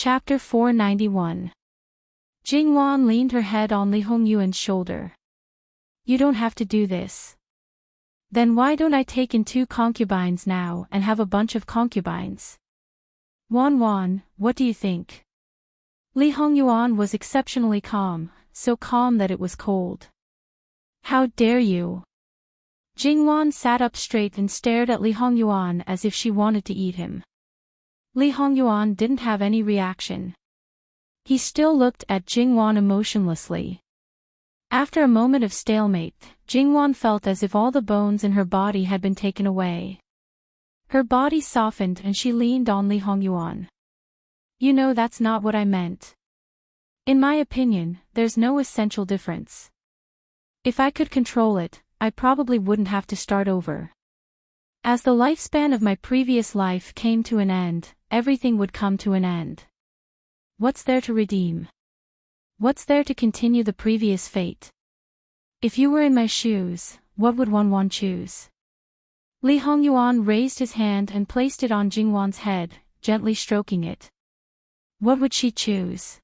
Chapter 491. Jingwan leaned her head on Li Hongyuan's shoulder. You don't have to do this. Then why don't I take in 2 concubines now and have a bunch of concubines? Wan, what do you think? Li Hongyuan was exceptionally calm, so calm that it was cold. How dare you? Jingwan sat up straight and stared at Li Hongyuan as if she wanted to eat him. Li Hongyuan didn't have any reaction. He still looked at Jingwan emotionlessly. After a moment of stalemate, Jingwan felt as if all the bones in her body had been taken away. Her body softened and she leaned on Li Hongyuan. You know that's not what I meant. In my opinion, there's no essential difference. If I could control it, I probably wouldn't have to start over. As the lifespan of my previous life came to an end, everything would come to an end. What's there to redeem? What's there to continue the previous fate? If you were in my shoes, what would Wan choose? Li Hongyuan raised his hand and placed it on Jingwan's head, gently stroking it. What would she choose?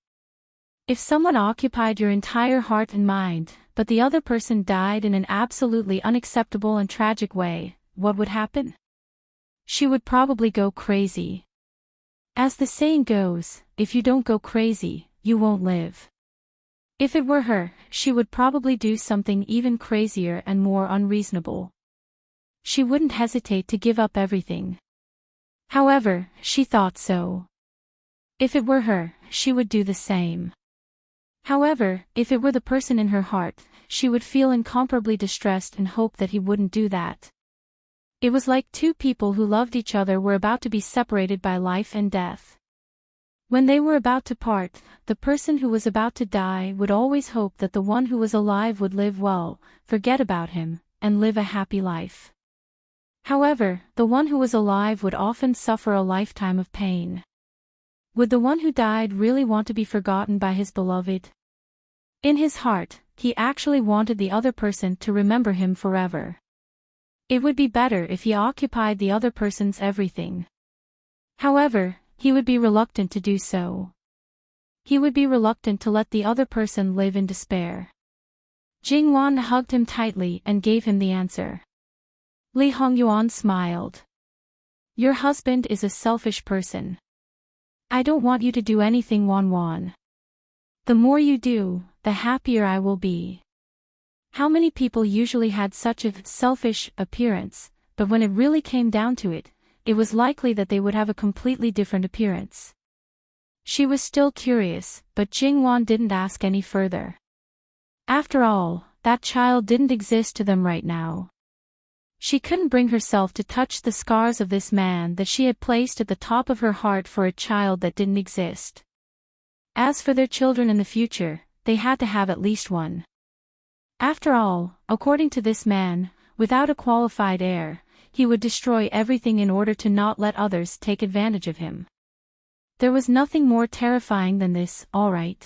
If someone occupied your entire heart and mind, but the other person died in an absolutely unacceptable and tragic way, what would happen? She would probably go crazy. As the saying goes, if you don't go crazy, you won't live. If it were her, she would probably do something even crazier and more unreasonable. She wouldn't hesitate to give up everything. However, she thought so. If it were her, she would do the same. However, if it were the person in her heart, she would feel incomparably distressed and hope that he wouldn't do that. It was like 2 people who loved each other were about to be separated by life and death. When they were about to part, the person who was about to die would always hope that the one who was alive would live well, forget about him, and live a happy life. However, the one who was alive would often suffer a lifetime of pain. Would the one who died really want to be forgotten by his beloved? In his heart, he actually wanted the other person to remember him forever. It would be better if he occupied the other person's everything. However, he would be reluctant to do so. He would be reluctant to let the other person live in despair. Jingwan hugged him tightly and gave him the answer. Li Hongyuan smiled. Your husband is a selfish person. I don't want you to do anything, Wan. The more you do, the happier I will be. How many people usually had such a selfish appearance, but when it really came down to it, it was likely that they would have a completely different appearance. She was still curious, but Jingwan didn't ask any further. After all, that child didn't exist to them right now. She couldn't bring herself to touch the scars of this man that she had placed at the top of her heart for a child that didn't exist. As for their children in the future, they had to have at least one. After all, according to this man, without a qualified heir, he would destroy everything in order to not let others take advantage of him. There was nothing more terrifying than this, all right.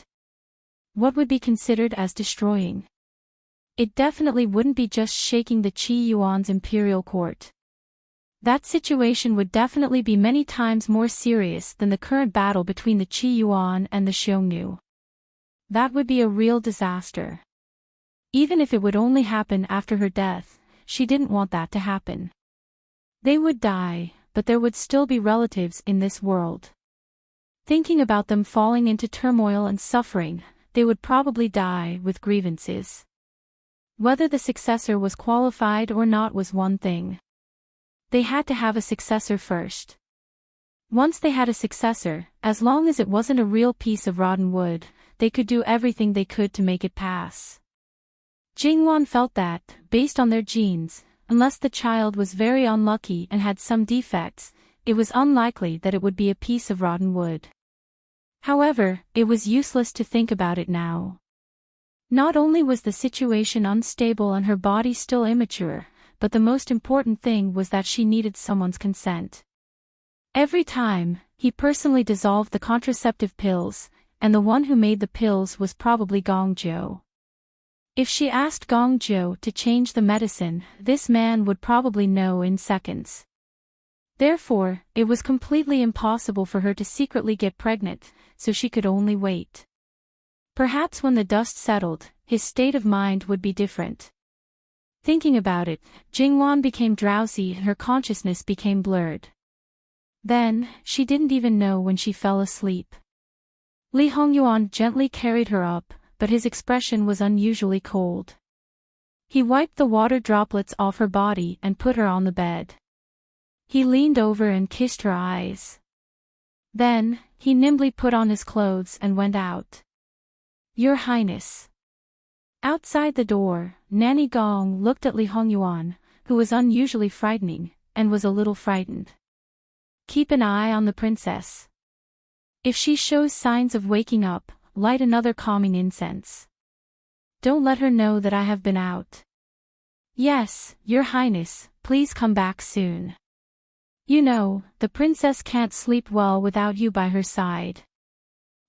What would be considered as destroying? It definitely wouldn't be just shaking the Qi Yuan's imperial court. That situation would definitely be many times more serious than the current battle between the Qi Yuan and the Xiongnu. That would be a real disaster. Even if it would only happen after her death, she didn't want that to happen. They would die, but there would still be relatives in this world. Thinking about them falling into turmoil and suffering, they would probably die with grievances. Whether the successor was qualified or not was one thing. They had to have a successor first. Once they had a successor, as long as it wasn't a real piece of rotten wood, they could do everything they could to make it pass. Jingwan felt that, based on their genes, unless the child was very unlucky and had some defects, it was unlikely that it would be a piece of rotten wood. However, it was useless to think about it now. Not only was the situation unstable and her body still immature, but the most important thing was that she needed someone's consent. Every time, he personally dissolved the contraceptive pills, and the one who made the pills was probably Gongzhou. If she asked Gongzhou to change the medicine, this man would probably know in seconds. Therefore, it was completely impossible for her to secretly get pregnant, so she could only wait. Perhaps when the dust settled, his state of mind would be different. Thinking about it, Jingwan became drowsy and her consciousness became blurred. Then, she didn't even know when she fell asleep. Li Hongyuan gently carried her up, but his expression was unusually cold. He wiped the water droplets off her body and put her on the bed. He leaned over and kissed her eyes. Then, he nimbly put on his clothes and went out. Your Highness. Outside the door, Nanny Gong looked at Li Hongyuan, who was unusually frightening, and was a little frightened. Keep an eye on the princess. If she shows signs of waking up, light another calming incense. Don't let her know that I have been out. Yes, Your Highness, please come back soon. You know, the princess can't sleep well without you by her side.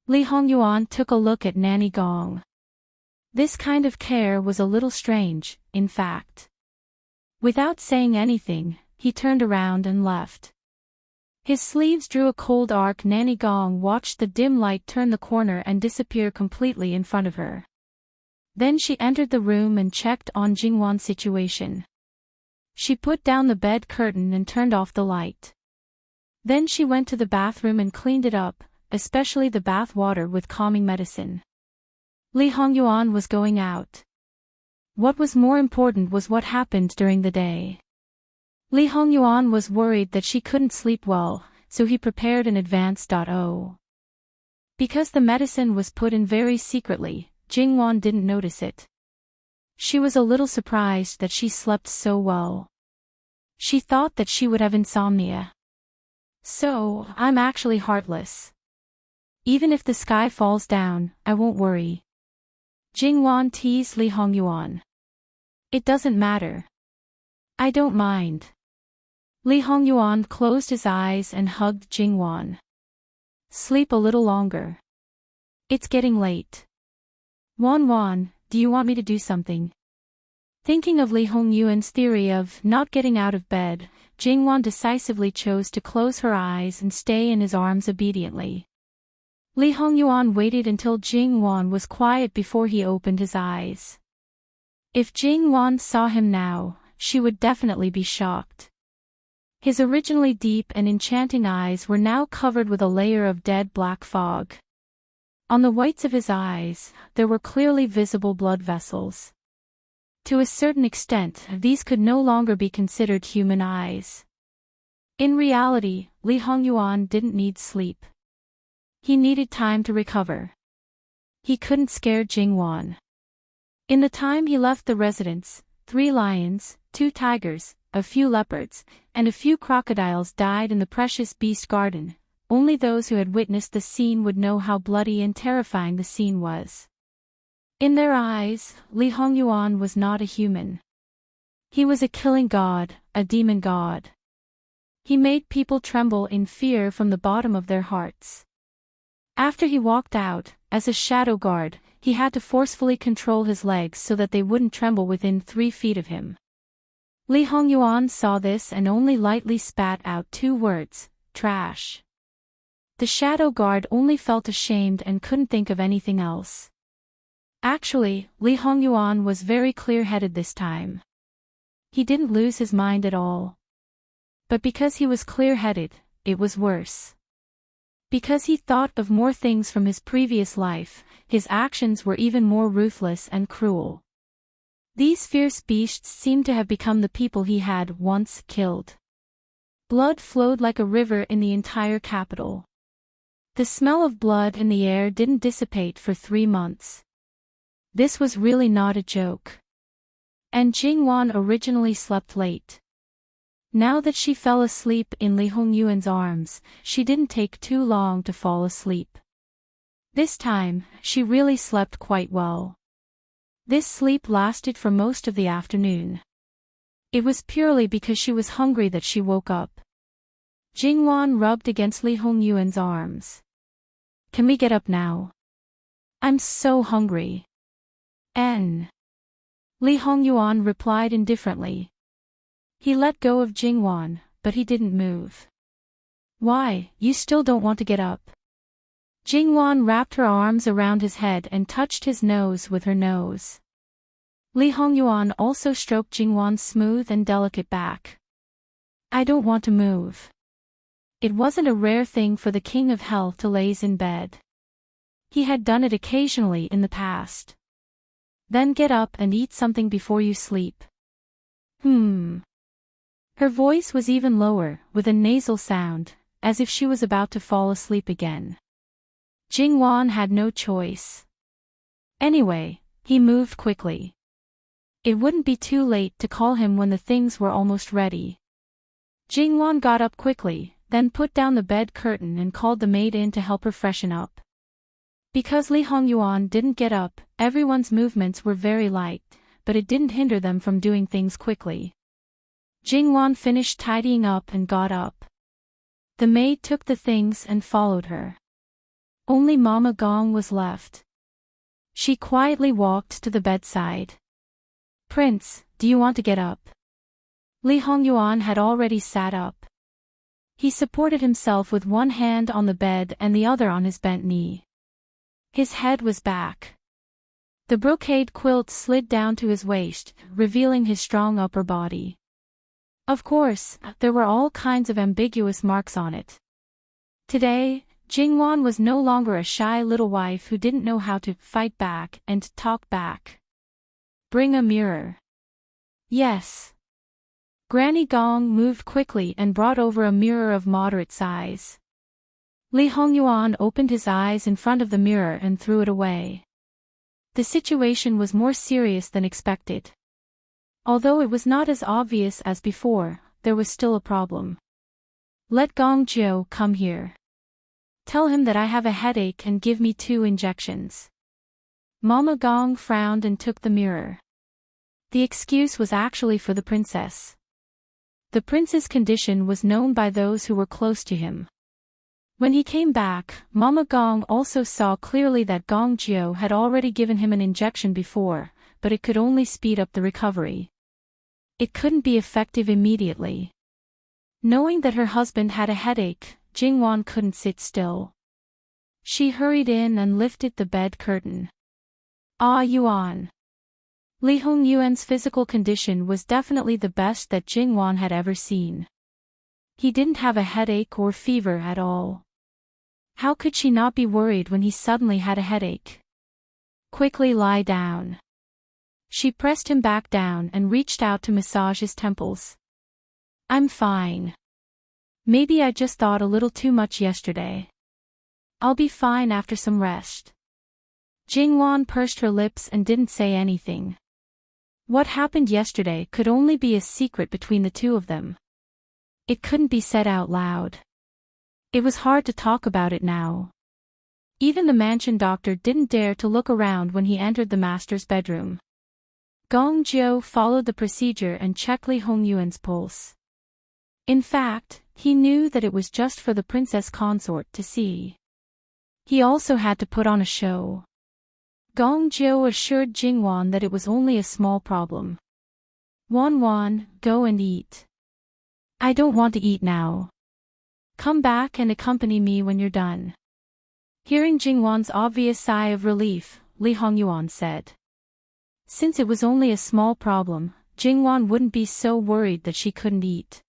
Li Hongyuan took a look at Nanny Gong. This kind of care was a little strange, in fact. Without saying anything, he turned around and left. His sleeves drew a cold arc. Nanny Gong watched the dim light turn the corner and disappear completely in front of her. Then she entered the room and checked on Jingwan's situation. She put down the bed curtain and turned off the light. Then she went to the bathroom and cleaned it up, especially the bath water with calming medicine. Li Hongyuan was going out. What was more important was what happened during the day. Li Hongyuan was worried that she couldn't sleep well, so he prepared an advance. Because the medicine was put in very secretly, Jingwan didn't notice it. She was a little surprised that she slept so well. She thought that she would have insomnia. So, I'm actually heartless. Even if the sky falls down, I won't worry. Jingwan teased Li Hongyuan. It doesn't matter. I don't mind. Li Hongyuan closed his eyes and hugged Jingwan. Sleep a little longer. It's getting late. Wan, do you want me to do something? Thinking of Li Hongyuan's theory of not getting out of bed, Jingwan decisively chose to close her eyes and stay in his arms obediently. Li Hongyuan waited until Jingwan was quiet before he opened his eyes. If Jingwan saw him now, she would definitely be shocked. His originally deep and enchanting eyes were now covered with a layer of dead black fog. On the whites of his eyes, there were clearly visible blood vessels. To a certain extent, these could no longer be considered human eyes. In reality, Li Hongyuan didn't need sleep. He needed time to recover. He couldn't scare Jingwan. In the time he left the residence, 3 lions, 2 tigers, a few leopards, and a few crocodiles died in the precious beast garden. Only those who had witnessed the scene would know how bloody and terrifying the scene was. In their eyes, Li Hongyuan was not a human. He was a killing god, a demon god. He made people tremble in fear from the bottom of their hearts. After he walked out, as a shadow guard, he had to forcefully control his legs so that they wouldn't tremble within 3 feet of him. Li Hongyuan saw this and only lightly spat out 2 words, trash. The shadow guard only felt ashamed and couldn't think of anything else. Actually, Li Hongyuan was very clear-headed this time. He didn't lose his mind at all. But because he was clear-headed, it was worse. Because he thought of more things from his previous life, his actions were even more ruthless and cruel. These fierce beasts seemed to have become the people he had once killed. Blood flowed like a river in the entire capital. The smell of blood in the air didn't dissipate for 3 months. This was really not a joke. And Jingwan originally slept late. Now that she fell asleep in Li Hongyuan's arms, she didn't take too long to fall asleep. This time, she really slept quite well. This sleep lasted for most of the afternoon. It was purely because she was hungry that she woke up. Jingwan rubbed against Li Hongyuan's arms. Can we get up now? I'm so hungry. Li Hongyuan replied indifferently. He let go of Jingwan, but he didn't move. Why, you still don't want to get up? Jingwan wrapped her arms around his head and touched his nose with her nose. Li Hongyuan also stroked Jingwan's smooth and delicate back. I don't want to move. It wasn't a rare thing for the king of hell to laze in bed. He had done it occasionally in the past. Then get up and eat something before you sleep. Her voice was even lower, with a nasal sound, as if she was about to fall asleep again. Jingwan had no choice. Anyway, he moved quickly. It wouldn't be too late to call him when the things were almost ready. Jingwan got up quickly, then put down the bed curtain and called the maid in to help her freshen up. Because Li Hongyuan didn't get up, everyone's movements were very light, but it didn't hinder them from doing things quickly. Jingwan finished tidying up and got up. The maid took the things and followed her. Only Mama Gong was left. She quietly walked to the bedside. Prince, do you want to get up? Li Hongyuan had already sat up. He supported himself with one hand on the bed and the other on his bent knee. His head was back. The brocade quilt slid down to his waist, revealing his strong upper body. Of course, there were all kinds of ambiguous marks on it. Today, Jingwan was no longer a shy little wife who didn't know how to fight back and talk back. Bring a mirror. Yes. Granny Gong moved quickly and brought over a mirror of moderate size. Li Hongyuan opened his eyes in front of the mirror and threw it away. The situation was more serious than expected. Although it was not as obvious as before, there was still a problem. Let Gong Jiu come here. Tell him that I have a headache and give me 2 injections. Mama Gong frowned and took the mirror. The excuse was actually for the princess. The prince's condition was known by those who were close to him. When he came back, Mama Gong also saw clearly that Gong Jiu had already given him an injection before, but it could only speed up the recovery. It couldn't be effective immediately. Knowing that her husband had a headache, Jingwan couldn't sit still. She hurried in and lifted the bed curtain. Ah Yuan. Li Hongyuan's physical condition was definitely the best that Jingwan had ever seen. He didn't have a headache or fever at all. How could she not be worried when he suddenly had a headache? Quickly lie down. She pressed him back down and reached out to massage his temples. I'm fine. Maybe I just thought a little too much yesterday. I'll be fine after some rest. Jingwan pursed her lips and didn't say anything. What happened yesterday could only be a secret between the two of them. It couldn't be said out loud. It was hard to talk about it now. Even the mansion doctor didn't dare to look around when he entered the master's bedroom. Gong Jiu followed the procedure and checked Li Hongyuan's pulse. In fact, he knew that it was just for the princess consort to see. He also had to put on a show. Gong Jiu assured Jingwan that it was only a small problem. Wan, go and eat. I don't want to eat now. Come back and accompany me when you're done. Hearing Jingwan's obvious sigh of relief, Li Hongyuan said. Since it was only a small problem, Jingwan wouldn't be so worried that she couldn't eat.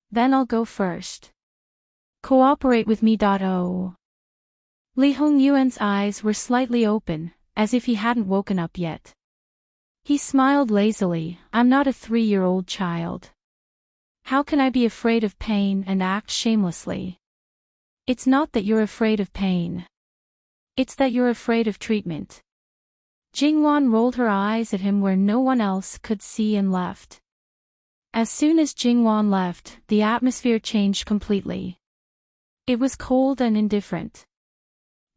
Then I'll go first. Cooperate with me. Li Hongyuan's eyes were slightly open, as if he hadn't woken up yet. He smiled lazily. I'm not a 3-year-old child. How can I be afraid of pain and act shamelessly? It's not that you're afraid of pain. It's that you're afraid of treatment. Jingwan rolled her eyes at him where no one else could see and left. As soon as Jingwan left, the atmosphere changed completely. It was cold and indifferent.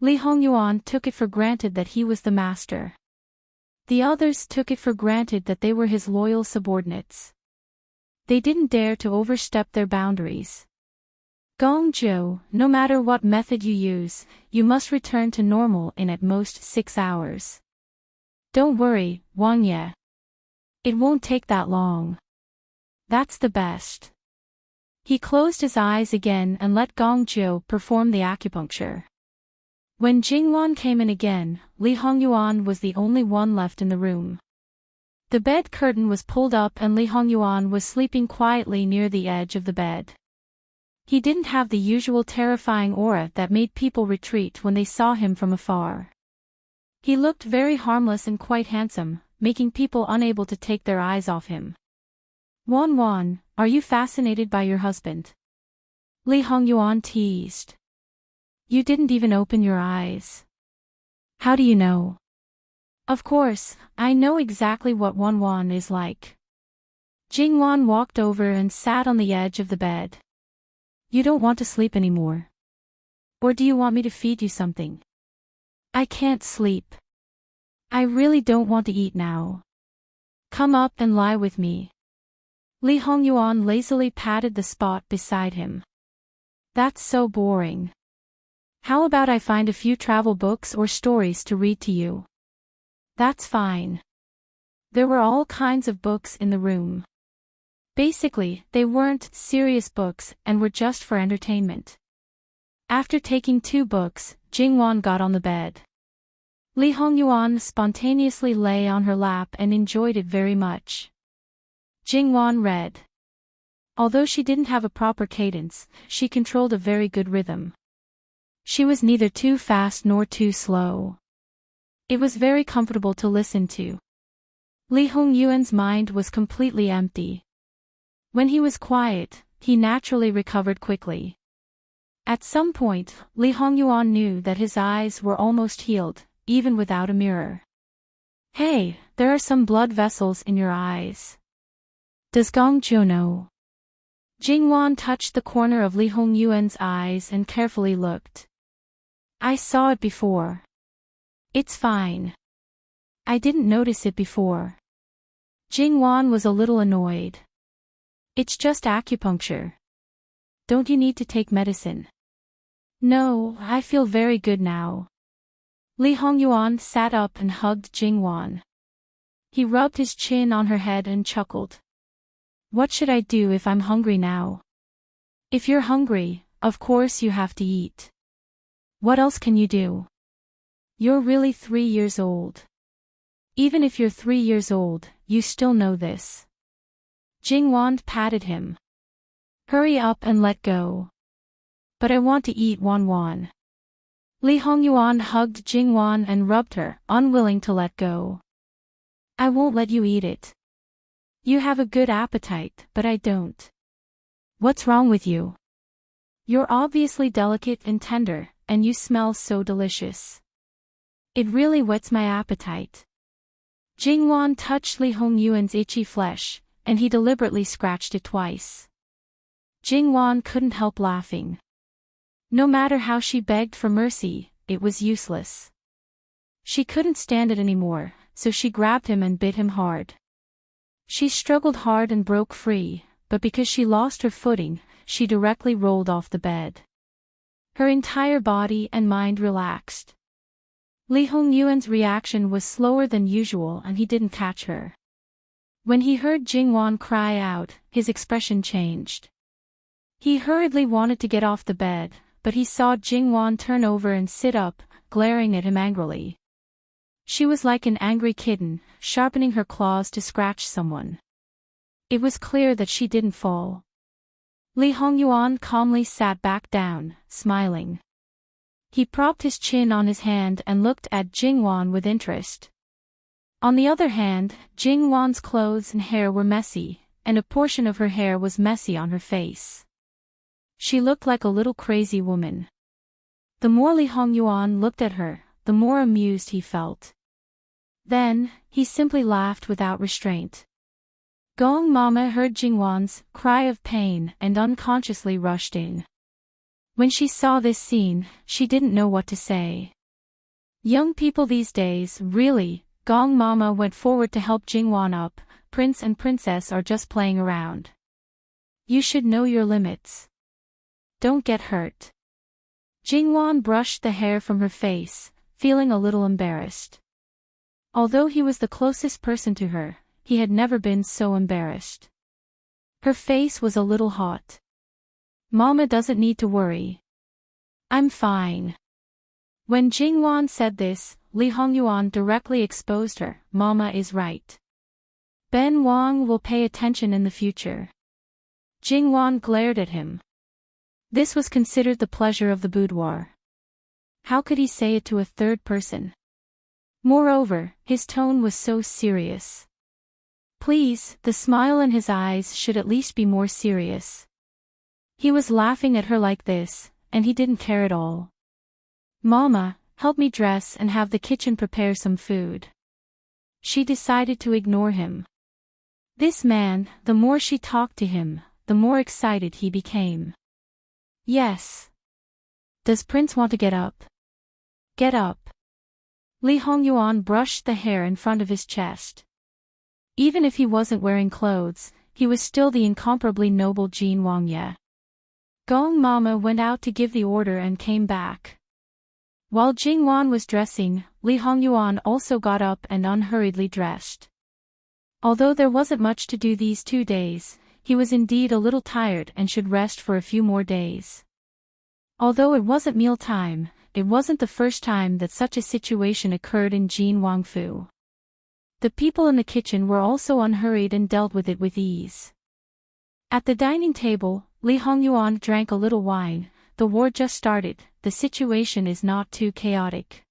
Li Hongyuan took it for granted that he was the master. The others took it for granted that they were his loyal subordinates. They didn't dare to overstep their boundaries. Gong Jiu, no matter what method you use, you must return to normal in at most 6 hours. Don't worry, Wang. It won't take that long. That's the best. He closed his eyes again and let Gong Jiu perform the acupuncture. When Jingwan came in again, Li Hongyuan was the only one left in the room. The bed curtain was pulled up and Li Hongyuan was sleeping quietly near the edge of the bed. He didn't have the usual terrifying aura that made people retreat when they saw him from afar. He looked very harmless and quite handsome, making people unable to take their eyes off him. Wan, are you fascinated by your husband? Li Hongyuan teased. You didn't even open your eyes. How do you know? Of course, I know exactly what Wan is like. Jingwan walked over and sat on the edge of the bed. You don't want to sleep anymore? Or do you want me to feed you something? I can't sleep. I really don't want to eat now. Come up and lie with me. Li Hongyuan lazily patted the spot beside him. That's so boring. How about I find a few travel books or stories to read to you? That's fine. There were all kinds of books in the room. Basically, they weren't serious books and were just for entertainment. After taking 2 books, Jingwan got on the bed. Li Hongyuan spontaneously lay on her lap and enjoyed it very much. Jingwan read. Although she didn't have a proper cadence, she controlled a very good rhythm. She was neither too fast nor too slow. It was very comfortable to listen to. Li Hongyuan's mind was completely empty. When he was quiet, he naturally recovered quickly. At some point, Li Hongyuan knew that his eyes were almost healed, even without a mirror. Hey, there are some blood vessels in your eyes. Does Gong Jiu know? Jingwan touched the corner of Li Hongyuan's eyes and carefully looked. I saw it before. It's fine. I didn't notice it before. Jingwan was a little annoyed. It's just acupuncture. Don't you need to take medicine? No, I feel very good now. Li Hongyuan sat up and hugged Jingwan. He rubbed his chin on her head and chuckled. What should I do if I'm hungry now? If you're hungry, of course you have to eat. What else can you do? You're really 3 years old. Even if you're 3 years old, you still know this. Jingwan patted him. Hurry up and let go. But I want to eat Wan. Li Hongyuan hugged Jingwan and rubbed her, unwilling to let go. I won't let you eat it. You have a good appetite, but I don't. What's wrong with you? You're obviously delicate and tender, and you smell so delicious. It really whets my appetite. Jingwan touched Li Hongyuan's itchy flesh, and he deliberately scratched it twice. Jingwan couldn't help laughing. No matter how she begged for mercy, it was useless. She couldn't stand it anymore, so she grabbed him and bit him hard. She struggled hard and broke free, but because she lost her footing, she directly rolled off the bed. Her entire body and mind relaxed. Li Hongyuan's reaction was slower than usual and he didn't catch her. When he heard Jingwan cry out, his expression changed. He hurriedly wanted to get off the bed, but he saw Jingwan turn over and sit up, glaring at him angrily. She was like an angry kitten, sharpening her claws to scratch someone. It was clear that she didn't fall. Li Hongyuan calmly sat back down, smiling. He propped his chin on his hand and looked at Jingwan with interest. On the other hand, Jingwan's clothes and hair were messy, and a portion of her hair was messy on her face. She looked like a little crazy woman. The more Li Hongyuan looked at her, the more amused he felt. Then, he simply laughed without restraint. Gong Mama heard Jingwan's cry of pain and unconsciously rushed in. When she saw this scene, she didn't know what to say. Young people these days, really. Gong Mama went forward to help Jingwan up. Prince and princess are just playing around. You should know your limits. Don't get hurt. Jingwan brushed the hair from her face, feeling a little embarrassed. Although he was the closest person to her, he had never been so embarrassed. Her face was a little hot. Mama doesn't need to worry. I'm fine. When Jingwan said this, Li Hongyuan directly exposed her. Mama is right. Ben Wang will pay attention in the future. Jingwan glared at him. This was considered the pleasure of the boudoir. How could he say it to a third person? Moreover, his tone was so serious. Please, the smile in his eyes should at least be more serious. He was laughing at her like this, and he didn't care at all. Mama, help me dress and have the kitchen prepare some food. She decided to ignore him. This man, the more she talked to him, the more excited he became. Yes. Does Prince want to get up? Get up. Li Hongyuan brushed the hair in front of his chest. Even if he wasn't wearing clothes, he was still the incomparably noble Jin Wang Ye. Gong Mama went out to give the order and came back. While Jingwan was dressing, Li Hongyuan also got up and unhurriedly dressed. Although there wasn't much to do these 2 days, he was indeed a little tired and should rest for a few more days. Although it wasn't mealtime, it wasn't the first time that such a situation occurred in Jin Wangfu. The people in the kitchen were also unhurried and dealt with it with ease. At the dining table, Li Hongyuan drank a little wine. The war just started, the situation is not too chaotic.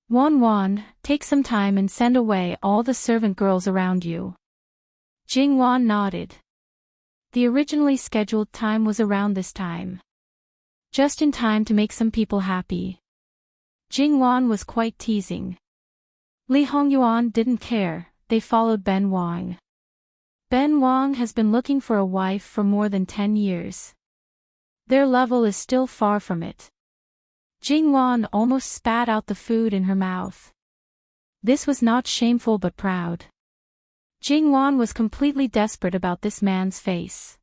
Wan, take some time and send away all the servant girls around you. Jingwan nodded. The originally scheduled time was around this time. Just in time to make some people happy. Jingwan was quite teasing. Li Hongyuan didn't care, they followed Ben Wang. Ben Wang has been looking for a wife for more than 10 years. Their level is still far from it. Jingwan almost spat out the food in her mouth. This was not shameful but proud. Jingwan was completely desperate about this man's face.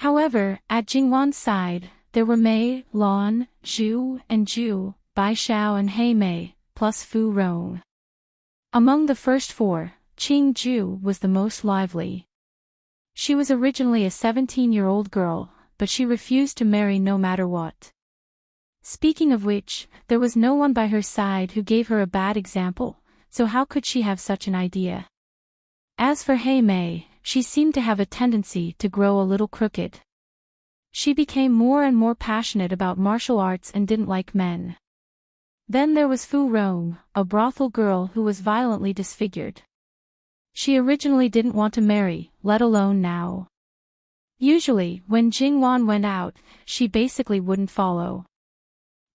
However, at Jingwan's side, there were Mei, Lan, Zhu, and Zhu, Bai Xiao and Hei Mei, plus Fu Rong. Among the first 4, Qing Zhu was the most lively. She was originally a 17-year-old girl, but she refused to marry no matter what. Speaking of which, there was no one by her side who gave her a bad example, so how could she have such an idea? As for Hei Mei, she seemed to have a tendency to grow a little crooked. She became more and more passionate about martial arts and didn't like men. Then there was Fu Rong, a brothel girl who was violently disfigured. She originally didn't want to marry, let alone now. Usually, when Jingwan went out, she basically wouldn't follow.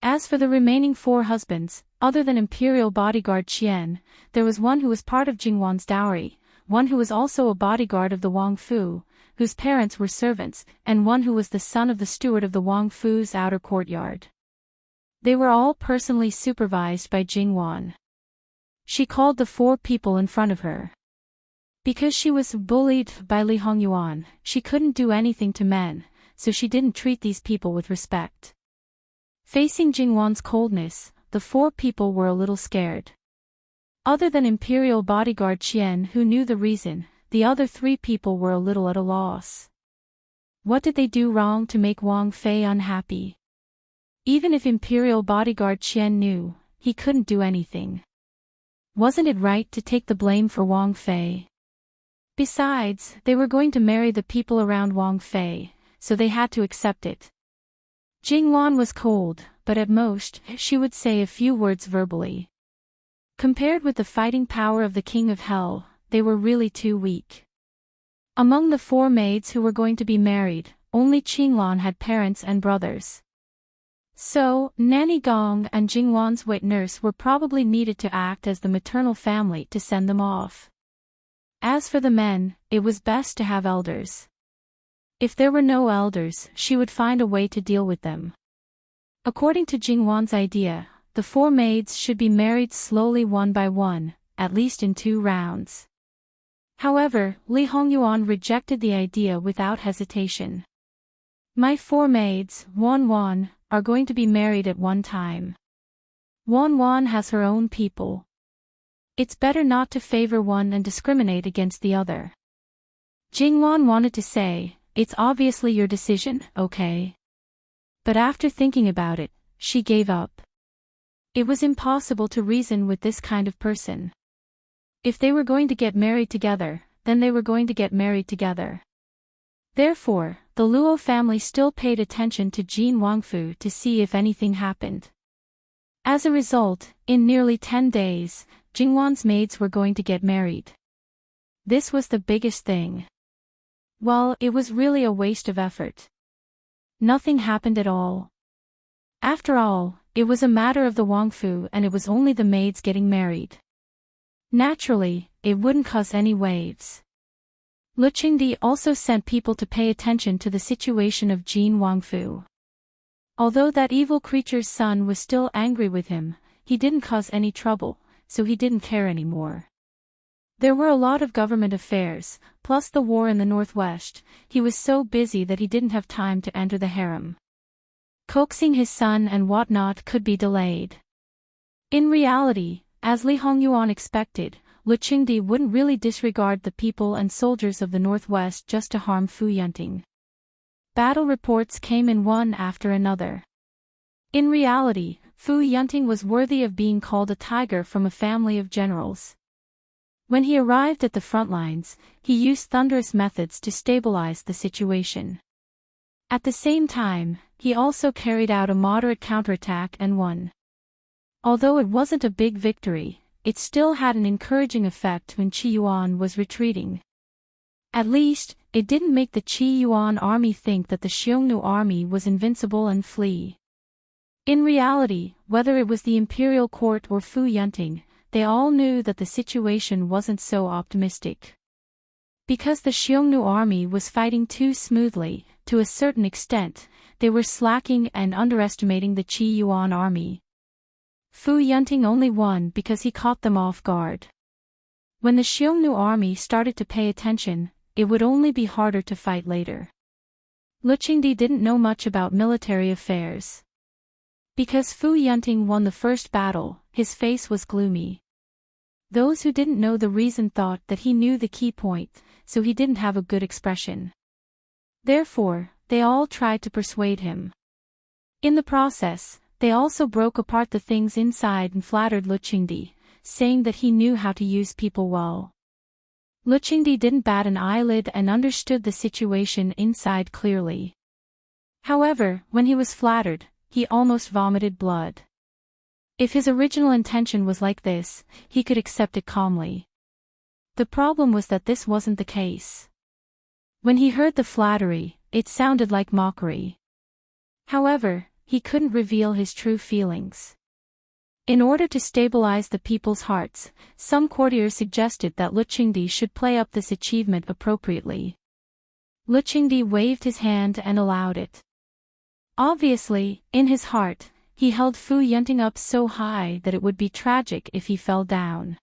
As for the remaining 4 husbands, other than Imperial bodyguard Qian, there was one who was part of Jingwan's dowry, one who was also a bodyguard of the Wang Fu, whose parents were servants, and one who was the son of the steward of the Wang Fu's outer courtyard. They were all personally supervised by Jingwan. She called the 4 people in front of her. Because she was bullied by Li Hongyuan, she couldn't do anything to men, so she didn't treat these people with respect. Facing Jingwan's coldness, the 4 people were a little scared. Other than Imperial bodyguard Qian who knew the reason, the other 3 people were a little at a loss. What did they do wrong to make Wang Fei unhappy? Even if Imperial bodyguard Qian knew, he couldn't do anything. Wasn't it right to take the blame for Wang Fei? Besides, they were going to marry the people around Wang Fei, so they had to accept it. Jingwan was cold, but at most, she would say a few words verbally. Compared with the fighting power of the King of Hell, they were really too weak. Among the 4 maids who were going to be married, only Qinglan had parents and brothers. So, Nanny Gong and Jingwan's wet nurse were probably needed to act as the maternal family to send them off. As for the men, it was best to have elders. If there were no elders, she would find a way to deal with them. According to Jingwan's idea, the 4 maids should be married slowly one by one, at least in 2 rounds. However, Li Hongyuan rejected the idea without hesitation. My 4 maids, Wan, are going to be married at one time. Wan has her own people. It's better not to favor one and discriminate against the other. Jingwan wanted to say, it's obviously your decision, okay? But after thinking about it, she gave up. It was impossible to reason with this kind of person. If they were going to get married together, then they were going to get married together. Therefore, the Luo family still paid attention to Jin Wangfu to see if anything happened. As a result, in nearly 10 days, Jingwan's maids were going to get married. This was the biggest thing. Well, it was really a waste of effort. Nothing happened at all. After all, it was a matter of the Wangfu and it was only the maids getting married. Naturally, it wouldn't cause any waves. Lu Qingdi also sent people to pay attention to the situation of Jin Wangfu. Although that evil creature's son was still angry with him, he didn't cause any trouble, so he didn't care anymore. There were a lot of government affairs, plus the war in the northwest. He was so busy that he didn't have time to enter the harem. Coaxing his son and whatnot could be delayed. In reality, as Li Hongyuan expected, Lu Qingdi wouldn't really disregard the people and soldiers of the northwest just to harm Fu Yunting. Battle reports came in one after another. In reality, Fu Yunting was worthy of being called a tiger from a family of generals. When he arrived at the front lines, he used thunderous methods to stabilize the situation. At the same time, he also carried out a moderate counterattack and won. Although it wasn't a big victory, it still had an encouraging effect when Qi Yuan was retreating. At least, it didn't make the Qi Yuan army think that the Xiongnu army was invincible and flee. In reality, whether it was the imperial court or Fu Yunting, they all knew that the situation wasn't so optimistic. Because the Xiongnu army was fighting too smoothly, to a certain extent, they were slacking and underestimating the Qi Yuan army. Fu Yunting only won because he caught them off guard. When the Xiongnu army started to pay attention, it would only be harder to fight later. Lu Qingdi didn't know much about military affairs. Because Fu Yunting won the first battle, his face was gloomy. Those who didn't know the reason thought that he knew the key point, so he didn't have a good expression. Therefore, they all tried to persuade him. In the process, they also broke apart the things inside and flattered Lu Qingdi, saying that he knew how to use people well. Lu Qingdi didn't bat an eyelid and understood the situation inside clearly. However, when he was flattered, he almost vomited blood. If his original intention was like this, he could accept it calmly. The problem was that this wasn't the case. When he heard the flattery, it sounded like mockery. However, he couldn't reveal his true feelings. In order to stabilize the people's hearts, some courtiers suggested that Lu Qingdi should play up this achievement appropriately. Lu Qingdi waved his hand and allowed it. Obviously, in his heart, he held Fu Yunting up so high that it would be tragic if he fell down.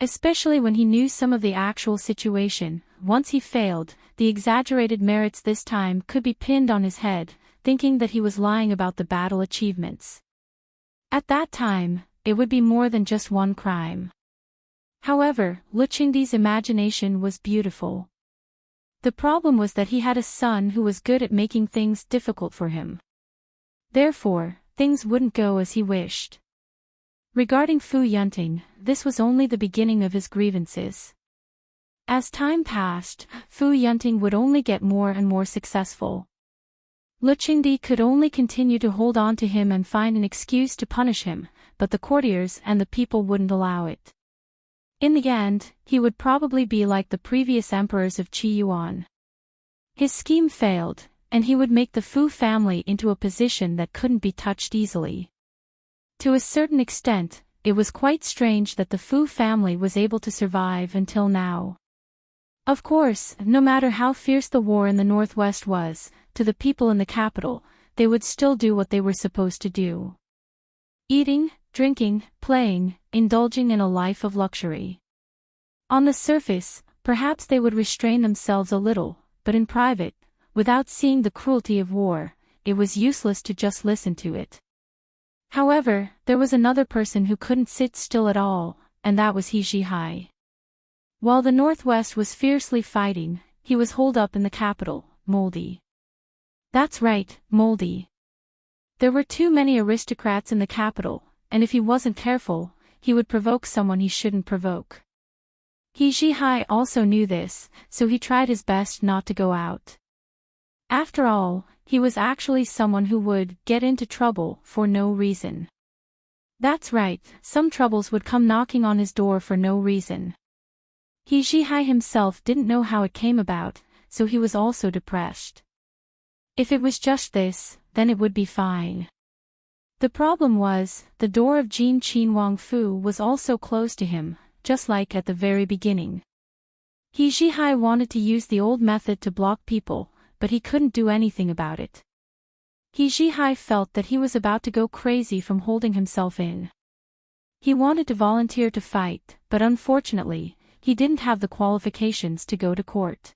Especially when he knew some of the actual situation. Once he failed, the exaggerated merits this time could be pinned on his head, thinking that he was lying about the battle achievements. At that time, it would be more than just one crime. However, Lu Qingdi's imagination was beautiful. The problem was that he had a son who was good at making things difficult for him. Therefore, things wouldn't go as he wished. Regarding Fu Yunting, this was only the beginning of his grievances. As time passed, Fu Yunting would only get more and more successful. Lu Qingdi could only continue to hold on to him and find an excuse to punish him, but the courtiers and the people wouldn't allow it. In the end, he would probably be like the previous emperors of Qi Yuan. His scheme failed, and he would make the Fu family into a position that couldn't be touched easily. To a certain extent, it was quite strange that the Fu family was able to survive until now. Of course, no matter how fierce the war in the northwest was, to the people in the capital, they would still do what they were supposed to do. Eating, drinking, playing, indulging in a life of luxury. On the surface, perhaps they would restrain themselves a little, but in private, without seeing the cruelty of war, it was useless to just listen to it. However, there was another person who couldn't sit still at all, and that was He Zhihai. While the Northwest was fiercely fighting, he was holed up in the capital, moldy. That's right, moldy. There were too many aristocrats in the capital, and if he wasn't careful, he would provoke someone he shouldn't provoke. He Zhihai also knew this, so he tried his best not to go out. After all, he was actually someone who would get into trouble for no reason. That's right, some troubles would come knocking on his door for no reason. He Zhihai himself didn't know how it came about, so he was also depressed. If it was just this, then it would be fine. The problem was, the door of Jin Qin Wang Fu was also closed to him, just like at the very beginning. He Zhihai wanted to use the old method to block people, but he couldn't do anything about it. He Zhihai felt that he was about to go crazy from holding himself in. He wanted to volunteer to fight, but unfortunately, he didn't have the qualifications to go to court.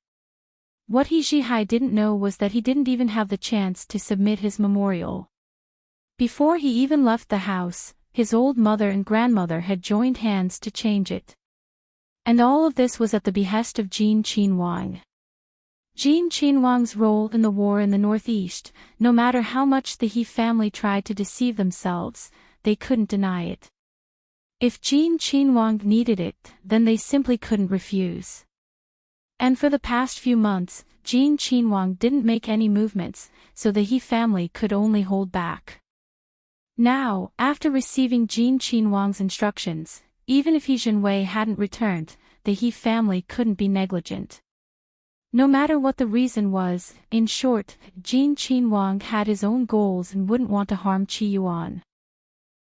What he Zhihai didn't know was that he didn't even have the chance to submit his memorial. Before he even left the house, his old mother and grandmother had joined hands to change it. And all of this was at the behest of Jin Qin Wang. Jin Qin Wang's role in the war in the northeast, no matter how much the He family tried to deceive themselves, they couldn't deny it. If Jin Qin Wang needed it, then they simply couldn't refuse. And for the past few months, Jin Qin Wang didn't make any movements, so the He family could only hold back. Now, after receiving Jin Qin Wang's instructions, even if He Jinwei hadn't returned, the He family couldn't be negligent. No matter what the reason was, in short, Jin Qin Wang had his own goals and wouldn't want to harm Qi Yuan.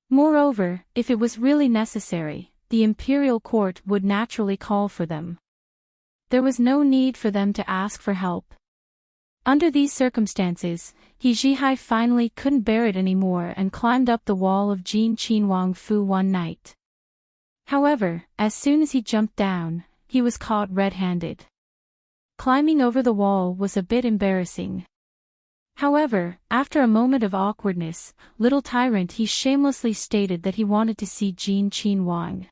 Moreover, if it was really necessary, the imperial court would naturally call for them. There was no need for them to ask for help. Under these circumstances, He Zhihai finally couldn't bear it anymore and climbed up the wall of Jin Qin Wang Fu one night. However, as soon as he jumped down, he was caught red-handed. Climbing over the wall was a bit embarrassing. However, after a moment of awkwardness, little tyrant he shamelessly stated that he wanted to see Jin Qin Wang.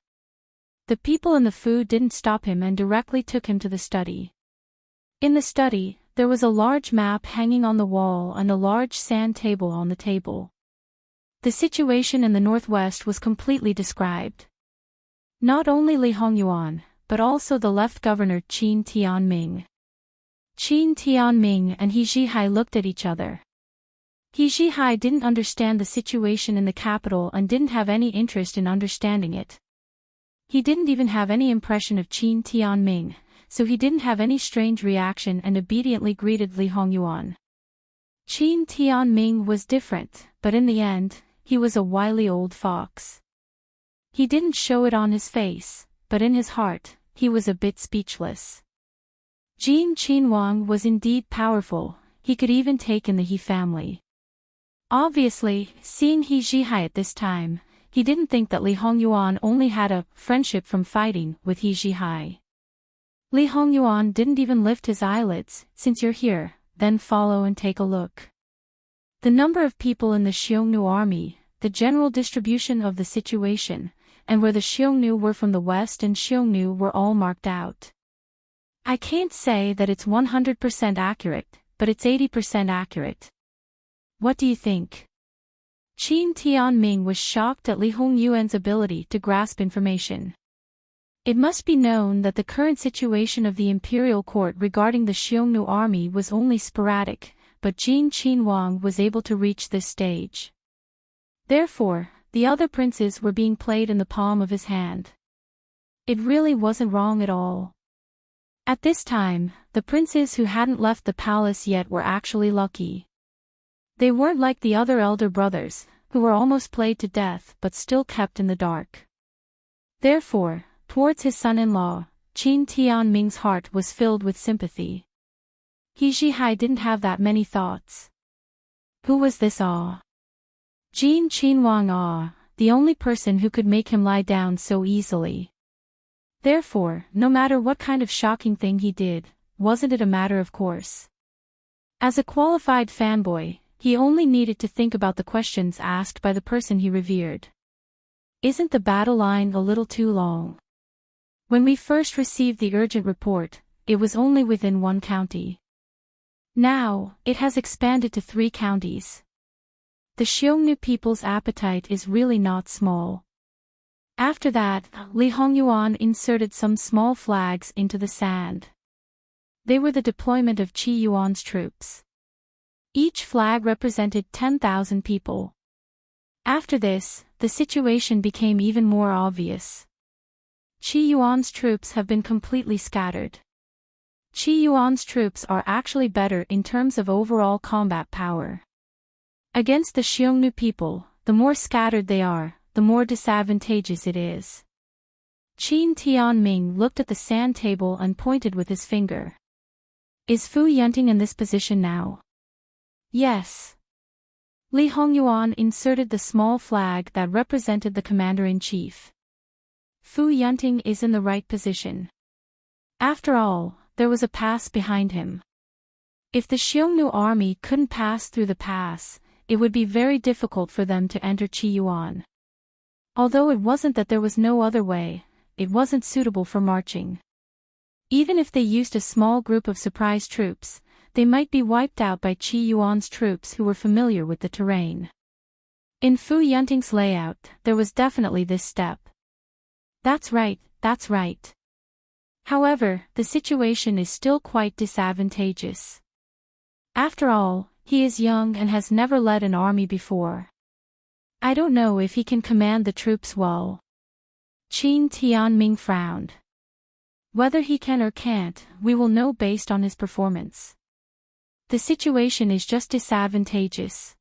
The people in the Fu didn't stop him and directly took him to the study. In the study, there was a large map hanging on the wall and a large sand table on the table. The situation in the northwest was completely described. Not only Li Hongyuan, but also the left governor Qin Tianming. Qin Tianming and He Zhihai looked at each other. He Zhihai didn't understand the situation in the capital and didn't have any interest in understanding it. He didn't even have any impression of Qin Tianming, so he didn't have any strange reaction and obediently greeted Li Hongyuan. Qin Tianming was different, but in the end, he was a wily old fox. He didn't show it on his face, but in his heart, he was a bit speechless. Jin Qin Wang was indeed powerful, he could even take in the He family. Obviously, seeing He Zhihai at this time, he didn't think that Li Hongyuan only had a friendship from fighting with He Zhihai. Li Hongyuan didn't even lift his eyelids. Since you're here, then follow and take a look. The number of people in the Xiongnu army, the general distribution of the situation, and where the Xiongnu were from the west and Xiongnu were all marked out. I can't say that it's 100% accurate, but it's 80% accurate. What do you think? Qin Tianming was shocked at Li Hongyuan's ability to grasp information. It must be known that the current situation of the imperial court regarding the Xiongnu army was only sporadic, but Jin Qin Wang was able to reach this stage. Therefore, the other princes were being played in the palm of his hand. It really wasn't wrong at all. At this time, the princes who hadn't left the palace yet were actually lucky. They weren't like the other elder brothers, who were almost played to death but still kept in the dark. Therefore, towards his son-in-law, Qin Tianming's heart was filled with sympathy. He Zhihai didn't have that many thoughts. Who was this Jin Qin Wang the only person who could make him lie down so easily. Therefore, no matter what kind of shocking thing he did, wasn't it a matter of course? As a qualified fanboy, he only needed to think about the questions asked by the person he revered. Isn't the battle line a little too long? When we first received the urgent report, it was only within one county. Now, it has expanded to 3 counties. The Xiongnu people's appetite is really not small. After that, Li Hongyuan inserted some small flags into the sand. They were the deployment of Qi Yuan's troops. Each flag represented 10,000 people. After this, the situation became even more obvious. Qi Yuan's troops have been completely scattered. Qi Yuan's troops are actually better in terms of overall combat power. Against the Xiongnu people, the more scattered they are, the more disadvantageous it is. Qin Tianming looked at the sand table and pointed with his finger. Is Fu Yunting in this position now? Yes. Li Hongyuan inserted the small flag that represented the commander-in-chief. Fu Yunting is in the right position. After all, there was a pass behind him. If the Xiongnu army couldn't pass through the pass, it would be very difficult for them to enter Qi Yuan. Although it wasn't that there was no other way, it wasn't suitable for marching. Even if they used a small group of surprise troops, they might be wiped out by Qi Yuan's troops who were familiar with the terrain. In Fu Yunting's layout, there was definitely this step. That's right, that's right. However, the situation is still quite disadvantageous. After all, he is young and has never led an army before. I don't know if he can command the troops well. Qin Tianming frowned. Whether he can or can't, we will know based on his performance. The situation is just disadvantageous.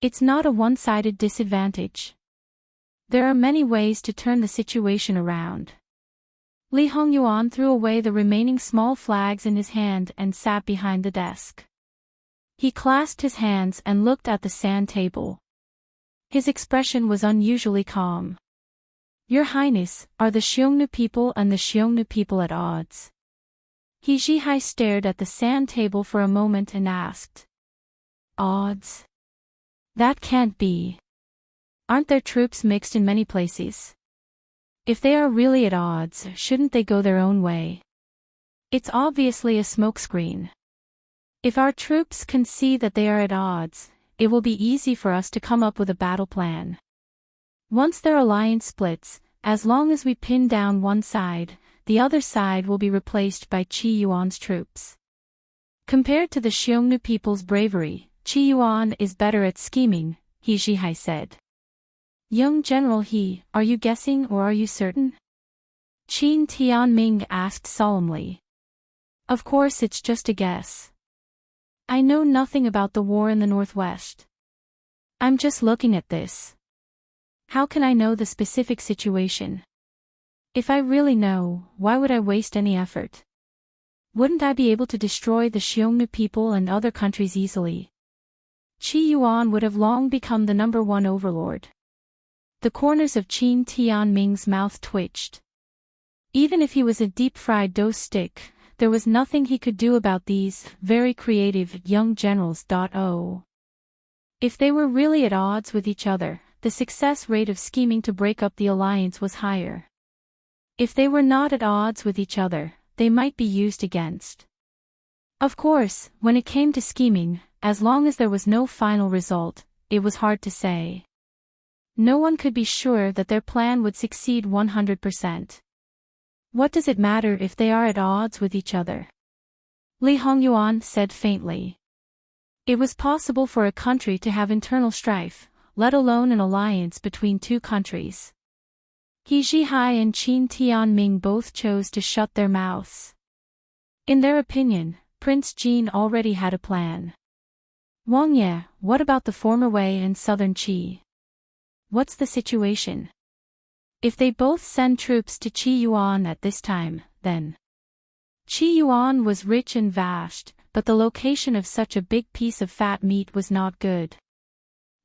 It's not a one-sided disadvantage. There are many ways to turn the situation around. Li Hongyuan threw away the remaining small flags in his hand and sat behind the desk. He clasped his hands and looked at the sand table. His expression was unusually calm. Your Highness, are the Xiongnu people and the Xiongnu people at odds? He Zhihai stared at the sand table for a moment and asked. Odds? That can't be. Aren't their troops mixed in many places? If they are really at odds, shouldn't they go their own way? It's obviously a smokescreen. If our troops can see that they are at odds, it will be easy for us to come up with a battle plan. Once their alliance splits, as long as we pin down one side, the other side will be replaced by Qi Yuan's troops. Compared to the Xiongnu people's bravery, Qi Yuan is better at scheming, He Zhihai said. Young General He, are you guessing or are you certain? Qin Tianming asked solemnly. Of course it's just a guess. I know nothing about the war in the Northwest. I'm just looking at this. How can I know the specific situation? If I really know, why would I waste any effort? Wouldn't I be able to destroy the Xiongnu people and other countries easily? Qi Yuan would have long become the #1 overlord. The corners of Qin Tianming's mouth twitched. Even if he was a deep-fried dough stick, there was nothing he could do about these very creative young generals. If they were really at odds with each other, the success rate of scheming to break up the alliance was higher. If they were not at odds with each other, they might be used against. Of course, when it came to scheming, as long as there was no final result, it was hard to say. No one could be sure that their plan would succeed 100%. What does it matter if they are at odds with each other? Li Hongyuan said faintly. It was possible for a country to have internal strife, let alone an alliance between two countries. He Zhihai and Qin Tianming both chose to shut their mouths. In their opinion, Prince Jin already had a plan. Wang Ye, what about the former Wei and southern Qi? What's the situation? If they both send troops to Qi Yuan at this time, then. Qi Yuan was rich and vast, but the location of such a big piece of fat meat was not good.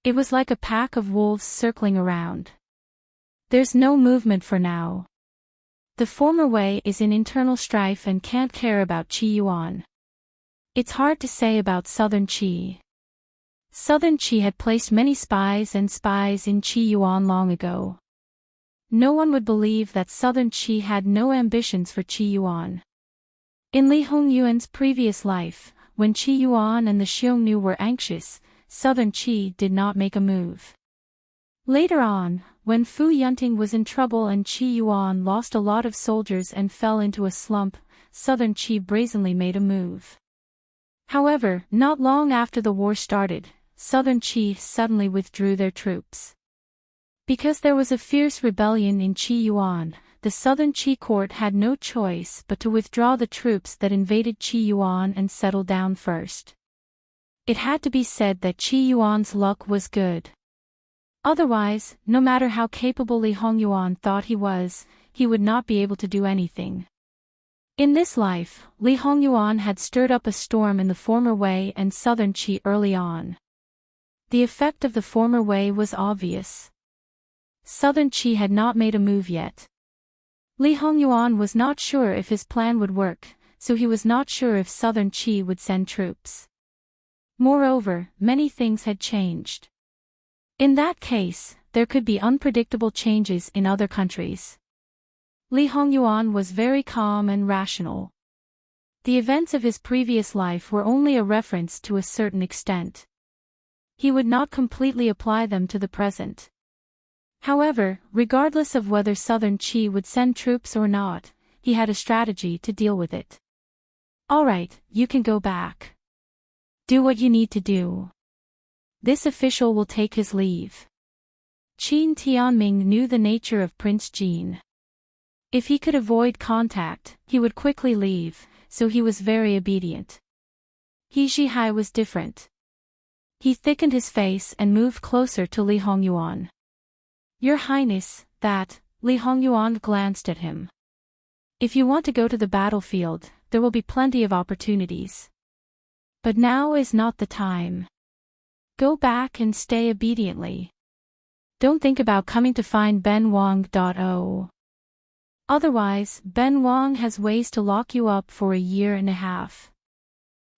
It was like a pack of wolves circling around. There's no movement for now. The former Wei is in internal strife and can't care about Qi Yuan. It's hard to say about southern Qi. Southern Qi had placed many spies in Qi Yuan long ago. No one would believe that southern Qi had no ambitions for Qi Yuan. In Li Hongyuan's previous life, when Qi Yuan and the Xiongnu were anxious, Southern Qi did not make a move. Later on, when Fu Yunting was in trouble and Qi Yuan lost a lot of soldiers and fell into a slump, Southern Qi brazenly made a move. However, not long after the war started, Southern Qi suddenly withdrew their troops. Because there was a fierce rebellion in Qi Yuan, the Southern Qi court had no choice but to withdraw the troops that invaded Qi Yuan and settle down first. It had to be said that Qi Yuan's luck was good. Otherwise, no matter how capable Li Hongyuan thought he would not be able to do anything. In this life, Li Hongyuan had stirred up a storm in the former Wei and Southern Qi early on. The effect of the former Wei was obvious. Southern Qi had not made a move yet. Li Hongyuan was not sure if his plan would work, so he was not sure if Southern Qi would send troops. Moreover, many things had changed. In that case, there could be unpredictable changes in other countries. Li Hongyuan was very calm and rational. The events of his previous life were only a reference to a certain extent. He would not completely apply them to the present. However, regardless of whether Southern Qi would send troops or not, he had a strategy to deal with it. Alright, you can go back. Do what you need to do. This official will take his leave. Qin Tianming knew the nature of Prince Jin. If he could avoid contact, he would quickly leave, so he was very obedient. He Zhihai was different. He thickened his face and moved closer to Li Hongyuan. Your Highness, Li Hongyuan glanced at him. If you want to go to the battlefield, there will be plenty of opportunities. But now is not the time. Go back and stay obediently. Don't think about coming to find Ben Wang. Otherwise, Ben Wang has ways to lock you up for a year and a half.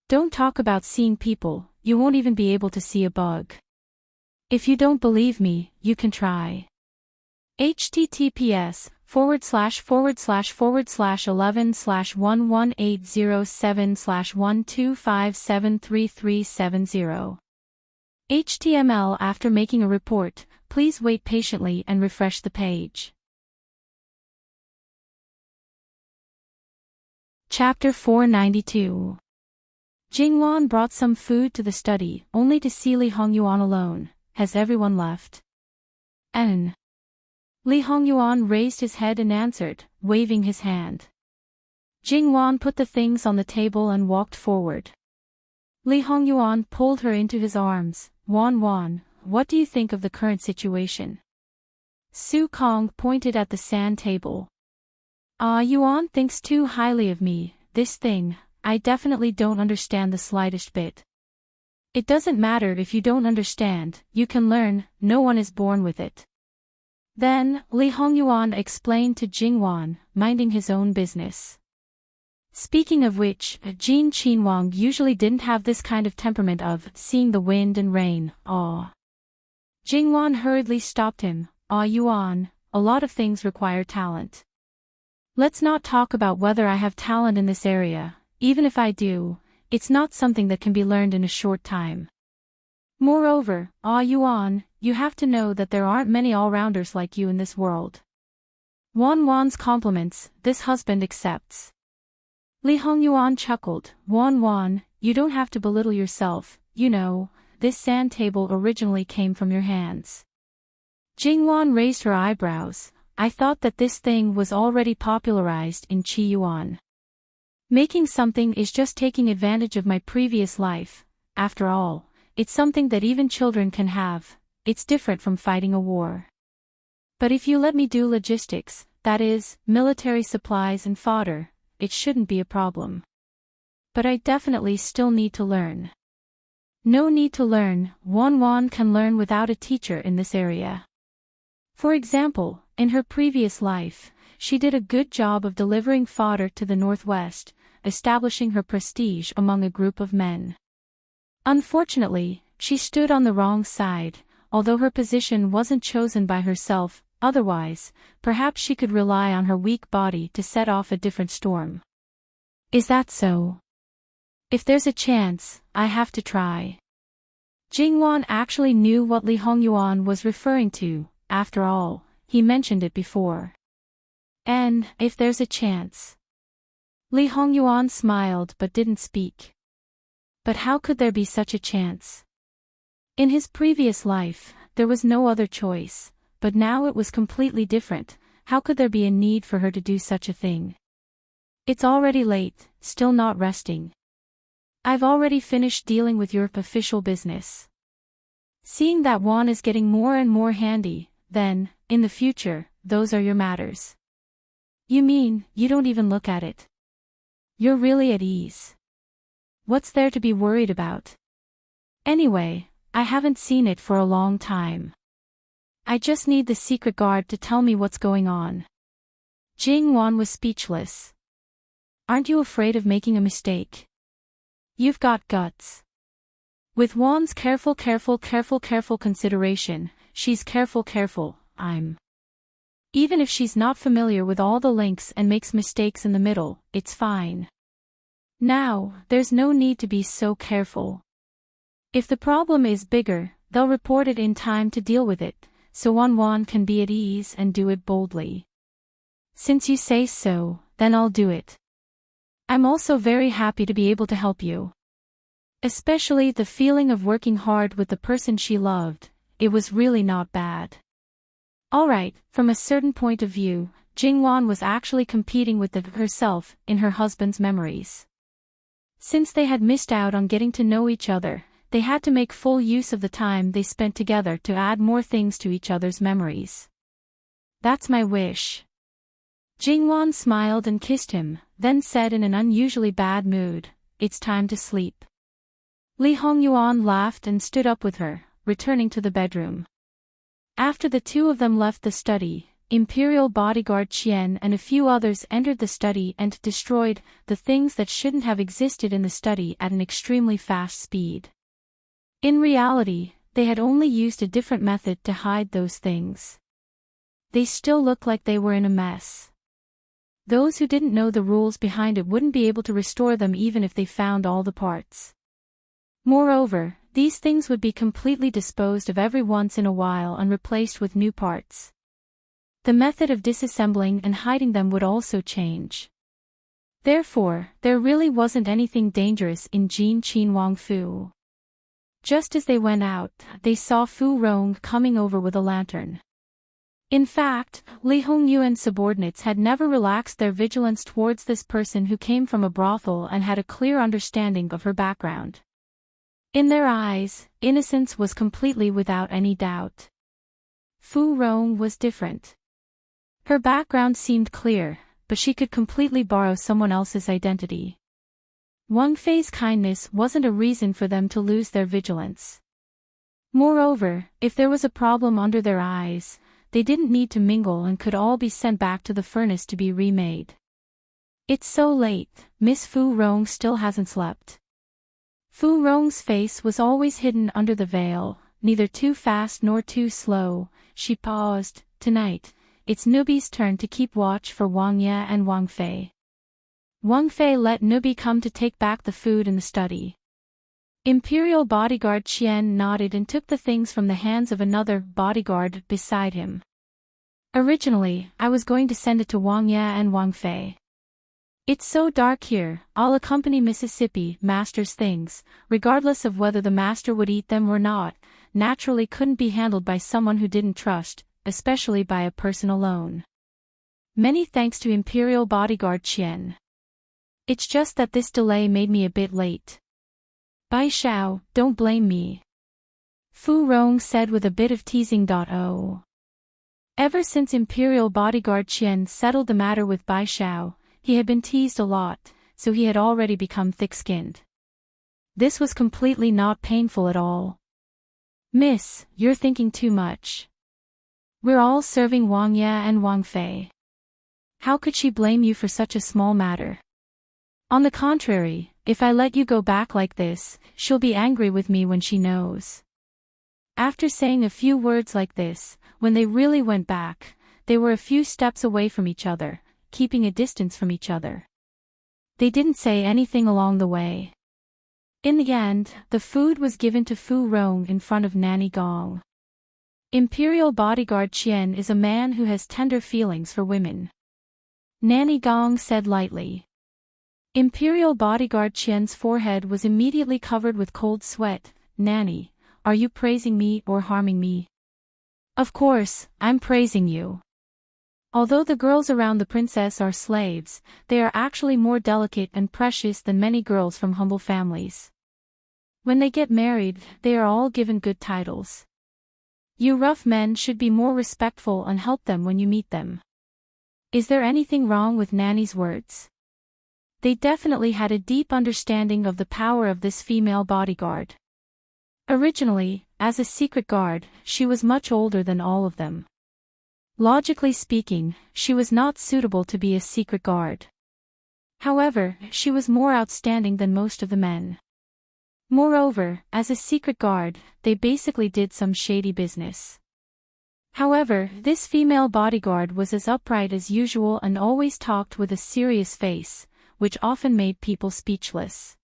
Don't talk about seeing people, you won't even be able to see a bug. If you don't believe me, you can try. https://11/11807/125733370. HTML. After making a report, please wait patiently and refresh the page. Chapter 492. Jingwan brought some food to the study, only to see Li Hongyuan alone. Has everyone left? Li Hongyuan raised his head and answered, waving his hand. Jingwan put the things on the table and walked forward. Li Hongyuan pulled her into his arms. Wan, what do you think of the current situation? Su Kong pointed at the sand table. Yuan thinks too highly of me. This thing, I definitely don't understand the slightest bit. It doesn't matter if you don't understand, you can learn, no one is born with it. Then, Li Hongyuan explained to Jingwan, minding his own business. Speaking of which, Jin Qinwang usually didn't have this kind of temperament of seeing the wind and rain. Jingwan hurriedly stopped him. Yuan, a lot of things require talent. Let's not talk about whether I have talent in this area. Even if I do, it's not something that can be learned in a short time. Moreover, Yuan, you have to know that there aren't many all-rounders like you in this world. Wan's compliments, this husband accepts. Li Hongyuan chuckled. Wan, you don't have to belittle yourself, you know, this sand table originally came from your hands. Jingwan raised her eyebrows. I thought that this thing was already popularized in Qi Yuan. Making something is just taking advantage of my previous life. After all, it's something that even children can have. It's different from fighting a war. But if you let me do logistics, that is, military supplies and fodder, it shouldn't be a problem. But I definitely still need to learn. No need to learn, Wan can learn without a teacher in this area. For example, in her previous life, she did a good job of delivering fodder to the northwest, establishing her prestige among a group of men. Unfortunately, she stood on the wrong side, although her position wasn't chosen by herself. Otherwise, perhaps she could rely on her weak body to set off a different storm. Is that so? If there's a chance, I have to try. Jingwan actually knew what Li Hongyuan was referring to, after all, he mentioned it before. And, if there's a chance. Li Hongyuan smiled but didn't speak. But how could there be such a chance? In his previous life, there was no other choice, but now it was completely different. How could there be a need for her to do such a thing? It's already late, still not resting. I've already finished dealing with your official business. Seeing that Wan is getting more and more handy, then, in the future, those are your matters. You mean, you don't even look at it? You're really at ease. What's there to be worried about? Anyway, I haven't seen it for a long time. I just need the secret guard to tell me what's going on. Jing Wan was speechless. Aren't you afraid of making a mistake? You've got guts. With Wan's careful consideration, she's careful, Even if she's not familiar with all the links and makes mistakes in the middle, it's fine. Now, there's no need to be so careful. If the problem is bigger, they'll report it in time to deal with it, so Wan can be at ease and do it boldly. Since you say so, then I'll do it. I'm also very happy to be able to help you. Especially the feeling of working hard with the person she loved, it was really not bad. Alright, from a certain point of view, Jingwan was actually competing with herself in her husband's memories. Since they had missed out on getting to know each other, they had to make full use of the time they spent together to add more things to each other's memories. That's my wish. Jingwan smiled and kissed him, then said in an unusually bad mood, it's time to sleep. Li Hongyuan laughed and stood up with her, returning to the bedroom. After the two of them left the study, Imperial bodyguard Qian and a few others entered the study and destroyed the things that shouldn't have existed in the study at an extremely fast speed. In reality, they had only used a different method to hide those things. They still looked like they were in a mess. Those who didn't know the rules behind it wouldn't be able to restore them even if they found all the parts. Moreover, these things would be completely disposed of every once in a while and replaced with new parts. The method of disassembling and hiding them would also change. Therefore, there really wasn't anything dangerous in Jin Qin Wang Fu. Just as they went out, they saw Fu Rong coming over with a lantern. In fact, Li Hongyuan's subordinates had never relaxed their vigilance towards this person who came from a brothel and had a clear understanding of her background. In their eyes, innocence was completely without any doubt. Fu Rong was different. Her background seemed clear, but she could completely borrow someone else's identity. Wang Fei's kindness wasn't a reason for them to lose their vigilance. Moreover, if there was a problem under their eyes, they didn't need to mingle and could all be sent back to the furnace to be remade. It's so late, Miss Fu Rong still hasn't slept. Fu Rong's face was always hidden under the veil, neither too fast nor too slow. She paused. Tonight, it's Nubi's turn to keep watch for Wang Ye and Wang Fei. Wang Fei let Nubi come to take back the food in the study. Imperial bodyguard Qian nodded and took the things from the hands of another bodyguard beside him. Originally, I was going to send it to Wang Ye and Wang Fei. It's so dark here, I'll accompany Mississippi Master's things, regardless of whether the Master would eat them or not, naturally couldn't be handled by someone who didn't trust, especially by a person alone. Many thanks to Imperial bodyguard Qian. It's just that this delay made me a bit late. Bai Xiao, don't blame me. Fu Rong said with a bit of teasing. Ever since Imperial bodyguard Qian settled the matter with Bai Xiao, he had been teased a lot, so he had already become thick-skinned. This was completely not painful at all. Miss, you're thinking too much. We're all serving Wang Ye and Wang Fei. How could she blame you for such a small matter? On the contrary, if I let you go back like this, she'll be angry with me when she knows. After saying a few words like this, when they really went back, they were a few steps away from each other, keeping a distance from each other. They didn't say anything along the way. In the end, the food was given to Fu Rong in front of Nanny Gong. Imperial bodyguard Qian is a man who has tender feelings for women. Nanny Gong said lightly. Imperial bodyguard Qian's forehead was immediately covered with cold sweat. Nanny, are you praising me or harming me? Of course, I'm praising you. Although the girls around the princess are slaves, they are actually more delicate and precious than many girls from humble families. When they get married, they are all given good titles. You rough men should be more respectful and help them when you meet them. Is there anything wrong with Nanny's words? They definitely had a deep understanding of the power of this female bodyguard. Originally, as a secret guard, she was much older than all of them. Logically speaking, she was not suitable to be a secret guard. However, she was more outstanding than most of the men. Moreover, as a secret guard, they basically did some shady business. However, this female bodyguard was as upright as usual and always talked with a serious face, which often made people speechless.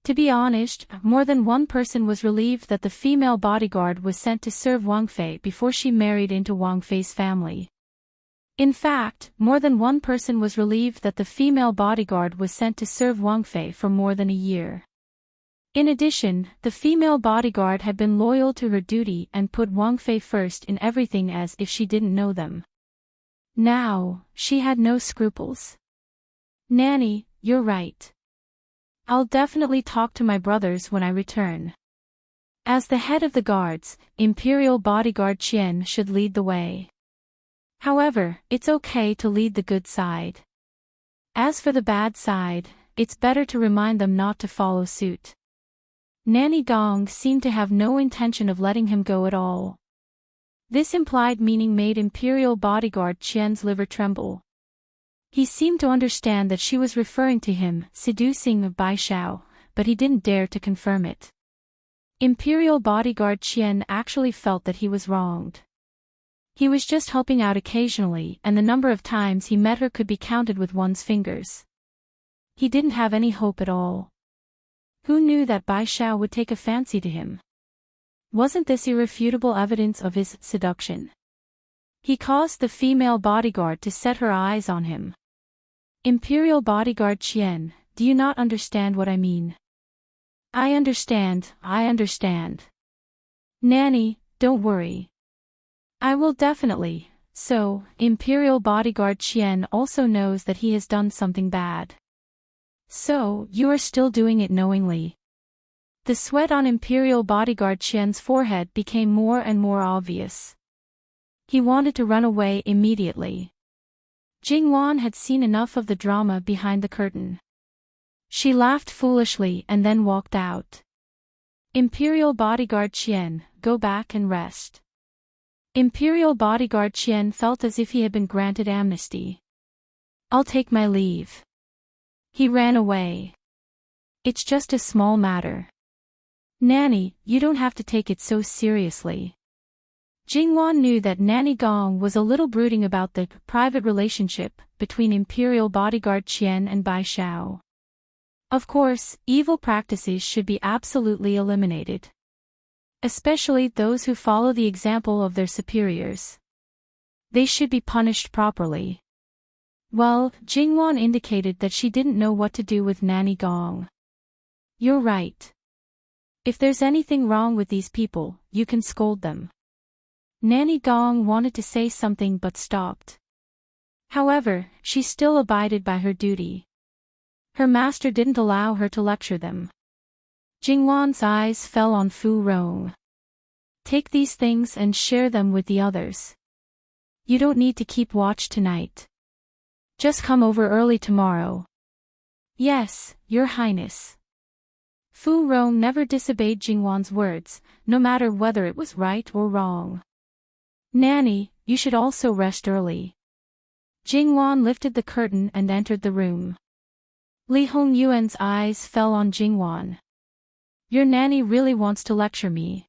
To be honest, more than one person was relieved that the female bodyguard was sent to serve Wang Fei before she married into Wang Fei's family. In fact, more than one person was relieved that the female bodyguard was sent to serve Wang Fei for more than a year. In addition, the female bodyguard had been loyal to her duty and put Wang Fei first in everything as if she didn't know them. Now, she had no scruples. Nanny, you're right. I'll definitely talk to my brothers when I return. As the head of the guards, Imperial bodyguard Qian should lead the way. However, it's okay to lead the good side. As for the bad side, it's better to remind them not to follow suit. Nanny Gong seemed to have no intention of letting him go at all. This implied meaning made Imperial bodyguard Qian's liver tremble. He seemed to understand that she was referring to him, seducing Bai Xiao, but he didn't dare to confirm it. Imperial bodyguard Qian actually felt that he was wronged. He was just helping out occasionally, and the number of times he met her could be counted with one's fingers. He didn't have any hope at all. Who knew that Bai Xiao would take a fancy to him? Wasn't this irrefutable evidence of his seduction? He caused the female bodyguard to set her eyes on him. Imperial bodyguard Qian, do you not understand what I mean? I understand. Nanny, don't worry. I will definitely. So, Imperial bodyguard Qian also knows that he has done something bad. So, you are still doing it knowingly. The sweat on Imperial bodyguard Qian's forehead became more and more obvious. He wanted to run away immediately. Jingwan had seen enough of the drama behind the curtain. She laughed foolishly and then walked out. Imperial bodyguard Qian, go back and rest. Imperial bodyguard Qian felt as if he had been granted amnesty. I'll take my leave. He ran away. It's just a small matter. Nanny, you don't have to take it so seriously. Jingwan knew that Nanny Gong was a little brooding about the private relationship between Imperial bodyguard Qian and Bai Xiao. Of course, evil practices should be absolutely eliminated. Especially those who follow the example of their superiors. They should be punished properly. Well, Jingwan indicated that she didn't know what to do with Nanny Gong. You're right. If there's anything wrong with these people, you can scold them. Nanny Gong wanted to say something but stopped. However, she still abided by her duty. Her master didn't allow her to lecture them. Jingwan's eyes fell on Fu Rong. Take these things and share them with the others. You don't need to keep watch tonight. Just come over early tomorrow. Yes, Your Highness. Fu Rong never disobeyed Jingwan's words, no matter whether it was right or wrong. Nanny, you should also rest early. Jingwan lifted the curtain and entered the room. Li Hongyuan's eyes fell on Jingwan. Your nanny really wants to lecture me.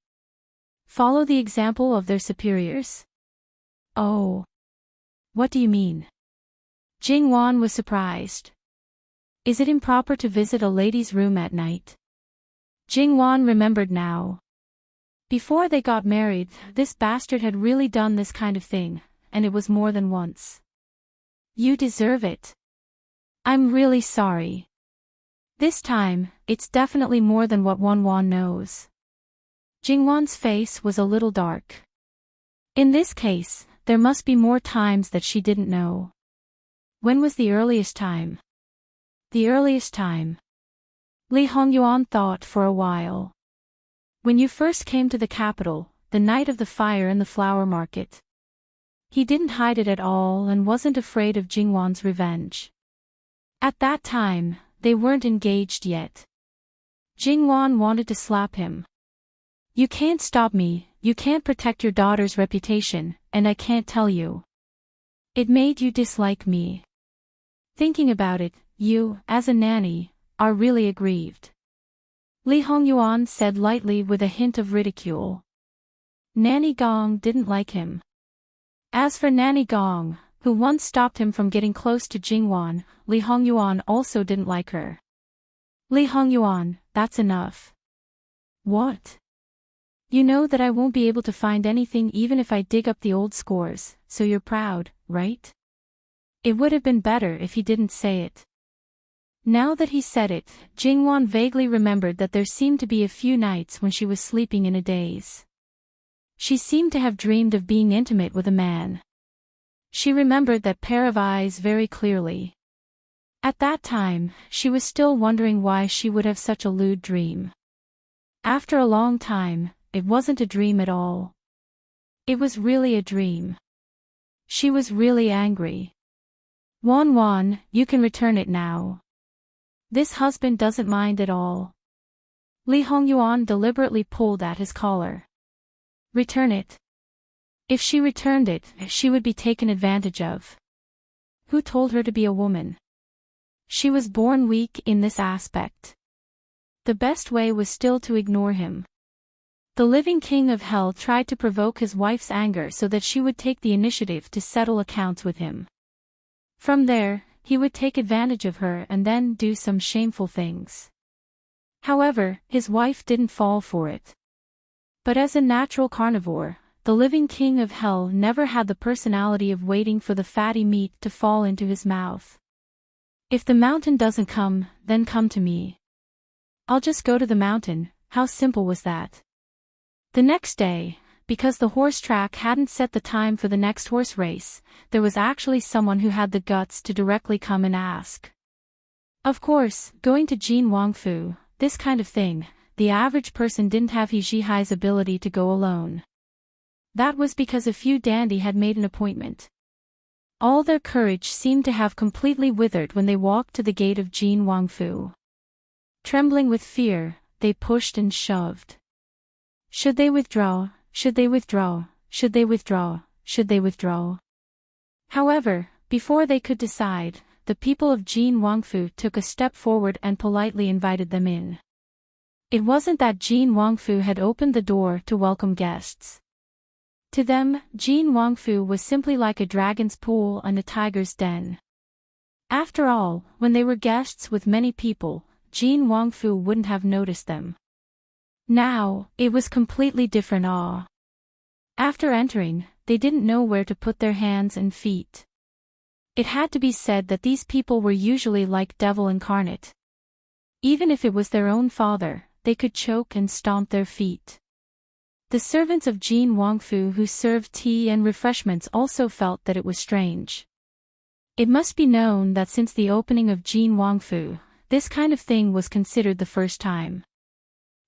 Follow the example of their superiors? Oh. What do you mean? Jingwan was surprised. Is it improper to visit a lady's room at night? Jingwan remembered now. Before they got married, this bastard had really done this kind of thing, and it was more than once. You deserve it. I'm really sorry. This time, it's definitely more than what Wanwan knows. Jingwan's face was a little dark. In this case, there must be more times that she didn't know. When was the earliest time? The earliest time. Li Hongyuan thought for a while. When you first came to the capital, the night of the fire in the flower market. He didn't hide it at all and wasn't afraid of Jingwan's revenge. At that time, they weren't engaged yet. Jingwan wanted to slap him. You can't stop me, you can't protect your daughter's reputation, and I can't tell you. It made you dislike me. Thinking about it, you, as a nanny, are really aggrieved. Li Hongyuan said lightly with a hint of ridicule. Nanny Gong didn't like him. As for Nanny Gong, who once stopped him from getting close to Jingwan, Li Hongyuan also didn't like her. Li Hongyuan, that's enough. What? You know that I won't be able to find anything even if I dig up the old scores, so you're proud, right? It would have been better if he didn't say it. Now that he said it, Jingwan vaguely remembered that there seemed to be a few nights when she was sleeping in a daze. She seemed to have dreamed of being intimate with a man. She remembered that pair of eyes very clearly. At that time, she was still wondering why she would have such a lewd dream. After a long time, it wasn't a dream at all. It was really a dream. She was really angry. Wanwan, you can return it now. This husband doesn't mind at all. Li Hongyuan deliberately pulled at his collar. Return it. If she returned it, she would be taken advantage of. Who told her to be a woman? She was born weak in this aspect. The best way was still to ignore him. The living king of hell tried to provoke his wife's anger so that she would take the initiative to settle accounts with him. From there, he would take advantage of her and then do some shameful things. However, his wife didn't fall for it. But as a natural carnivore, the living king of hell never had the personality of waiting for the fatty meat to fall into his mouth. If the mountain doesn't come, then come to me. I'll just go to the mountain. How simple was that? The next day, because the horse track hadn't set the time for the next horse race, there was actually someone who had the guts to directly come and ask. Of course, going to Jin Wangfu, this kind of thing, the average person didn't have He Zhihai's ability to go alone. That was because a few dandy had made an appointment. All their courage seemed to have completely withered when they walked to the gate of Jin Wangfu. Trembling with fear, they pushed and shoved. Should they withdraw? Should they withdraw? Should they withdraw? Should they withdraw? However, before they could decide, the people of Jin Wangfu took a step forward and politely invited them in. It wasn't that Jin Wangfu had opened the door to welcome guests. To them, Jin Wangfu was simply like a dragon's pool and a tiger's den. After all, when they were guests with many people, Jin Wangfu wouldn't have noticed them. Now, it was completely different. After entering, they didn't know where to put their hands and feet. It had to be said that these people were usually like devil incarnate. Even if it was their own father, they could choke and stomp their feet. The servants of Jin Wangfu who served tea and refreshments also felt that it was strange. It must be known that since the opening of Jin Wangfu, this kind of thing was considered the first time.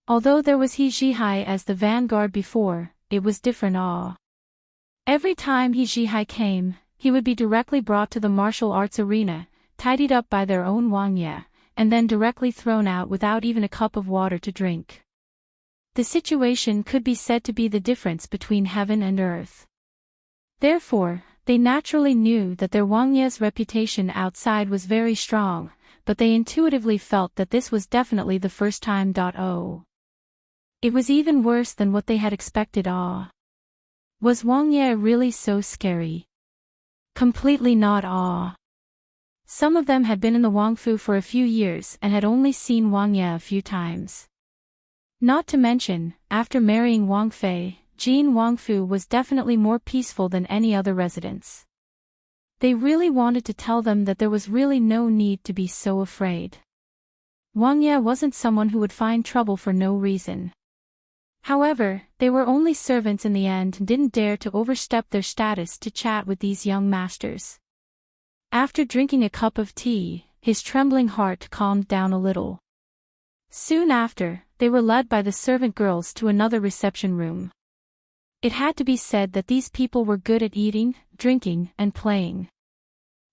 Although there was He Zhihai as the vanguard before, it was different. Every time He Zhihai came, he would be directly brought to the martial arts arena, tidied up by their own Wang Ye, and then directly thrown out without even a cup of water to drink. The situation could be said to be the difference between heaven and earth. Therefore, they naturally knew that their Wang Ye's reputation outside was very strong, but they intuitively felt that this was definitely the first time. It was even worse than what they had expected. Was Wang Ye really so scary? Completely not. Some of them had been in the Wangfu for a few years and had only seen Wang Ye a few times. Not to mention, after marrying Wang Fei, Jin Wangfu was definitely more peaceful than any other residents. They really wanted to tell them that there was really no need to be so afraid. Wang Ye wasn't someone who would find trouble for no reason. However, they were only servants in the end and didn't dare to overstep their status to chat with these young masters. After drinking a cup of tea, his trembling heart calmed down a little. Soon after, they were led by the servant girls to another reception room. It had to be said that these people were good at eating, drinking, and playing.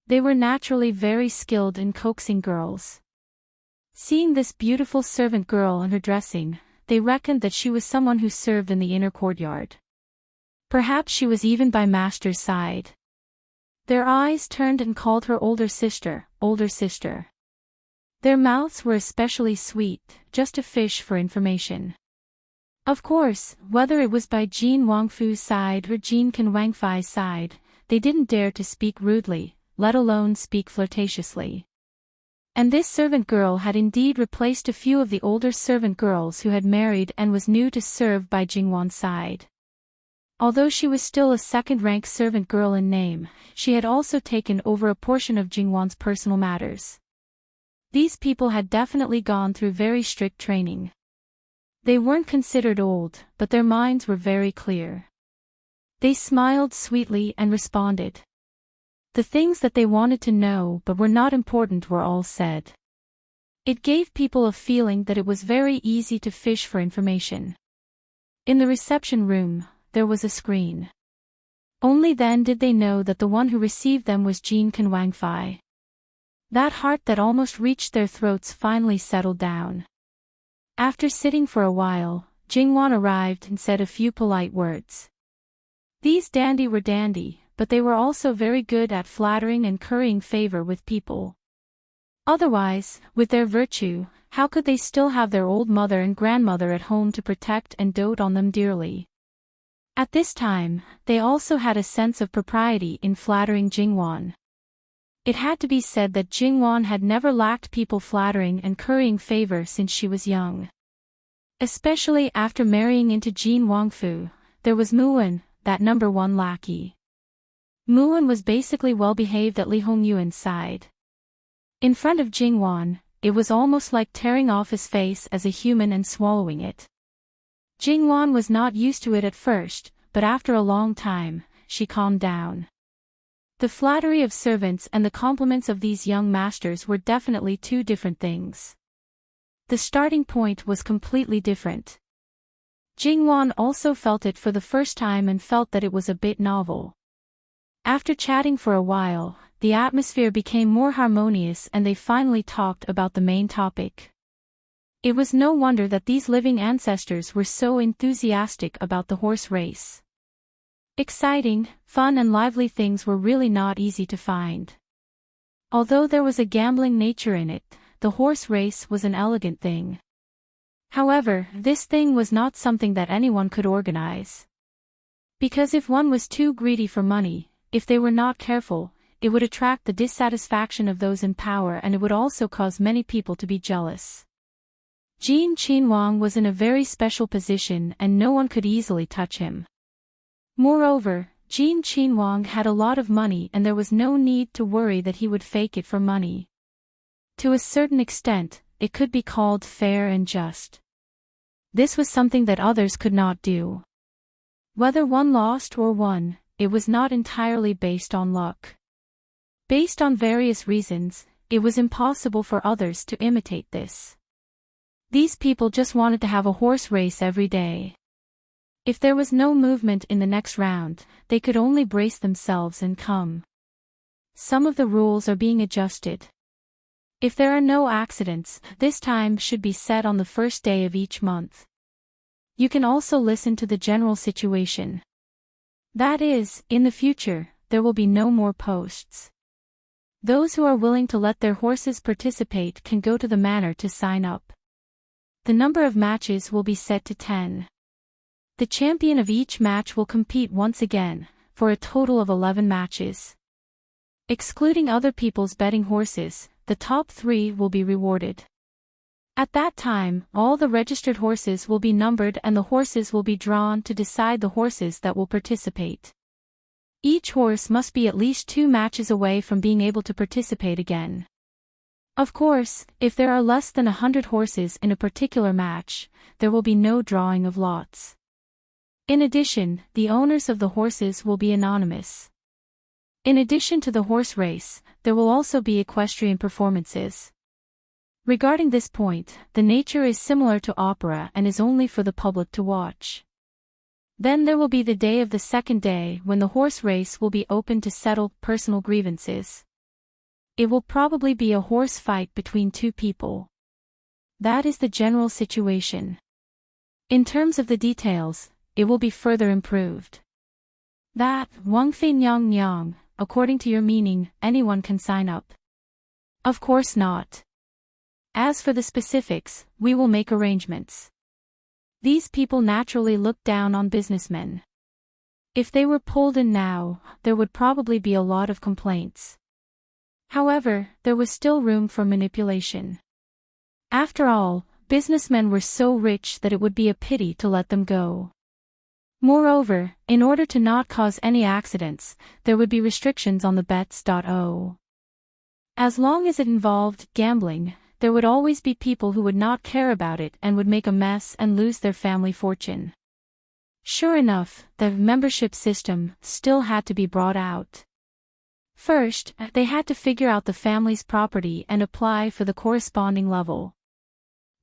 They were naturally very skilled in coaxing girls. Seeing this beautiful servant girl and her dressing, they reckoned that she was someone who served in the inner courtyard. Perhaps she was even by master's side. Their eyes turned and called her older sister, older sister. Their mouths were especially sweet, just a fish for information. Of course, whether it was by Jin Wangfu's side or Jin Kan Wangfei's side, they didn't dare to speak rudely, let alone speak flirtatiously. And this servant girl had indeed replaced a few of the older servant girls who had married and was new to serve by Jingwan's side. Although she was still a second-rank servant girl in name, she had also taken over a portion of Jingwan's personal matters. These people had definitely gone through very strict training. They weren't considered old, but their minds were very clear. They smiled sweetly and responded. The things that they wanted to know but were not important were all said. It gave people a feeling that it was very easy to fish for information. In the reception room, there was a screen. Only then did they know that the one who received them was Jin Kan Wangfei. That heart that almost reached their throats finally settled down. After sitting for a while, Jingwan arrived and said a few polite words. These dandy were dandy, but they were also very good at flattering and currying favor with people. Otherwise, with their virtue, how could they still have their old mother and grandmother at home to protect and dote on them dearly? At this time, they also had a sense of propriety in flattering Jingwan. It had to be said that Jingwan had never lacked people flattering and currying favor since she was young. Especially after marrying into Jin Wangfu, there was Muwen, that number one lackey. Muwen was basically well-behaved at Li Hongyuan's side. In front of Jingwan, it was almost like tearing off his face as a human and swallowing it. Jingwan was not used to it at first, but after a long time, she calmed down. The flattery of servants and the compliments of these young masters were definitely two different things. The starting point was completely different. Jingwan also felt it for the first time and felt that it was a bit novel. After chatting for a while, the atmosphere became more harmonious and they finally talked about the main topic. It was no wonder that these living ancestors were so enthusiastic about the horse race. Exciting, fun and lively things were really not easy to find. Although there was a gambling nature in it, the horse race was an elegant thing. However, this thing was not something that anyone could organize. Because if one was too greedy for money, if they were not careful, it would attract the dissatisfaction of those in power and it would also cause many people to be jealous. Jin Qinhuang was in a very special position and no one could easily touch him. Moreover, Jin Qinhuang had a lot of money and there was no need to worry that he would fake it for money. To a certain extent, it could be called fair and just. This was something that others could not do. Whether one lost or won, it was not entirely based on luck. Based on various reasons, it was impossible for others to imitate this. These people just wanted to have a horse race every day. If there was no movement in the next round, they could only brace themselves and come. Some of the rules are being adjusted. If there are no accidents, this time should be set on the first day of each month. You can also listen to the general situation. That is, in the future, there will be no more posts. Those who are willing to let their horses participate can go to the manor to sign up. The number of matches will be set to 10. The champion of each match will compete once again, for a total of 11 matches. Excluding other people's betting horses, the top 3 will be rewarded. At that time, all the registered horses will be numbered and the horses will be drawn to decide the horses that will participate. Each horse must be at least 2 matches away from being able to participate again. Of course, if there are less than 100 horses in a particular match, there will be no drawing of lots. In addition, the owners of the horses will be anonymous. In addition to the horse race, there will also be equestrian performances. Regarding this point, the nature is similar to opera and is only for the public to watch. Then there will be the day of the second day when the horse race will be open to settle personal grievances. It will probably be a horse fight between 2 people. That is the general situation. In terms of the details, it will be further improved. That, Wang Fei Nyang Nyang, according to your meaning, anyone can sign up. Of course not. As for the specifics, we will make arrangements. These people naturally look down on businessmen. If they were pulled in now, there would probably be a lot of complaints. However, there was still room for manipulation. After all, businessmen were so rich that it would be a pity to let them go. Moreover, in order to not cause any accidents, there would be restrictions on the bets. As long as it involved gambling, there would always be people who would not care about it and would make a mess and lose their family fortune. Sure enough, the membership system still had to be brought out. First, they had to figure out the family's property and apply for the corresponding level.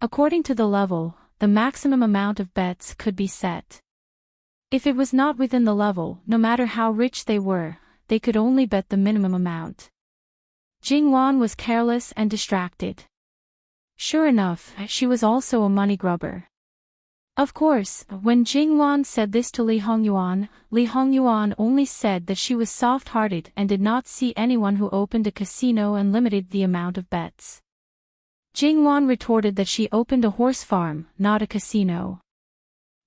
According to the level, the maximum amount of bets could be set. If it was not within the level, no matter how rich they were, they could only bet the minimum amount. Jingwan was careless and distracted. Sure enough, she was also a money grubber. Of course, when Jingwan said this to Li Hongyuan only said that she was soft-hearted and did not see anyone who opened a casino and limited the amount of bets. Jingwan retorted that she opened a horse farm, not a casino.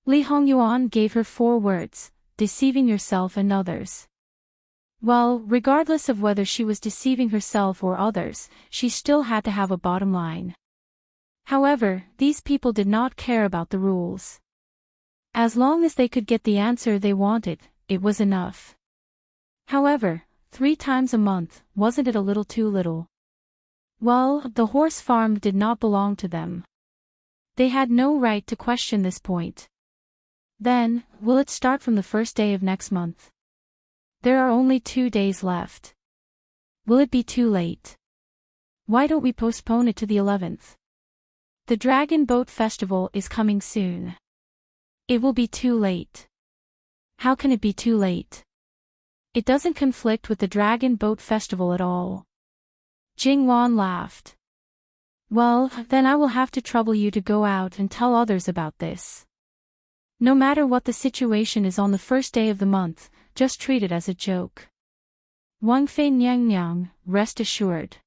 Li Hongyuan gave her 4 words: deceiving yourself and others. Well, regardless of whether she was deceiving herself or others, she still had to have a bottom line. However, these people did not care about the rules. As long as they could get the answer they wanted, it was enough. However, 3 times a month, wasn't it a little too little? Well, the horse farm did not belong to them. They had no right to question this point. Then, will it start from the first day of next month? There are only 2 days left. Will it be too late? Why don't we postpone it to the 11th? The Dragon Boat Festival is coming soon. It will be too late. How can it be too late? It doesn't conflict with the Dragon Boat Festival at all. Jingwan laughed. Well, then I will have to trouble you to go out and tell others about this. No matter what the situation is on the first day of the month, just treat it as a joke. Wang Fei Nyang Nyang, rest assured.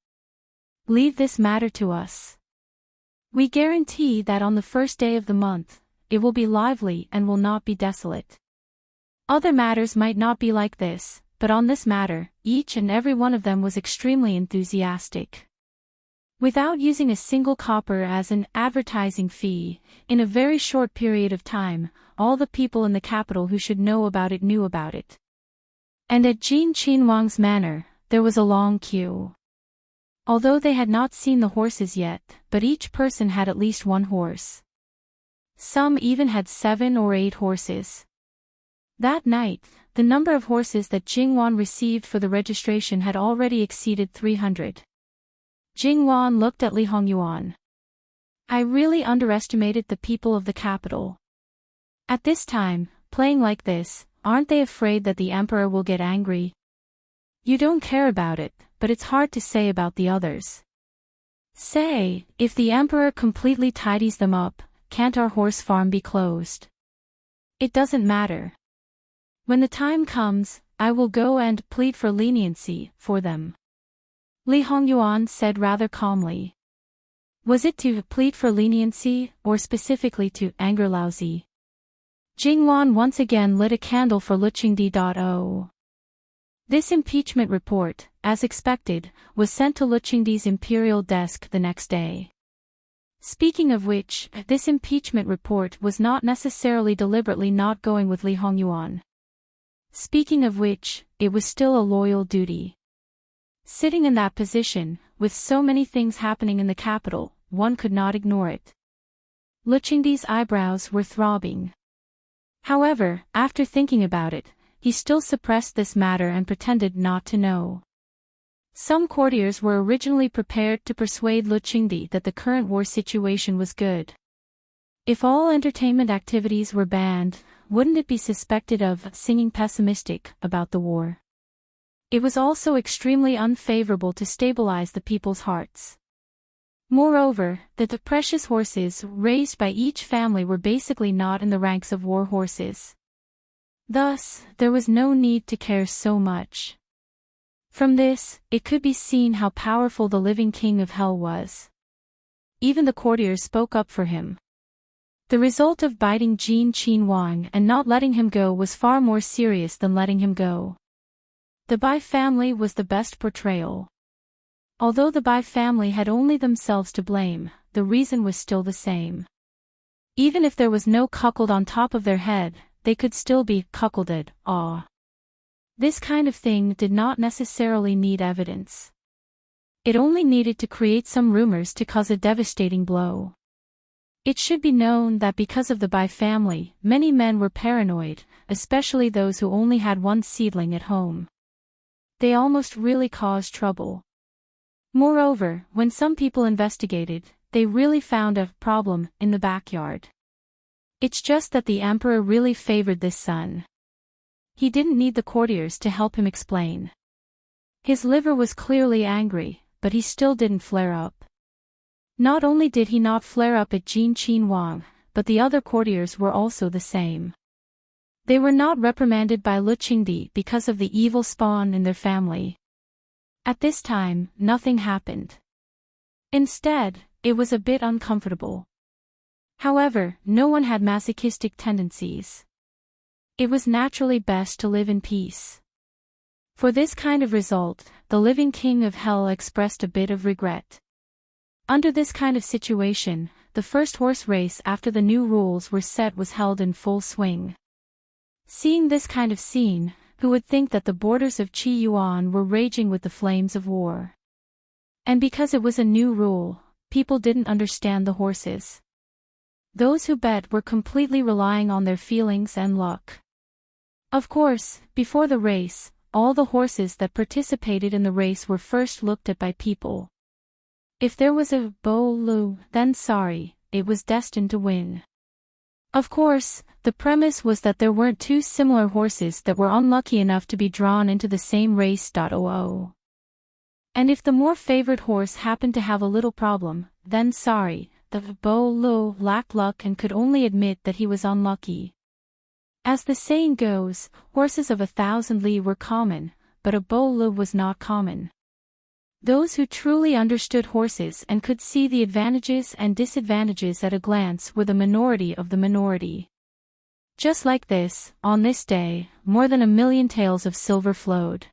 Leave this matter to us. We guarantee that on the first day of the month, it will be lively and will not be desolate. Other matters might not be like this, but on this matter, each and every one of them was extremely enthusiastic. Without using a single copper as an advertising fee, in a very short period of time, all the people in the capital who should know about it knew about it. And at Jin Qinwang's manor, there was a long queue. Although they had not seen the horses yet, but each person had at least 1 horse. Some even had 7 or 8 horses. That night, the number of horses that Jingwan received for the registration had already exceeded 300. Jingwan looked at Li Hongyuan. I really underestimated the people of the capital. At this time, playing like this, aren't they afraid that the emperor will get angry? You don't care about it, but it's hard to say about the others. Say, if the emperor completely tidies them up, can't our horse farm be closed? It doesn't matter. When the time comes, I will go and plead for leniency for them. Li Hongyuan said rather calmly. Was it to plead for leniency, or specifically to anger Laozi? Jingwan once again lit a candle for Luqingdi.o. This impeachment report, as expected, was sent to Luqingdi's imperial desk the next day. Speaking of which, this impeachment report was not necessarily deliberately not going with Li Hongyuan. Speaking of which, it was still a loyal duty. Sitting in that position, with so many things happening in the capital, one could not ignore it. Lu Qingdi's eyebrows were throbbing. However, after thinking about it, he still suppressed this matter and pretended not to know. Some courtiers were originally prepared to persuade Lu Qingdi that the current war situation was good. If all entertainment activities were banned, wouldn't it be suspected of singing pessimistic about the war? It was also extremely unfavorable to stabilize the people's hearts. Moreover, the precious horses raised by each family were basically not in the ranks of war horses. Thus, there was no need to care so much. From this, it could be seen how powerful the living king of hell was. Even the courtiers spoke up for him. The result of biting Jin Qin Wang and not letting him go was far more serious than letting him go. The Bai family was the best portrayal. Although the Bai family had only themselves to blame, the reason was still the same. Even if there was no cuckold on top of their head, they could still be cuckolded. This kind of thing did not necessarily need evidence. It only needed to create some rumors to cause a devastating blow. It should be known that because of the Bai family, many men were paranoid, especially those who only had one seedling at home. They almost really caused trouble. Moreover, when some people investigated, they really found a problem in the backyard. It's just that the emperor really favored this son. He didn't need the courtiers to help him explain. His liver was clearly angry, but he still didn't flare up. Not only did he not flare up at Jin Qin Wang, but the other courtiers were also the same. They were not reprimanded by Lu Qingdi because of the evil spawn in their family. At this time, nothing happened. Instead, it was a bit uncomfortable. However, no one had masochistic tendencies. It was naturally best to live in peace. For this kind of result, the living king of hell expressed a bit of regret. Under this kind of situation, the first horse race after the new rules were set was held in full swing. Seeing this kind of scene, who would think that the borders of Qi Yuan were raging with the flames of war? And because it was a new rule, people didn't understand the horses. Those who bet were completely relying on their feelings and luck. Of course, before the race, all the horses that participated in the race were first looked at by people. If there was a Bo Lu, then sorry, it was destined to win. Of course, the premise was that there weren't two similar horses that were unlucky enough to be drawn into the same race. And if the more favored horse happened to have a little problem, then sorry, the Bo Lu lacked luck and could only admit that he was unlucky. As the saying goes, horses of 1,000 li were common, but a Bo Lu was not common. Those who truly understood horses and could see the advantages and disadvantages at a glance were the minority of the minority. Just like this, on this day, more than 1 million taels of silver flowed.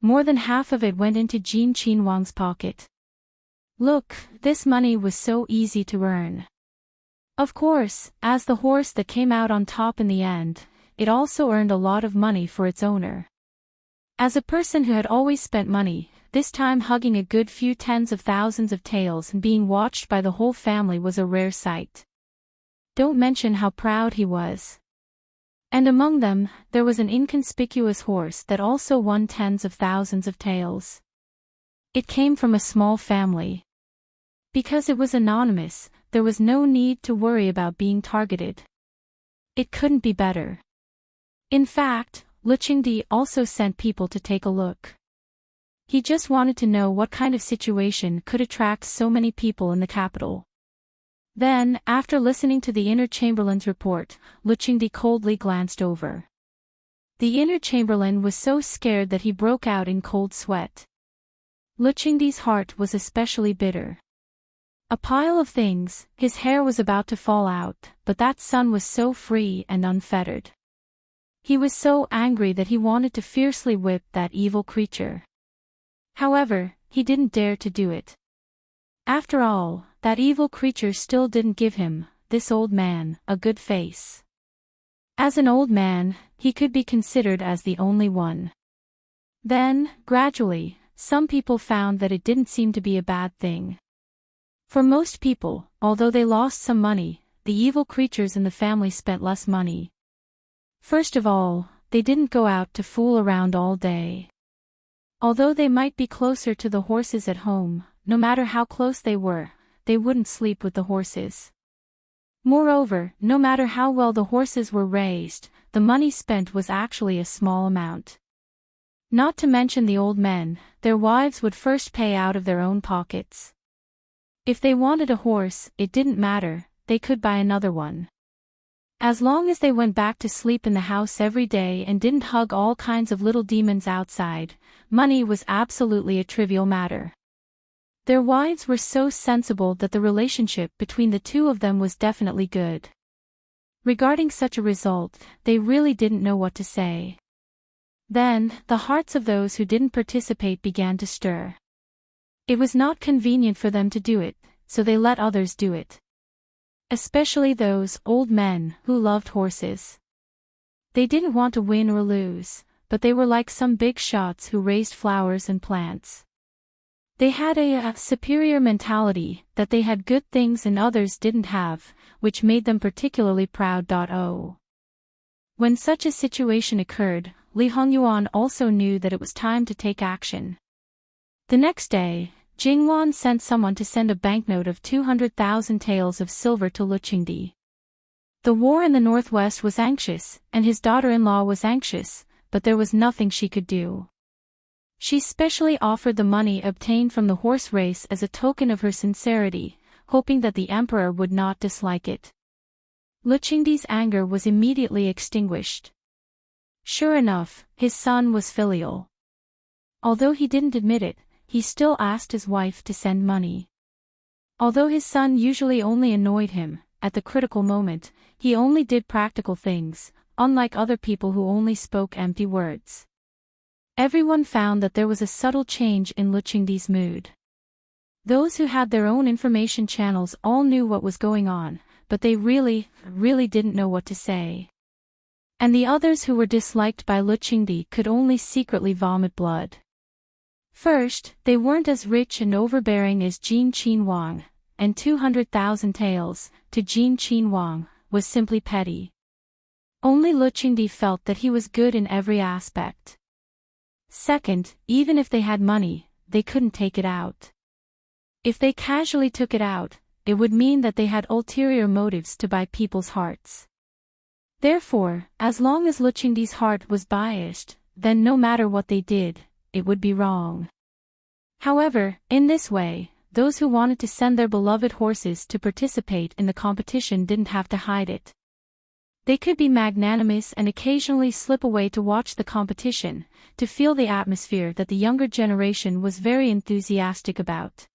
More than half of it went into Jin Qin Wang's pocket. Look, this money was so easy to earn. Of course, as the horse that came out on top in the end, it also earned a lot of money for its owner. As a person who had always spent money, this time hugging a good few tens of thousands of taels and being watched by the whole family was a rare sight. Don't mention how proud he was. And among them, there was an inconspicuous horse that also won tens of thousands of taels. It came from a small family. Because it was anonymous, there was no need to worry about being targeted. It couldn't be better. In fact, Lu Qingdi also sent people to take a look. He just wanted to know what kind of situation could attract so many people in the capital. Then, after listening to the inner chamberlain's report, Lu Qingdi coldly glanced over. The inner chamberlain was so scared that he broke out in cold sweat. Lu Qingdi's heart was especially bitter. A pile of things, his hair was about to fall out, but that son was so free and unfettered. He was so angry that he wanted to fiercely whip that evil creature. However, he didn't dare to do it. After all, that evil creature still didn't give him, this old man, a good face. As an old man, he could be considered as the only one. Then, gradually, some people found that it didn't seem to be a bad thing. For most people, although they lost some money, the evil creatures in the family spent less money. First of all, they didn't go out to fool around all day. Although they might be closer to the horses at home, no matter how close they were, they wouldn't sleep with the horses. Moreover, no matter how well the horses were raised, the money spent was actually a small amount. Not to mention the old men, their wives would first pay out of their own pockets. If they wanted a horse, it didn't matter, they could buy another one. As long as they went back to sleep in the house every day and didn't hug all kinds of little demons outside, money was absolutely a trivial matter. Their wives were so sensible that the relationship between the two of them was definitely good. Regarding such a result, they really didn't know what to say. Then, the hearts of those who didn't participate began to stir. It was not convenient for them to do it, so they let others do it. Especially those old men who loved horses. They didn't want to win or lose, but they were like some big shots who raised flowers and plants. They had a superior mentality, that they had good things and others didn't have, which made them particularly proud. When such a situation occurred, Li Hongyuan also knew that it was time to take action. The next day, Jingwan sent someone to send a banknote of 200,000 taels of silver to Luqingdi. The war in the northwest was anxious, and his daughter-in-law was anxious, but there was nothing she could do. She specially offered the money obtained from the horse race as a token of her sincerity, hoping that the emperor would not dislike it. Luqingdi's anger was immediately extinguished. Sure enough, his son was filial. Although he didn't admit it, he still asked his wife to send money. Although his son usually only annoyed him, at the critical moment, he only did practical things, unlike other people who only spoke empty words. Everyone found that there was a subtle change in Luqingdi's mood. Those who had their own information channels all knew what was going on, but they really didn't know what to say. And the others who were disliked by Luqingdi could only secretly vomit blood. First, they weren't as rich and overbearing as Jin Qin Wang, and 200,000 taels, to Jin Qin Wang, was simply petty. Only Luqingdi felt that he was good in every aspect. Second, even if they had money, they couldn't take it out. If they casually took it out, it would mean that they had ulterior motives to buy people's hearts. Therefore, as long as Luqingdi's heart was biased, then no matter what they did, it would be wrong. However, in this way, those who wanted to send their beloved horses to participate in the competition didn't have to hide it. They could be magnanimous and occasionally slip away to watch the competition, to feel the atmosphere that the younger generation was very enthusiastic about.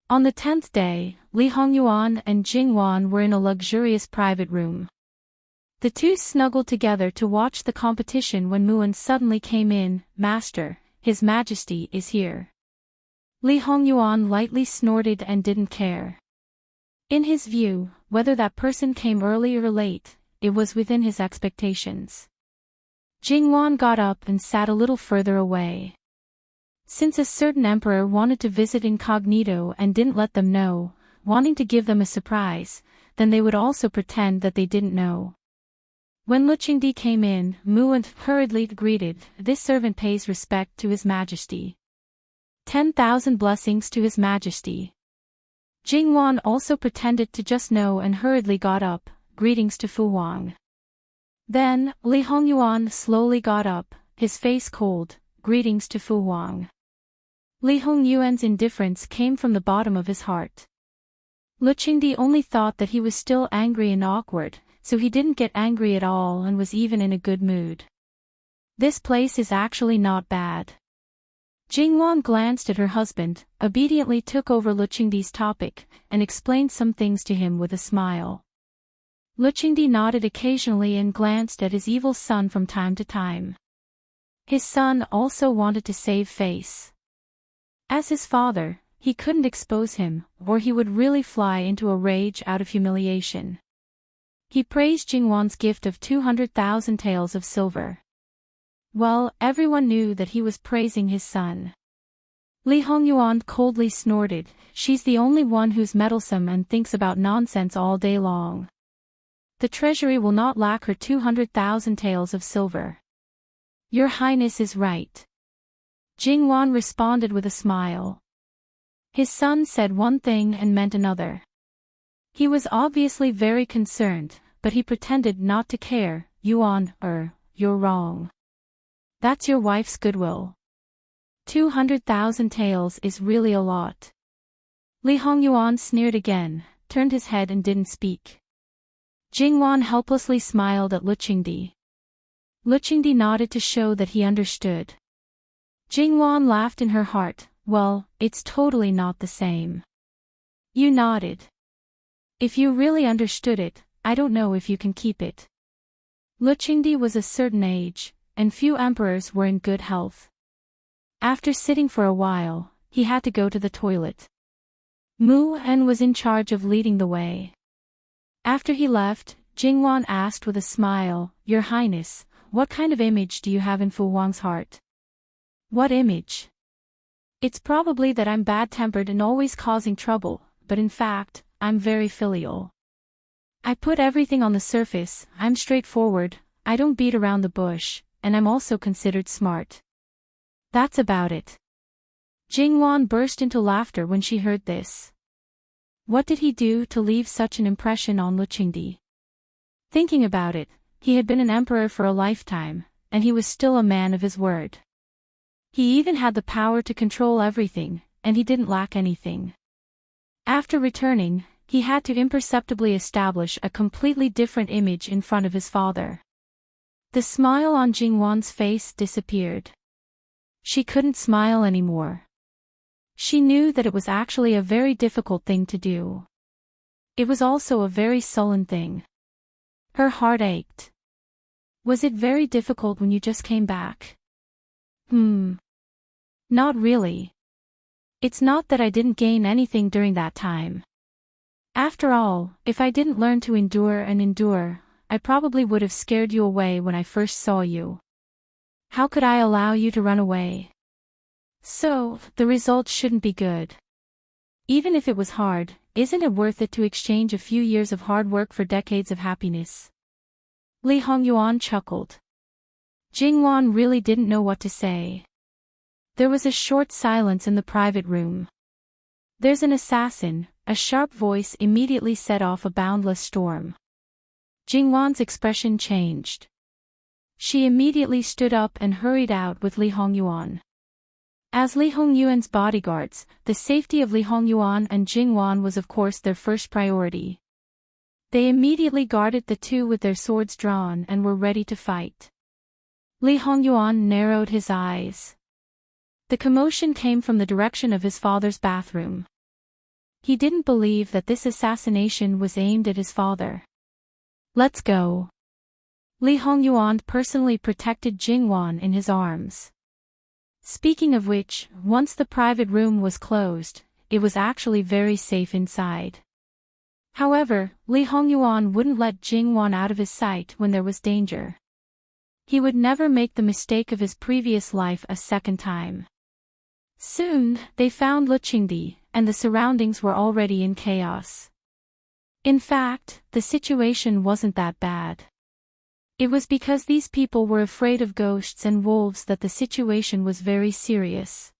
On the 10th day, Li Hongyuan and Jingwan were in a luxurious private room. The two snuggled together to watch the competition when Muan suddenly came in. "Master, His Majesty is here." Li Hongyuan lightly snorted and didn't care. In his view, whether that person came early or late, it was within his expectations. Jingwan got up and sat a little further away. Since a certain emperor wanted to visit incognito and didn't let them know, wanting to give them a surprise, then they would also pretend that they didn't know. When Luqingdi came in, Muan hurriedly greeted, "This servant pays respect to His Majesty." 10,000 blessings to His Majesty. Jingwan also pretended to just know and hurriedly got up, "Greetings to Fu Wang." Then, Li Hongyuan slowly got up, his face cold, "Greetings to Fu Wang." Li Hongyuan's indifference came from the bottom of his heart. Luqingdi only thought that he was still angry and awkward, so he didn't get angry at all and was even in a good mood. This place is actually not bad. Jingwan glanced at her husband, obediently took over Luqingdi's topic, and explained some things to him with a smile. Luqingdi nodded occasionally and glanced at his evil son from time to time. His son also wanted to save face. As his father, he couldn't expose him, or he would really fly into a rage out of humiliation. He praised Jingwan's gift of 200,000 taels of silver. Well, everyone knew that he was praising his son. Li Hongyuan coldly snorted, "She's the only one who's meddlesome and thinks about nonsense all day long. The treasury will not lack her 200,000 taels of silver." "Your Highness is right." Jingwan responded with a smile. His son said one thing and meant another. He was obviously very concerned, but he pretended not to care. "Yuan, you're wrong. That's your wife's goodwill. 200,000 taels is really a lot." Li Hongyuan sneered again, turned his head and didn't speak. Jingwan helplessly smiled at Luqingdi. Luqingdi nodded to show that he understood. Jingwan laughed in her heart, "Well, it's totally not the same." "You nodded. If you really understood it, I don't know if you can keep it." Luqingdi was a certain age, and few emperors were in good health. After sitting for a while, he had to go to the toilet. Mu En was in charge of leading the way. After he left, Jingwan asked with a smile, "Your Highness, what kind of image do you have in Fu Wang's heart?" "What image?" "It's probably that I'm bad-tempered and always causing trouble, but in fact, I'm very filial. I put everything on the surface, I'm straightforward, I don't beat around the bush, and I'm also considered smart. That's about it." Jingwan burst into laughter when she heard this. What did he do to leave such an impression on Luqingdi? Thinking about it, he had been an emperor for a lifetime, and he was still a man of his word. He even had the power to control everything, and he didn't lack anything. After returning, he had to imperceptibly establish a completely different image in front of his father. The smile on Jingwan's face disappeared. She couldn't smile anymore. She knew that it was actually a very difficult thing to do. It was also a very sullen thing. Her heart ached. "Was it very difficult when you just came back?" Not really. It's not that I didn't gain anything during that time. After all, if I didn't learn to endure, I probably would have scared you away when I first saw you. How could I allow you to run away? So, the results shouldn't be good. Even if it was hard, isn't it worth it to exchange a few years of hard work for decades of happiness? Li Hongyuan chuckled. Jingwan really didn't know what to say. There was a short silence in the private room. "There's an assassin," a sharp voice immediately set off a boundless storm. Jingwan's expression changed. She immediately stood up and hurried out with Li Hongyuan. As Li Hongyuan's bodyguards, the safety of Li Hongyuan and Jingwan was of course their first priority. They immediately guarded the two with their swords drawn and were ready to fight. Li Hongyuan narrowed his eyes. The commotion came from the direction of his father's bathroom. He didn't believe that this assassination was aimed at his father. "Let's go." Li Hongyuan personally protected Jingwan in his arms. Speaking of which, once the private room was closed, it was actually very safe inside. However, Li Hongyuan wouldn't let Jingwan out of his sight when there was danger. He would never make the mistake of his previous life a second time. Soon, they found Luqingdi, and the surroundings were already in chaos. In fact, the situation wasn't that bad. It was because these people were afraid of ghosts and wolves that the situation was very serious.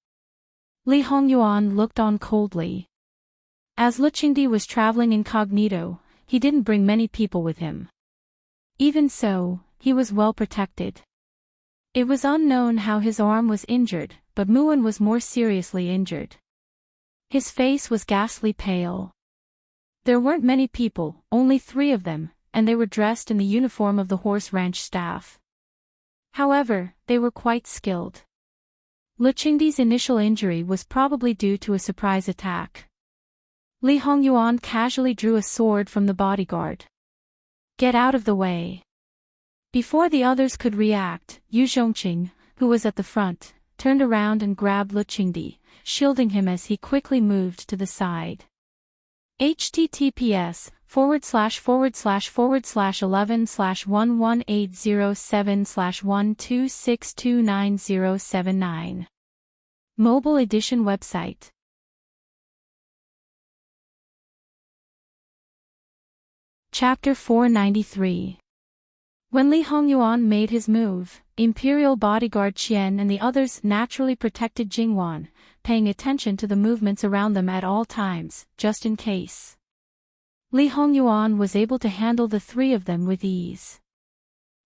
Li Hongyuan looked on coldly. As Luqingdi was traveling incognito, he didn't bring many people with him. Even so, he was well protected. It was unknown how his arm was injured, but Muan was more seriously injured. His face was ghastly pale. There weren't many people, only 3 of them, and they were dressed in the uniform of the horse ranch staff. However, they were quite skilled. Luqingdi's initial injury was probably due to a surprise attack. Li Hongyuan casually drew a sword from the bodyguard. "Get out of the way." Before the others could react, Yu Zhongqing, who was at the front, turned around and grabbed Luqingdi, shielding him as he quickly moved to the side. https://11/11807/126290079 Mobile Edition website. Chapter 493. When Li Hongyuan made his move, Imperial bodyguard Qian and the others naturally protected Jingwan, paying attention to the movements around them at all times, just in case. Li Hongyuan was able to handle the three of them with ease.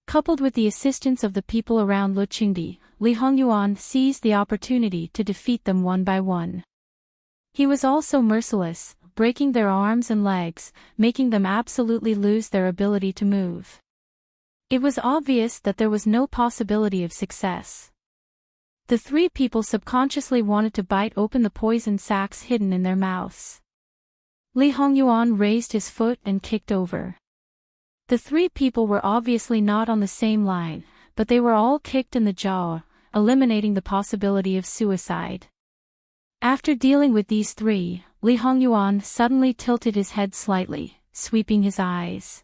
Coupled with the assistance of the people around Luqingdi, Li Hongyuan seized the opportunity to defeat them one by one. He was also merciless, breaking their arms and legs, making them absolutely lose their ability to move. It was obvious that there was no possibility of success. The three people subconsciously wanted to bite open the poison sacs hidden in their mouths. Li Hongyuan raised his foot and kicked over. The three people were obviously not on the same line, but they were all kicked in the jaw, eliminating the possibility of suicide. After dealing with these three, Li Hongyuan suddenly tilted his head slightly, sweeping his eyes.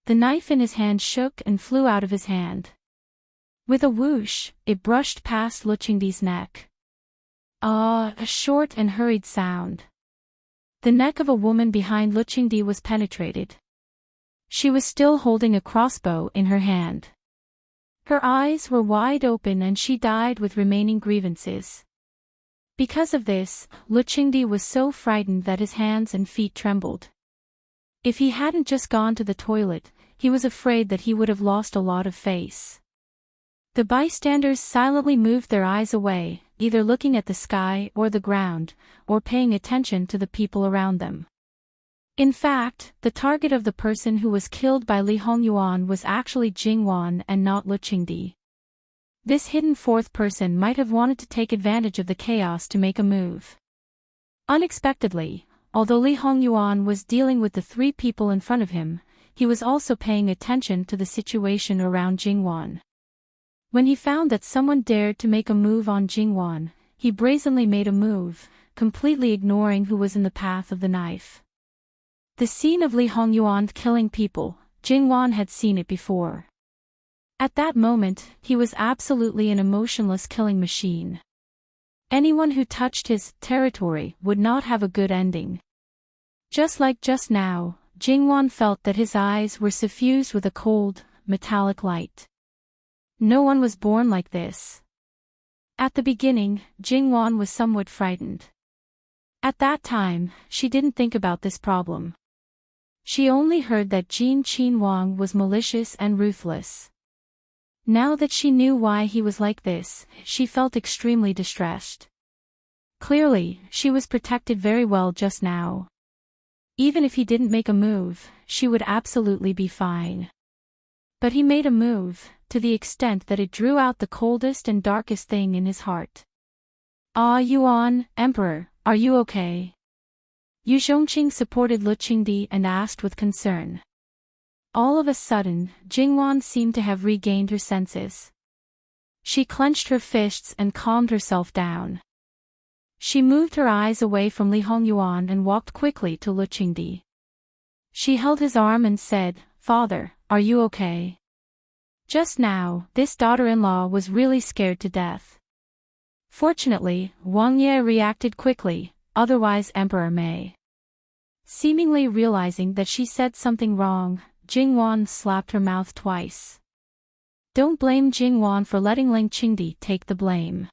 The knife in his hand shook and flew out of his hand. With a whoosh, it brushed past Luqingdi's neck. A short and hurried sound. The neck of a woman behind Luqingdi was penetrated. She was still holding a crossbow in her hand. Her eyes were wide open and she died with remaining grievances. Because of this, Luqingdi was so frightened that his hands and feet trembled. If he hadn't just gone to the toilet, he was afraid that he would have lost a lot of face. The bystanders silently moved their eyes away, either looking at the sky or the ground, or paying attention to the people around them. In fact, the target of the person who was killed by Li Hongyuan was actually Jingwan and not Luqingdi. This hidden fourth person might have wanted to take advantage of the chaos to make a move. Unexpectedly, although Li Hongyuan was dealing with the three people in front of him, he was also paying attention to the situation around Jingwan. When he found that someone dared to make a move on Jingwan, he brazenly made a move, completely ignoring who was in the path of the knife. The scene of Li Hongyuan killing people, Jingwan had seen it before. At that moment, he was absolutely an emotionless killing machine. Anyone who touched his territory would not have a good ending. Just like just now, Jingwan felt that his eyes were suffused with a cold, metallic light. No one was born like this. At the beginning, Jingwan was somewhat frightened. At that time, she didn't think about this problem. She only heard that Jin Qinhuang was malicious and ruthless. Now that she knew why he was like this, she felt extremely distressed. Clearly, she was protected very well just now. Even if he didn't make a move, she would absolutely be fine. But he made a move, to the extent that it drew out the coldest and darkest thing in his heart. "Ah Yuan, Emperor, are you okay?" Yu Zhongqing supported Luqingdi and asked with concern. All of a sudden, Jingwan seemed to have regained her senses. She clenched her fists and calmed herself down. She moved her eyes away from Li Hongyuan and walked quickly to Luqingdi. She held his arm and said, "Father, are you okay?" Just now, this daughter-in-law was really scared to death. Fortunately, Wang Ye reacted quickly, otherwise Emperor Mei. Seemingly realizing that she said something wrong, Jingwan slapped her mouth twice. Don't blame Jingwan for letting Luqingdi take the blame.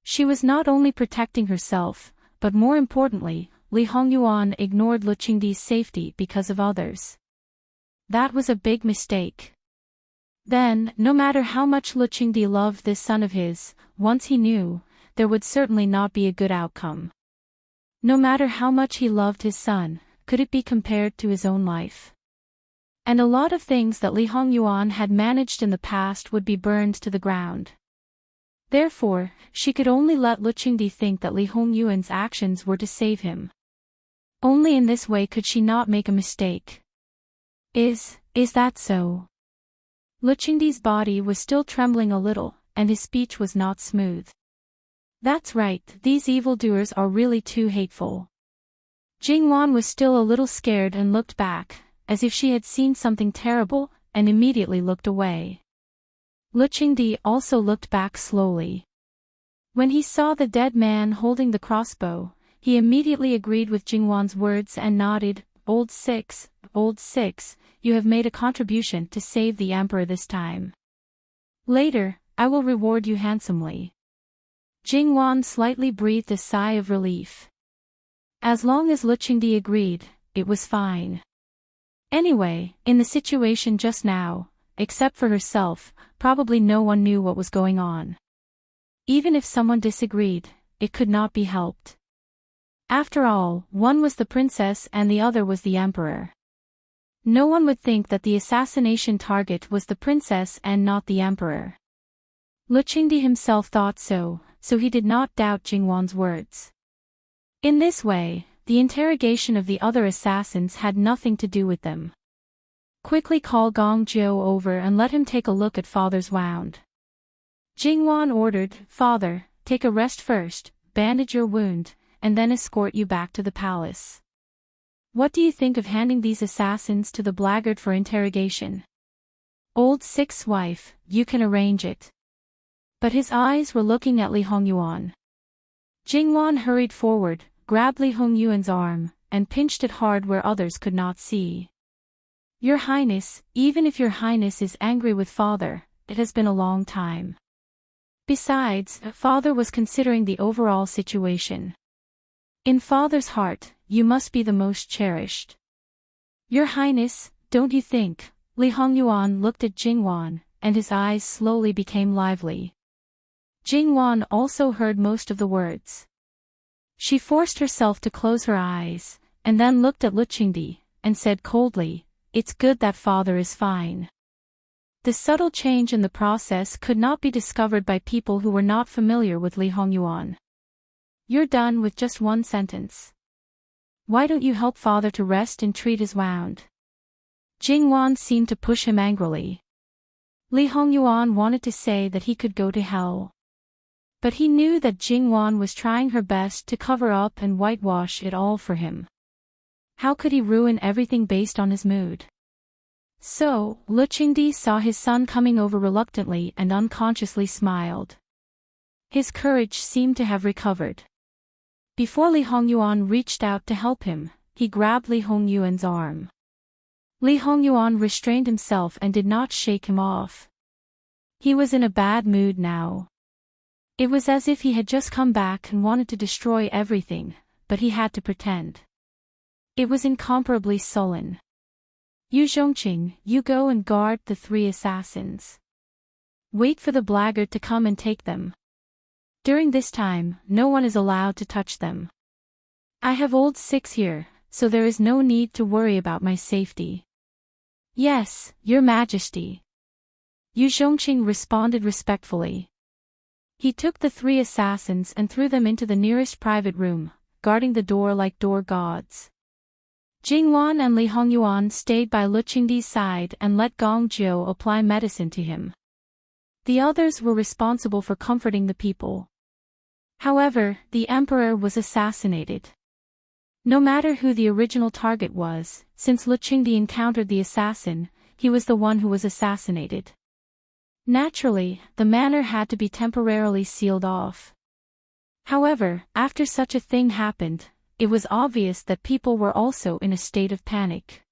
She was not only protecting herself, but more importantly, Li Hongyuan ignored Luqingdi's safety because of others. That was a big mistake. Then, no matter how much Luqingdi loved this son of his, once he knew, there would certainly not be a good outcome. No matter how much he loved his son, could it be compared to his own life? And a lot of things that Li Hongyuan had managed in the past would be burned to the ground. Therefore, she could only let Luqingdi think that Li Hongyuan's actions were to save him. Only in this way could she not make a mistake. Is that so? Luqingdi's body was still trembling a little, and his speech was not smooth. That's right, these evildoers are really too hateful. Jingwan was still a little scared and looked back, as if she had seen something terrible, and immediately looked away. Luqingdi also looked back slowly. When he saw the dead man holding the crossbow, he immediately agreed with Jingwan's words and nodded. Old Six, you have made a contribution to save the emperor this time. Later, I will reward you handsomely. Jingwan slightly breathed a sigh of relief. As long as Luqingdi agreed, it was fine. Anyway, in the situation just now, except for herself, probably no one knew what was going on. Even if someone disagreed, it could not be helped. After all, one was the princess and the other was the emperor. No one would think that the assassination target was the princess and not the emperor. Luqingdi himself thought so he did not doubt Jingwan's words. In this way, the interrogation of the other assassins had nothing to do with them. Quickly call Gong Jiu over and let him take a look at father's wound. Jingwan ordered, Father, take a rest first, bandage your wound, and then escort you back to the palace. What do you think of handing these assassins to the blackguard for interrogation? Old Six's wife, you can arrange it. But his eyes were looking at Li Hongyuan. Jingwan hurried forward, grabbed Li Hongyuan's arm, and pinched it hard where others could not see. Your Highness, even if your Highness is angry with father, it has been a long time. Besides, father was considering the overall situation. In father's heart, you must be the most cherished. Your Highness, don't you think? Li Hongyuan looked at Jingwan, and his eyes slowly became lively. Jingwan also heard most of the words. She forced herself to close her eyes, and then looked at Luqingdi, and said coldly, It's good that father is fine. The subtle change in the process could not be discovered by people who were not familiar with Li Hongyuan. You're done with just one sentence. Why don't you help father to rest and treat his wound? Jingwan seemed to push him angrily. Li Hongyuan wanted to say that he could go to hell. But he knew that Jingwan was trying her best to cover up and whitewash it all for him. How could he ruin everything based on his mood? So, Luqingdi saw his son coming over reluctantly and unconsciously smiled. His courage seemed to have recovered. Before Li Hongyuan reached out to help him, he grabbed Li Hongyuan's arm. Li Hongyuan restrained himself and did not shake him off. He was in a bad mood now. It was as if he had just come back and wanted to destroy everything, but he had to pretend. It was incomparably sullen. Yu Zhongqing, you go and guard the 3 assassins. Wait for the blackguard to come and take them. During this time, no one is allowed to touch them. I have old Six here, so there is no need to worry about my safety. Yes, Your Majesty. Yu Zhongqing responded respectfully. He took the 3 assassins and threw them into the nearest private room, guarding the door like door gods. Jingwan and Li Hongyuan stayed by Luqingdi's side and let Gong Jiu apply medicine to him. The others were responsible for comforting the people. However, the emperor was assassinated. No matter who the original target was, since Luqingdi encountered the assassin, he was the one who was assassinated. Naturally, the manor had to be temporarily sealed off. However, after such a thing happened, it was obvious that people were also in a state of panic.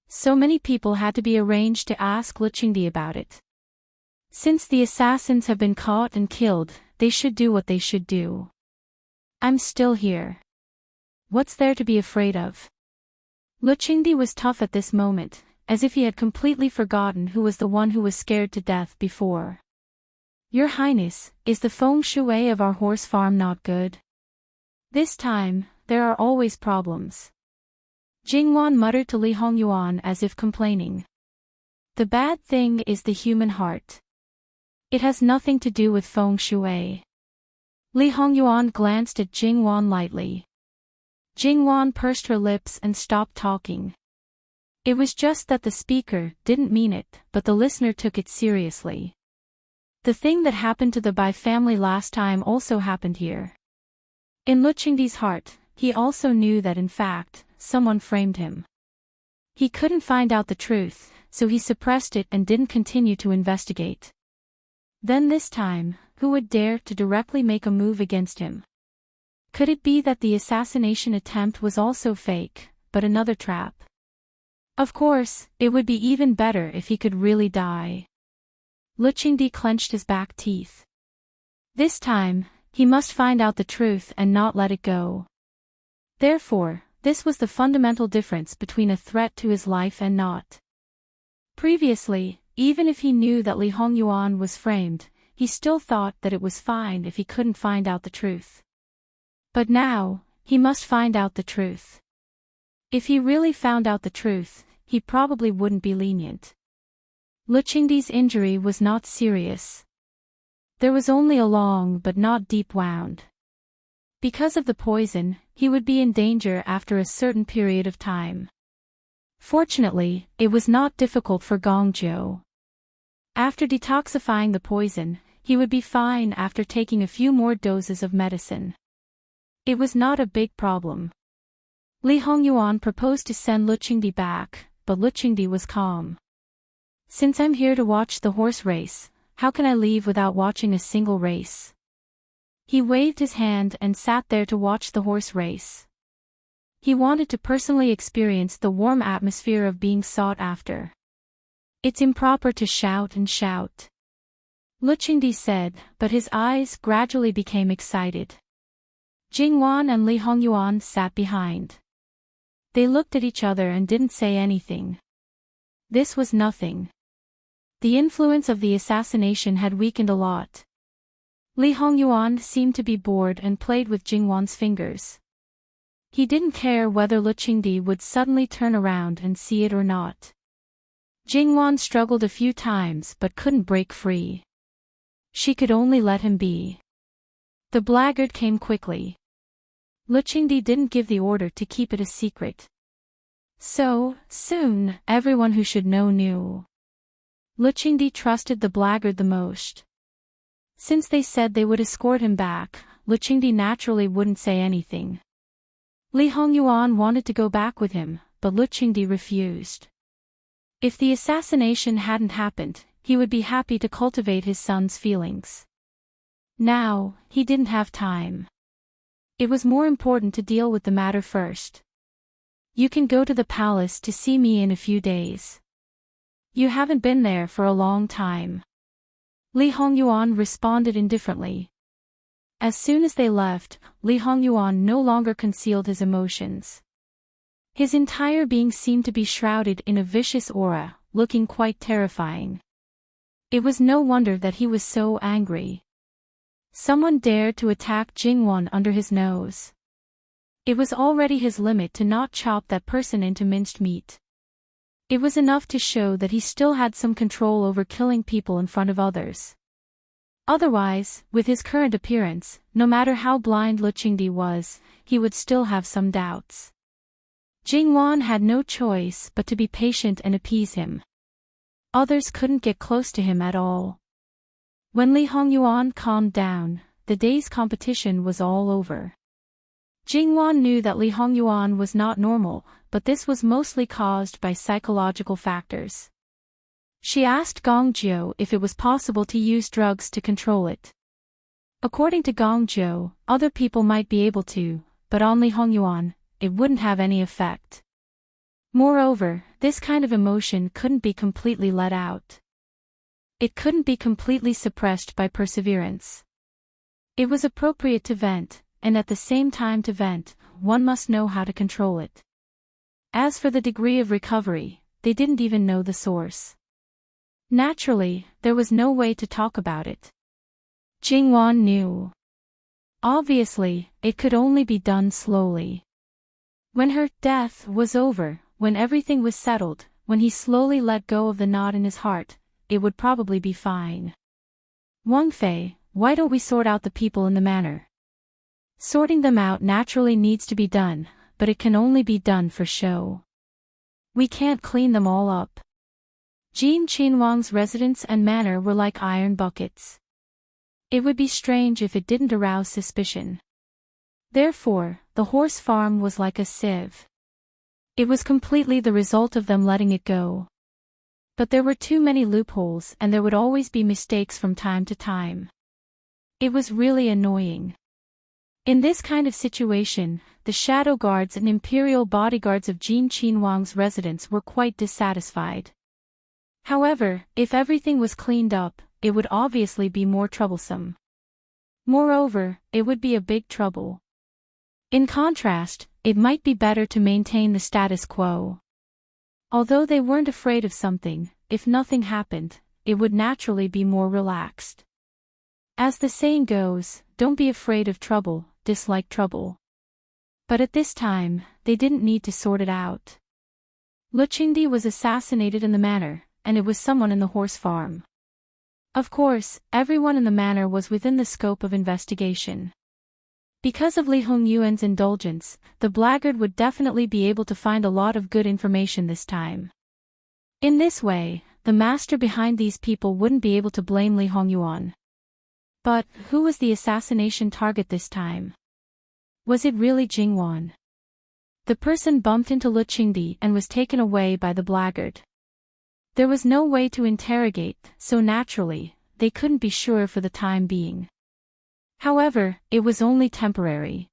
So many people had to be arranged to ask Luqingdi about it. Since the assassins have been caught and killed, they should do what they should do. I'm still here. What's there to be afraid of? Luqingdi was tough at this moment, as if he had completely forgotten who was the one who was scared to death before. Your Highness, is the feng shui of our horse farm not good? This time, there are always problems. Jingwan muttered to Li Hongyuan as if complaining. The bad thing is the human heart. It has nothing to do with feng shui. Li Hongyuan glanced at Jingwan lightly. Jingwan pursed her lips and stopped talking. It was just that the speaker didn't mean it, but the listener took it seriously. The thing that happened to the Bai family last time also happened here. In Luqingdi's heart, he also knew that in fact, someone framed him. He couldn't find out the truth, so he suppressed it and didn't continue to investigate. Then this time, who would dare to directly make a move against him? Could it be that the assassination attempt was also fake, but another trap? Of course, it would be even better if he could really die. Luqingdi clenched his back teeth. This time, he must find out the truth and not let it go. Therefore, this was the fundamental difference between a threat to his life and not. Previously, even if he knew that Li Hongyuan was framed, he still thought that it was fine if he couldn't find out the truth. But now, he must find out the truth. If he really found out the truth, he probably wouldn't be lenient. Luqingdi's injury was not serious. There was only a long but not deep wound. Because of the poison, he would be in danger after a certain period of time. Fortunately, it was not difficult for Gongzhou. After detoxifying the poison, he would be fine after taking a few more doses of medicine. It was not a big problem. Li Hongyuan proposed to send Luqingdi back, but Luqingdi was calm. Since I'm here to watch the horse race, how can I leave without watching a single race? He waved his hand and sat there to watch the horse race. He wanted to personally experience the warm atmosphere of being sought after. It's improper to shout and shout, Luqingdi said, but his eyes gradually became excited. Jingwan and Li Hongyuan sat behind. They looked at each other and didn't say anything. This was nothing. The influence of the assassination had weakened a lot. Li Hongyuan seemed to be bored and played with Jingwan's fingers. He didn't care whether Luqingdi would suddenly turn around and see it or not. Jingwan struggled a few times but couldn't break free. She could only let him be. The blackguard came quickly. Luqingdi didn't give the order to keep it a secret. So, soon, everyone who should know knew. Luqingdi trusted the blackguard the most. Since they said they would escort him back, Luqingdi naturally wouldn't say anything. Li Hongyuan wanted to go back with him, but Luqingdi refused. If the assassination hadn't happened, he would be happy to cultivate his son's feelings. Now, he didn't have time. It was more important to deal with the matter first. You can go to the palace to see me in a few days. You haven't been there for a long time. Li Hongyuan responded indifferently. As soon as they left, Li Hongyuan no longer concealed his emotions. His entire being seemed to be shrouded in a vicious aura, looking quite terrifying. It was no wonder that he was so angry. Someone dared to attack Jingwan under his nose. It was already his limit to not chop that person into minced meat. It was enough to show that he still had some control over killing people in front of others. Otherwise, with his current appearance, no matter how blind Luqingdi was, he would still have some doubts. Jingwan had no choice but to be patient and appease him. Others couldn't get close to him at all. When Li Hongyuan calmed down, the day's competition was all over. Jingwan knew that Li Hongyuan was not normal, but this was mostly caused by psychological factors. She asked Gongzhou if it was possible to use drugs to control it. According to Gongzhou, other people might be able to, but on Li Hongyuan, it wouldn't have any effect. Moreover, this kind of emotion couldn't be completely let out. It couldn't be completely suppressed by perseverance. It was appropriate to vent, and at the same time to vent, one must know how to control it. As for the degree of recovery, they didn't even know the source. Naturally, there was no way to talk about it. Jingwan knew. Obviously, it could only be done slowly. When her death was over, when everything was settled, when he slowly let go of the knot in his heart, it would probably be fine. Wang Fei, why don't we sort out the people in the manor? Sorting them out naturally needs to be done, but it can only be done for show. We can't clean them all up. Jin Qinhuang's residence and manor were like iron buckets. It would be strange if it didn't arouse suspicion. Therefore, the horse farm was like a sieve. It was completely the result of them letting it go. But there were too many loopholes and there would always be mistakes from time to time. It was really annoying. In this kind of situation, the shadow guards and imperial bodyguards of Jin Qinhuang's residence were quite dissatisfied. However, if everything was cleaned up, it would obviously be more troublesome. Moreover, it would be a big trouble. In contrast, it might be better to maintain the status quo. Although they weren't afraid of something, if nothing happened, it would naturally be more relaxed. As the saying goes, don't be afraid of trouble, dislike trouble. But at this time, they didn't need to sort it out. Lu Qingdi was assassinated in the manor, and it was someone in the horse farm. Of course, everyone in the manor was within the scope of investigation. Because of Li Hongyuan's indulgence, the blackguard would definitely be able to find a lot of good information this time. In this way, the master behind these people wouldn't be able to blame Li Hongyuan. But, who was the assassination target this time? Was it really Jingwan? The person bumped into Lu Qingdi and was taken away by the blackguard. There was no way to interrogate, so naturally, they couldn't be sure for the time being. However, it was only temporary.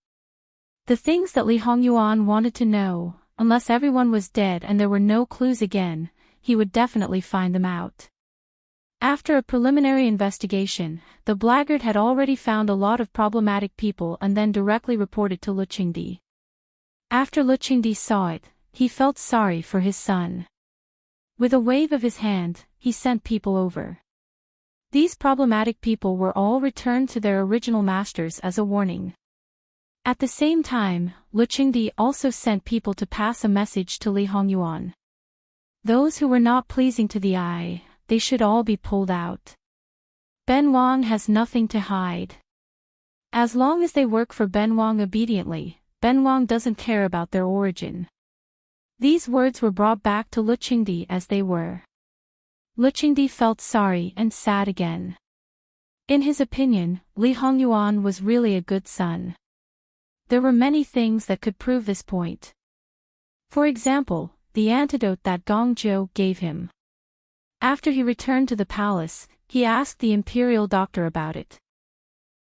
The things that Li Hongyuan wanted to know, unless everyone was dead and there were no clues again, he would definitely find them out. After a preliminary investigation, the blackguard had already found a lot of problematic people and then directly reported to Lu Qingdi. After Lu Qingdi saw it, he felt sorry for his son. With a wave of his hand, he sent people over. These problematic people were all returned to their original masters as a warning. At the same time, Lu Qingdi also sent people to pass a message to Li Hongyuan. Those who were not pleasing to the eye, they should all be pulled out. Ben Wang has nothing to hide. As long as they work for Ben Wang obediently, Ben Wang doesn't care about their origin. These words were brought back to Lu Qingdi as they were. Lu Qingdi felt sorry and sad again. In his opinion, Li Hongyuan was really a good son. There were many things that could prove this point. For example, the antidote that Gong Zhou gave him. After he returned to the palace, he asked the imperial doctor about it.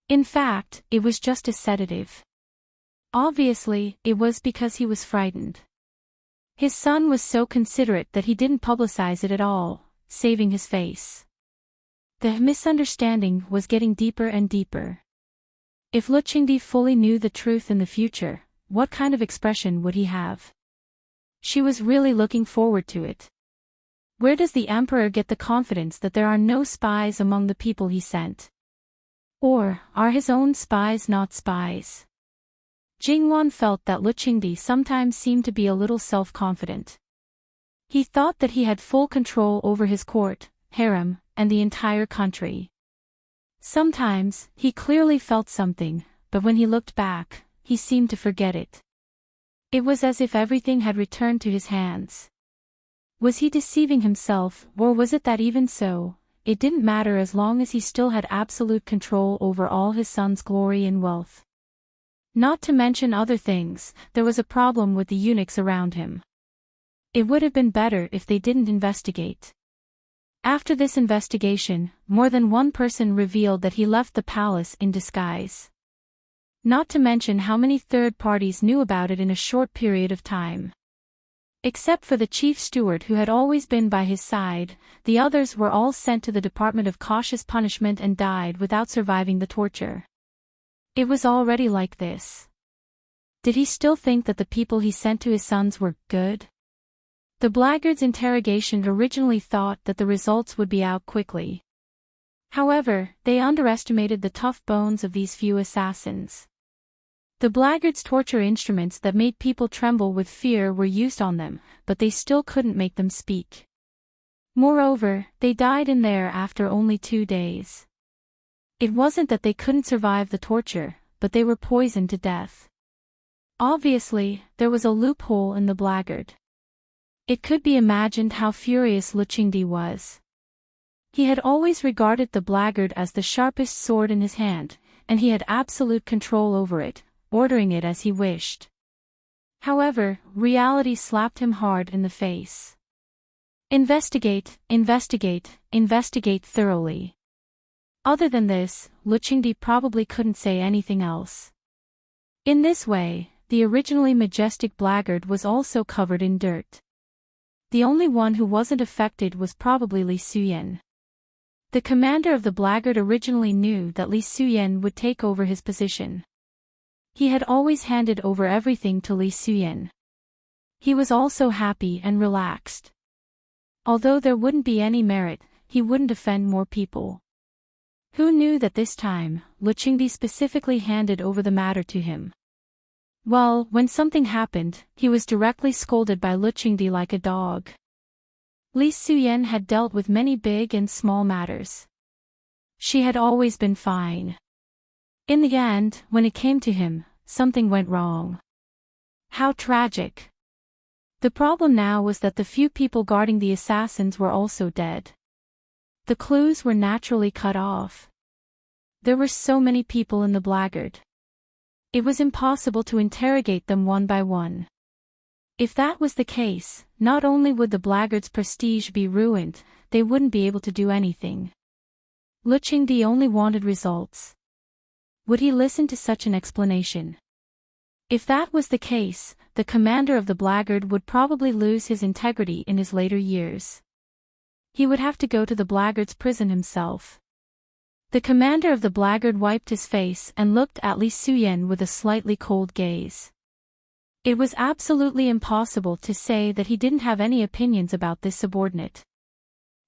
In fact, it was just a sedative. Obviously, it was because he was frightened. His son was so considerate that he didn't publicize it at all, saving his face. The misunderstanding was getting deeper and deeper. If Lu Qingdi fully knew the truth in the future, what kind of expression would he have? She was really looking forward to it. Where does the emperor get the confidence that there are no spies among the people he sent? Or, are his own spies not spies? Jingwan felt that Lu Qingdi sometimes seemed to be a little self-confident. He thought that he had full control over his court, harem, and the entire country. Sometimes, he clearly felt something, but when he looked back, he seemed to forget it. It was as if everything had returned to his hands. Was he deceiving himself, or was it that even so, it didn't matter as long as he still had absolute control over all his son's glory and wealth? Not to mention other things, there was a problem with the eunuchs around him. It would have been better if they didn't investigate. After this investigation, more than one person revealed that he left the palace in disguise. Not to mention how many third parties knew about it in a short period of time. Except for the chief steward who had always been by his side, the others were all sent to the Department of Cautious Punishment and died without surviving the torture. It was already like this. Did he still think that the people he sent to his sons were good? The blackguard's interrogation originally thought that the results would be out quickly. However, they underestimated the tough bones of these few assassins. The blackguard's torture instruments that made people tremble with fear were used on them, but they still couldn't make them speak. Moreover, they died in there after only 2 days. It wasn't that they couldn't survive the torture, but they were poisoned to death. Obviously, there was a loophole in the blackguard. It could be imagined how furious Luchingdi was. He had always regarded the blackguard as the sharpest sword in his hand, and he had absolute control over it, ordering it as he wished. However, reality slapped him hard in the face. Investigate, investigate, investigate thoroughly. Other than this, Luchingdi probably couldn't say anything else. In this way, the originally majestic blackguard was also covered in dirt. The only one who wasn't affected was probably Li Suyen. The commander of the blackguard originally knew that Li Suyen would take over his position. He had always handed over everything to Li Suyen. He was also happy and relaxed. Although there wouldn't be any merit, he wouldn't offend more people. Who knew that this time, Luchingdi specifically handed over the matter to him? Well, when something happened, he was directly scolded by Luchingdi like a dog. Li Suyen had dealt with many big and small matters. She had always been fine. In the end, when it came to him, something went wrong. How tragic. The problem now was that the few people guarding the assassins were also dead. The clues were naturally cut off. There were so many people in the blackguard. It was impossible to interrogate them one by one. If that was the case, not only would the blackguard's prestige be ruined, they wouldn't be able to do anything. Luchingdi only wanted results. Would he listen to such an explanation? If that was the case, the commander of the blackguard would probably lose his integrity in his later years. He would have to go to the blackguard's prison himself. The commander of the blackguard wiped his face and looked at Li Suyen with a slightly cold gaze. It was absolutely impossible to say that he didn't have any opinions about this subordinate.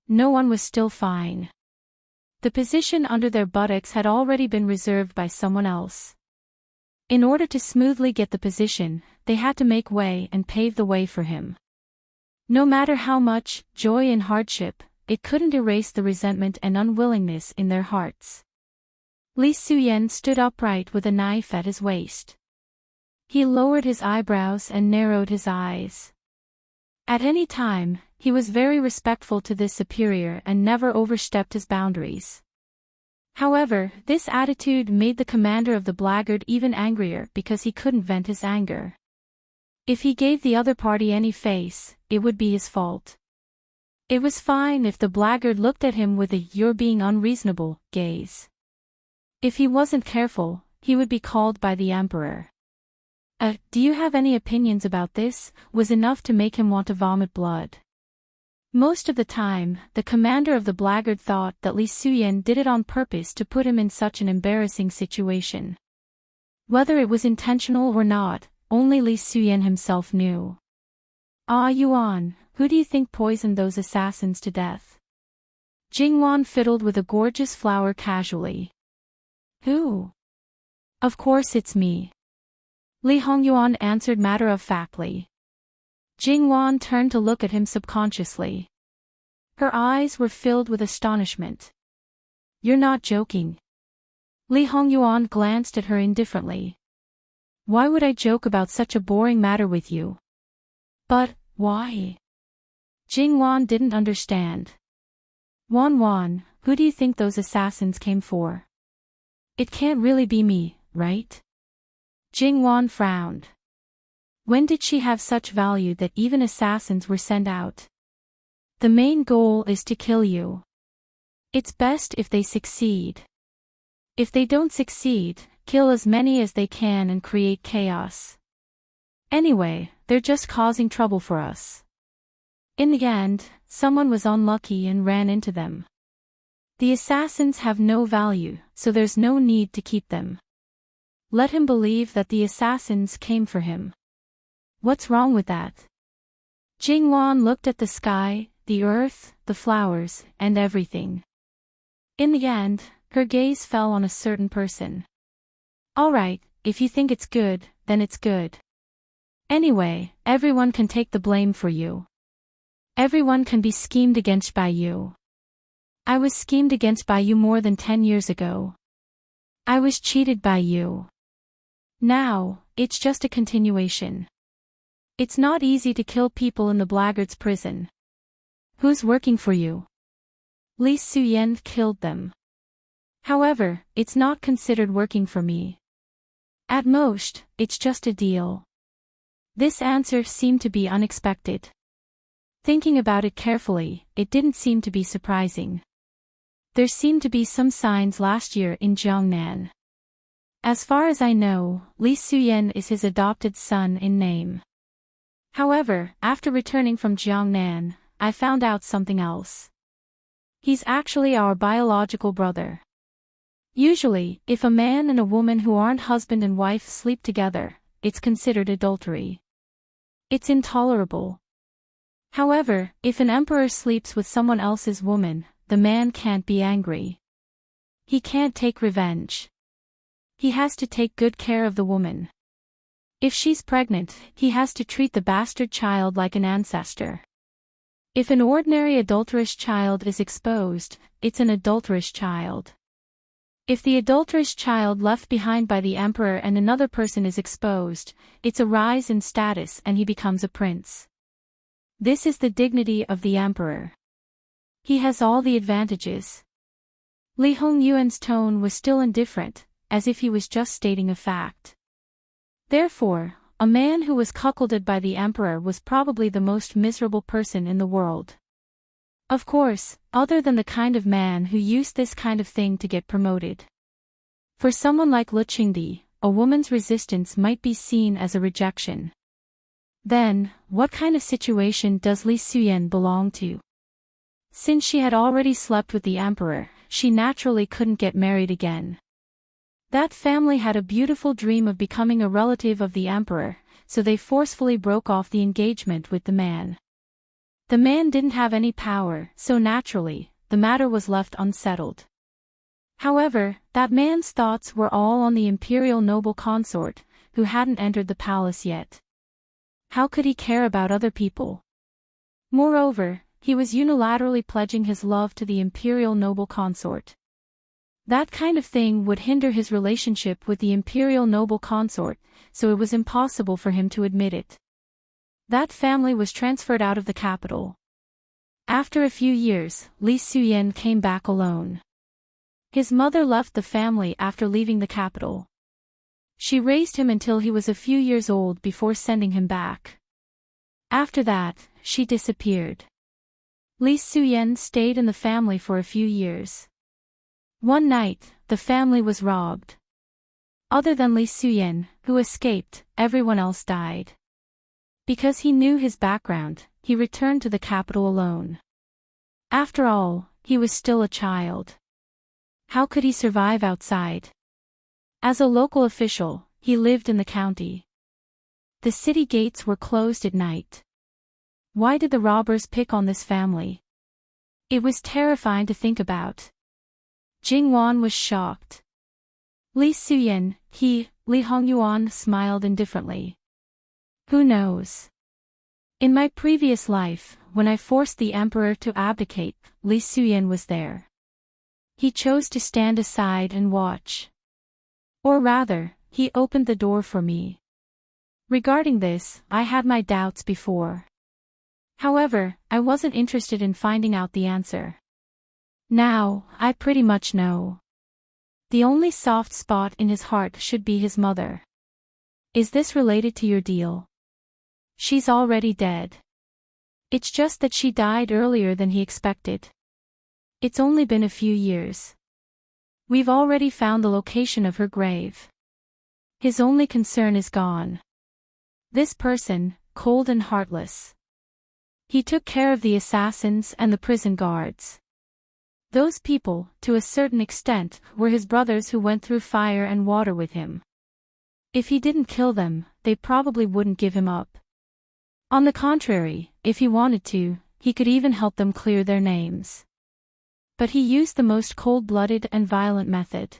No one was still fine. The position under their buttocks had already been reserved by someone else. In order to smoothly get the position, they had to make way and pave the way for him. No matter how much joy and hardship, it couldn't erase the resentment and unwillingness in their hearts. Li Suyen stood upright with a knife at his waist. He lowered his eyebrows and narrowed his eyes. At any time, he was very respectful to this superior and never overstepped his boundaries. However, this attitude made the commander of the blackguard even angrier because he couldn't vent his anger. If he gave the other party any face, it would be his fault. It was fine if the blackguard looked at him with a "you're being unreasonable" gaze. If he wasn't careful, he would be called by the emperor. Do you have any opinions about this?" was enough to make him want to vomit blood. Most of the time, the commander of the blackguard thought that Li Suyen did it on purpose to put him in such an embarrassing situation. Whether it was intentional or not, only Li Suyen himself knew. Yuan, who do you think poisoned those assassins to death?" Jingwan fiddled with a gorgeous flower casually. "Who? Of course it's me." Li Hongyuan answered matter-of-factly. Jingwan turned to look at him subconsciously. Her eyes were filled with astonishment. "You're not joking." Li Hongyuan glanced at her indifferently. "Why would I joke about such a boring matter with you?" "But, why?" Jingwan didn't understand. Wan, who do you think those assassins came for?" "It can't really be me, right?" Jingwan frowned. When did she have such value that even assassins were sent out? "The main goal is to kill you. It's best if they succeed. If they don't succeed, kill as many as they can and create chaos. Anyway, they're just causing trouble for us." In the end, someone was unlucky and ran into them. The assassins have no value, so there's no need to keep them. Let him believe that the assassins came for him. What's wrong with that? Jingwan looked at the sky, the earth, the flowers, and everything. In the end, her gaze fell on a certain person. "All right, if you think it's good, then it's good. Anyway, everyone can take the blame for you. Everyone can be schemed against by you. I was schemed against by you more than 10 years ago. I was cheated by you. Now, it's just a continuation. It's not easy to kill people in the blackguard's prison. Who's working for you? Li Suyen killed them. However, it's not considered working for me. At most, it's just a deal. This answer seemed to be unexpected. Thinking about it carefully, it didn't seem to be surprising. There seemed to be some signs last year in Jiangnan. As far as I know, Li Suyen is his adopted son in name. However, after returning from Jiangnan, I found out something else. He's actually our biological brother. Usually, if a man and a woman who aren't husband and wife sleep together, it's considered adultery. It's intolerable. However, if an emperor sleeps with someone else's woman, the man can't be angry. He can't take revenge. He has to take good care of the woman. If she's pregnant, he has to treat the bastard child like an ancestor. If an ordinary adulterous child is exposed, it's an adulterous child. If the adulterous child left behind by the emperor and another person is exposed, it's a rise in status and he becomes a prince. This is the dignity of the emperor. He has all the advantages. Li Hongyuan's tone was still indifferent, as if he was just stating a fact. Therefore, a man who was cuckolded by the emperor was probably the most miserable person in the world. Of course, other than the kind of man who used this kind of thing to get promoted. For someone like Lu Qingdi, a woman's resistance might be seen as a rejection. Then, what kind of situation does Li Suyen belong to? Since she had already slept with the emperor, she naturally couldn't get married again. That family had a beautiful dream of becoming a relative of the emperor, so they forcefully broke off the engagement with the man. The man didn't have any power, so naturally, the matter was left unsettled. However, that man's thoughts were all on the imperial noble consort, who hadn't entered the palace yet. How could he care about other people? Moreover, he was unilaterally pledging his love to the imperial noble consort. That kind of thing would hinder his relationship with the imperial noble consort, so it was impossible for him to admit it. That family was transferred out of the capital. After a few years, Li Suyen came back alone. His mother left the family after leaving the capital. She raised him until he was a few years old before sending him back. After that, she disappeared. Li Suyen stayed in the family for a few years. One night, the family was robbed. Other than Li Suyen, who escaped, everyone else died. Because he knew his background, he returned to the capital alone. After all, he was still a child. How could he survive outside? As a local official, he lived in the county. The city gates were closed at night. Why did the robbers pick on this family? It was terrifying to think about. Jingwan was shocked. Li Suyen, Li Hongyuan smiled indifferently. Who knows? In my previous life, when I forced the emperor to abdicate, Li Suyen was there. He chose to stand aside and watch. Or rather, he opened the door for me. Regarding this, I had my doubts before. However, I wasn't interested in finding out the answer. Now, I pretty much know. The only soft spot in his heart should be his mother. Is this related to your deal? She's already dead. It's just that she died earlier than he expected. It's only been a few years. We've already found the location of her grave. His only concern is gone. This person, cold and heartless. He took care of the assassins and the prison guards. Those people, to a certain extent, were his brothers who went through fire and water with him. If he didn't kill them, they probably wouldn't give him up. On the contrary, if he wanted to, he could even help them clear their names. But he used the most cold-blooded and violent method.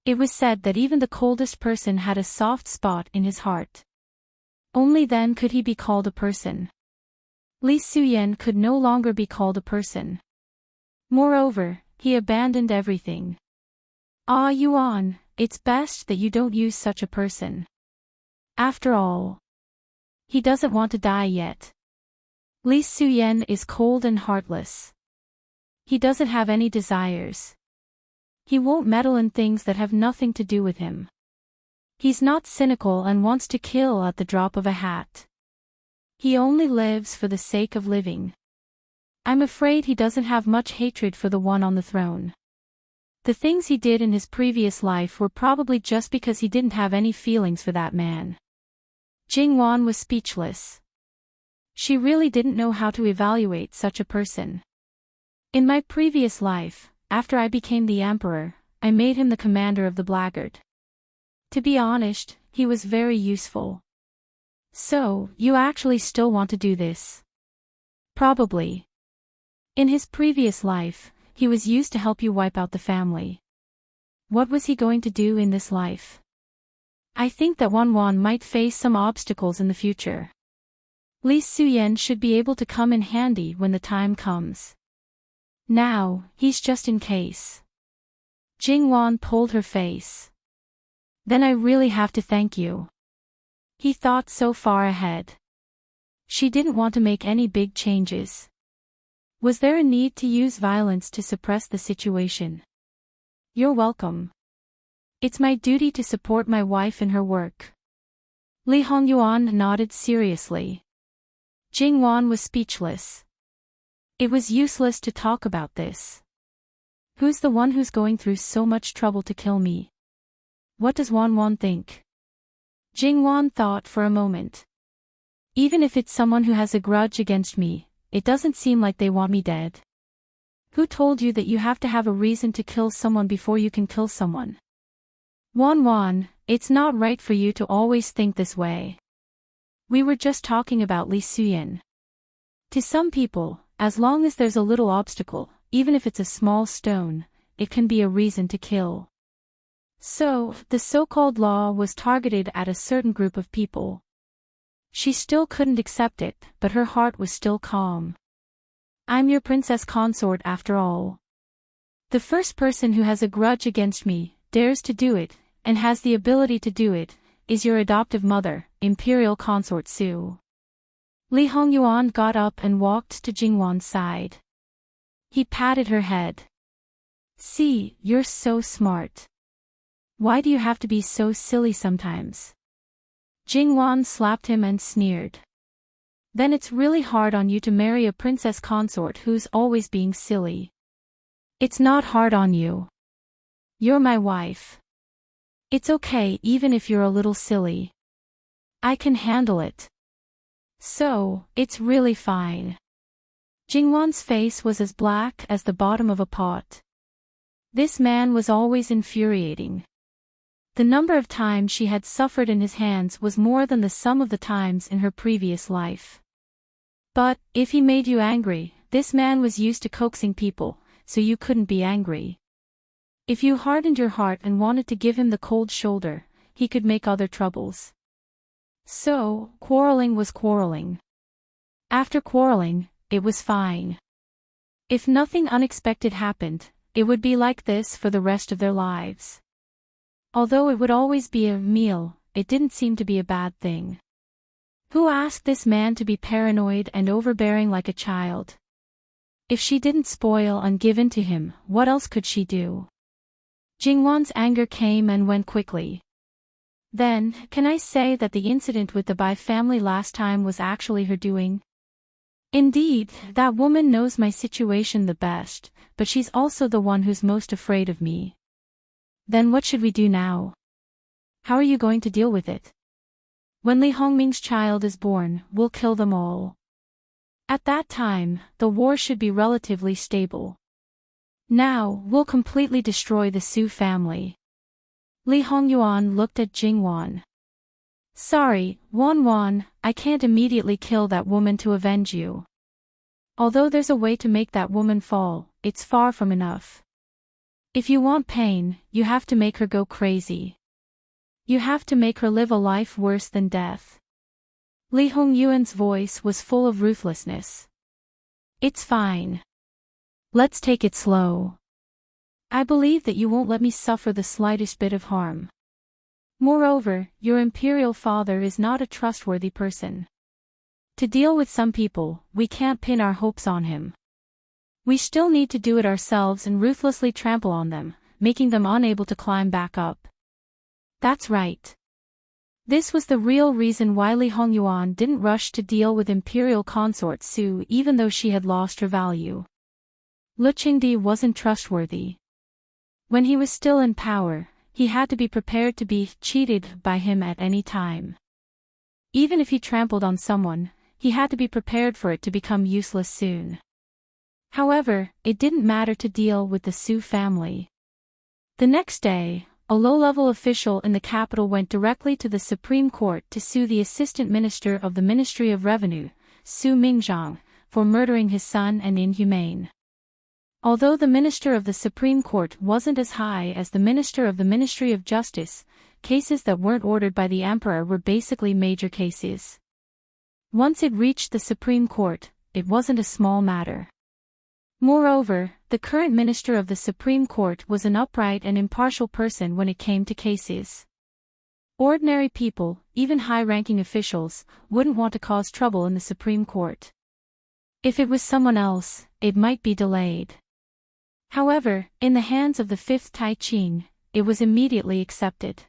It was said that even the coldest person had a soft spot in his heart. Only then could he be called a person. Li Suyen could no longer be called a person. Moreover, he abandoned everything. Ah Yuan, it's best that you don't use such a person. After all, He doesn't want to die yet. Li Suyen is cold and heartless. He doesn't have any desires. He won't meddle in things that have nothing to do with him. He's not cynical and wants to kill at the drop of a hat. He only lives for the sake of living. I'm afraid he doesn't have much hatred for the one on the throne. The things he did in his previous life were probably just because he didn't have any feelings for that man. Jingwan was speechless. She really didn't know how to evaluate such a person. In my previous life, after I became the emperor, I made him the commander of the blackguard. To be honest, he was very useful. So, you actually still want to do this? Probably. In his previous life, he was used to help you wipe out the family. What was he going to do in this life? I think that Wanwan might face some obstacles in the future. Li Suyen should be able to come in handy when the time comes. Now, he's just in case. Jingwan pulled her face. Then I really have to thank you. He thought so far ahead. She didn't want to make any big changes. Was there a need to use violence to suppress the situation? You're welcome. It's my duty to support my wife in her work. Li Hongyuan nodded seriously. Jingwan was speechless. It was useless to talk about this. Who's the one who's going through so much trouble to kill me? What does Wanwan think? Jingwan thought for a moment. Even if it's someone who has a grudge against me, it doesn't seem like they want me dead. Who told you that you have to have a reason to kill someone before you can kill someone? Wanwan, it's not right for you to always think this way. We were just talking about Li Suyen. To some people, as long as there's a little obstacle, even if it's a small stone, it can be a reason to kill. So, the so-called law was targeted at a certain group of people. She still couldn't accept it, but her heart was still calm. I'm your princess consort after all. The first person who has a grudge against me, dares to do it, and has the ability to do it, is your adoptive mother, Imperial Consort Su. Li Hongyuan got up and walked to Jingwan's side. He patted her head. See, you're so smart. Why do you have to be so silly sometimes? Jingwan slapped him and sneered. Then it's really hard on you to marry a princess consort who's always being silly. It's not hard on you. You're my wife. It's okay even if you're a little silly. I can handle it. So, it's really fine. Jingwan's face was as black as the bottom of a pot. This man was always infuriating. The number of times she had suffered in his hands was more than the sum of the times in her previous life. But, if he made you angry, this man was used to coaxing people, so you couldn't be angry. If you hardened your heart and wanted to give him the cold shoulder, he could make other troubles. So, quarreling was quarreling. After quarreling, it was fine. If nothing unexpected happened, it would be like this for the rest of their lives. Although it would always be a meal, it didn't seem to be a bad thing. Who asked this man to be paranoid and overbearing like a child? If she didn't spoil and give in to him, what else could she do? Jingwan's anger came and went quickly. Then, can I say that the incident with the Bai family last time was actually her doing? Indeed, that woman knows my situation the best, but she's also the one who's most afraid of me. Then what should we do now? How are you going to deal with it? When Li Hongming's child is born, we'll kill them all. At that time, the war should be relatively stable. Now, we'll completely destroy the Su family. Li Hongyuan looked at Jingwan. Sorry, Wanwan, I can't immediately kill that woman to avenge you. Although there's a way to make that woman fall, it's far from enough. If you want pain, you have to make her go crazy. You have to make her live a life worse than death. Li Hongyuan's voice was full of ruthlessness. It's fine. Let's take it slow. I believe that you won't let me suffer the slightest bit of harm. Moreover, your imperial father is not a trustworthy person. To deal with some people, we can't pin our hopes on him. We still need to do it ourselves and ruthlessly trample on them, making them unable to climb back up. That's right. This was the real reason why Li Hongyuan didn't rush to deal with Imperial Consort Su even though she had lost her value. Lu Qingdi wasn't trustworthy. When he was still in power, he had to be prepared to be cheated by him at any time. Even if he trampled on someone, he had to be prepared for it to become useless soon. However, it didn't matter to deal with the Su family. The next day, a low-level official in the capital went directly to the Supreme Court to sue the Assistant Minister of the Ministry of Revenue, Su Mingzhang, for murdering his son and inhumane. Although the Minister of the Supreme Court wasn't as high as the Minister of the Ministry of Justice, cases that weren't ordered by the Emperor were basically major cases. Once it reached the Supreme Court, it wasn't a small matter. Moreover, the current Minister of the Supreme Court was an upright and impartial person when it came to cases. Ordinary people, even high-ranking officials, wouldn't want to cause trouble in the Supreme Court. If it was someone else, it might be delayed. However, in the hands of the fifth Tai Qing, it was immediately accepted.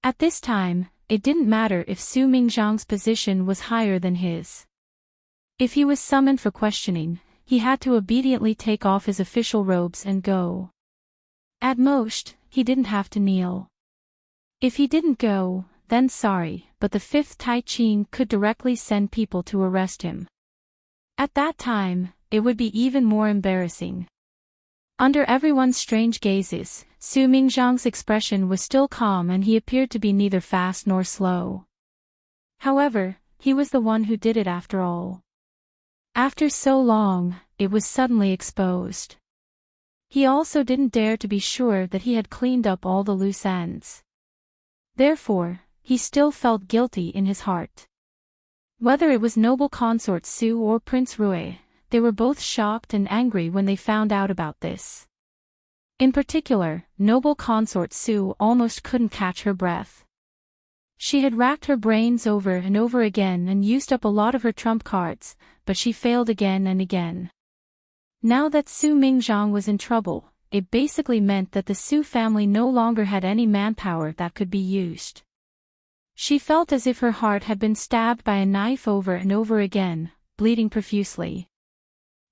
At this time, it didn't matter if Su Mingzhang's position was higher than his. If he was summoned for questioning, he had to obediently take off his official robes and go. At most, he didn't have to kneel. If he didn't go, then sorry, but the fifth Tai Qing could directly send people to arrest him. At that time, it would be even more embarrassing. Under everyone's strange gazes, Su Mingzhang's expression was still calm and he appeared to be neither fast nor slow. However, he was the one who did it after all. After so long, it was suddenly exposed. He also didn't dare to be sure that he had cleaned up all the loose ends. Therefore, he still felt guilty in his heart. Whether it was noble consort Su or Prince Rui, they were both shocked and angry when they found out about this. In particular, noble consort Su almost couldn't catch her breath. She had racked her brains over and over again and used up a lot of her trump cards, but she failed again and again. Now that Su Mingzhang was in trouble, it basically meant that the Su family no longer had any manpower that could be used. She felt as if her heart had been stabbed by a knife over and over again, bleeding profusely.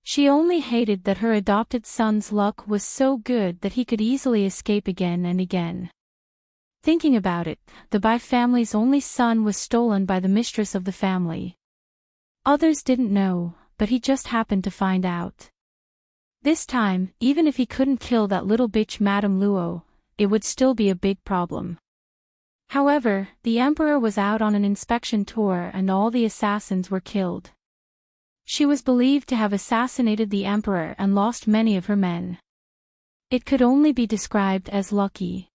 She only hated that her adopted son's luck was so good that he could easily escape again and again. Thinking about it, the Bai family's only son was stolen by the mistress of the family. Others didn't know, but he just happened to find out. This time, even if he couldn't kill that little bitch Madame Luo, it would still be a big problem. However, the emperor was out on an inspection tour and all the assassins were killed. She was believed to have assassinated the emperor and lost many of her men. It could only be described as lucky.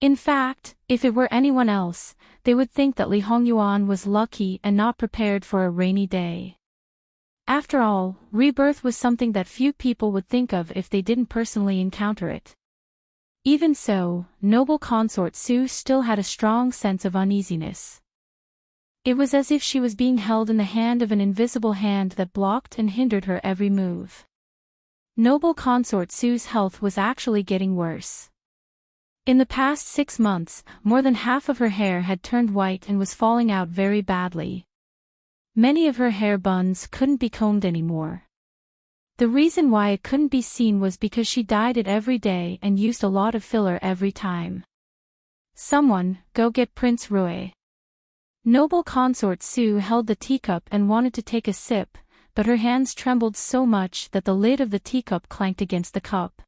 In fact, if it were anyone else, they would think that Li Hongyuan was lucky and not prepared for a rainy day. After all, rebirth was something that few people would think of if they didn't personally encounter it. Even so, noble consort Su still had a strong sense of uneasiness. It was as if she was being held in the hand of an invisible hand that blocked and hindered her every move. Noble consort Su's health was actually getting worse. In the past 6 months, more than half of her hair had turned white and was falling out very badly. Many of her hair buns couldn't be combed anymore. The reason why it couldn't be seen was because she dyed it every day and used a lot of filler every time. Someone, go get Prince Rui. Noble consort Su held the teacup and wanted to take a sip, but her hands trembled so much that the lid of the teacup clanked against the cup.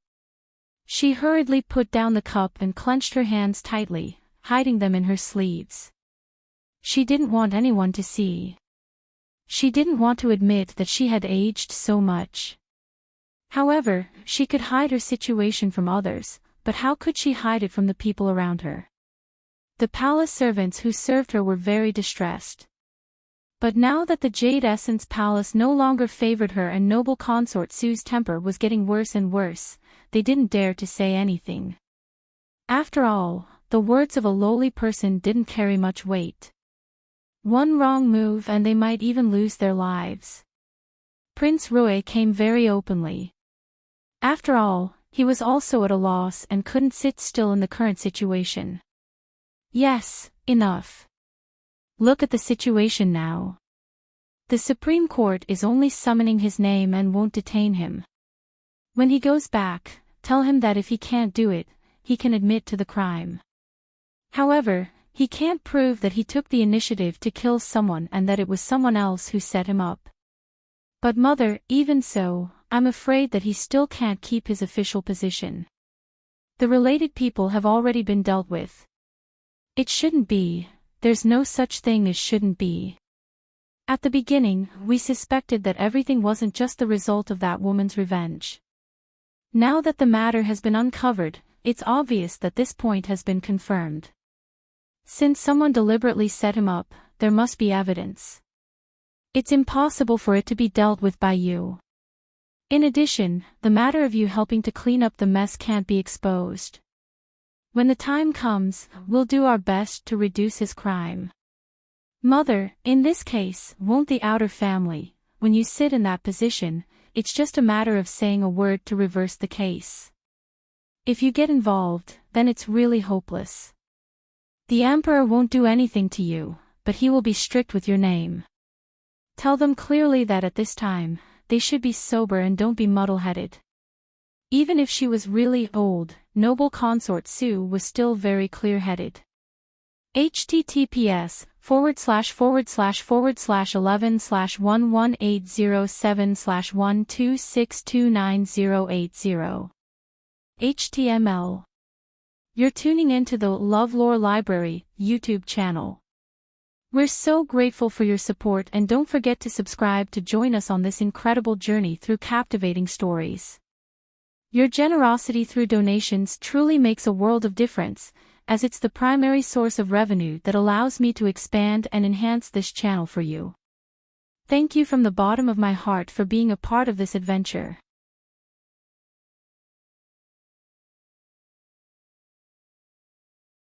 She hurriedly put down the cup and clenched her hands tightly, hiding them in her sleeves. She didn't want anyone to see. She didn't want to admit that she had aged so much. However, she could hide her situation from others, but how could she hide it from the people around her? The palace servants who served her were very distressed. But now that the Jade Essence Palace no longer favored her and noble consort Su's temper was getting worse and worse, they didn't dare to say anything. After all, the words of a lowly person didn't carry much weight. One wrong move and they might even lose their lives. Prince Rui came very openly. After all, he was also at a loss and couldn't sit still in the current situation. Yes, enough. Look at the situation now. The Supreme Court is only summoning his name and won't detain him. When he goes back, tell him that if he can't do it, he can admit to the crime. However, he can't prove that he took the initiative to kill someone and that it was someone else who set him up. But mother, even so, I'm afraid that he still can't keep his official position. The related people have already been dealt with. It shouldn't be, there's no such thing as shouldn't be. At the beginning, we suspected that everything wasn't just the result of that woman's revenge. Now that the matter has been uncovered, it's obvious that this point has been confirmed. Since someone deliberately set him up, there must be evidence. It's impossible for it to be dealt with by you. In addition, the matter of you helping to clean up the mess can't be exposed. When the time comes, we'll do our best to reduce his crime. Mother, in this case, won't the outer family, when you sit in that position, it's just a matter of saying a word to reverse the case. If you get involved, then it's really hopeless. The Emperor won't do anything to you, but he will be strict with your name. Tell them clearly that at this time, they should be sober and don't be muddle-headed. Even if she was really old, noble consort Su was still very clear-headed. https://11/11807/126298080 HTML. You're tuning into the LoveLore Library YouTube channel. We're so grateful for your support and don't forget to subscribe to join us on this incredible journey through captivating stories. Your generosity through donations truly makes a world of difference, as it's the primary source of revenue that allows me to expand and enhance this channel for you. Thank you from the bottom of my heart for being a part of this adventure.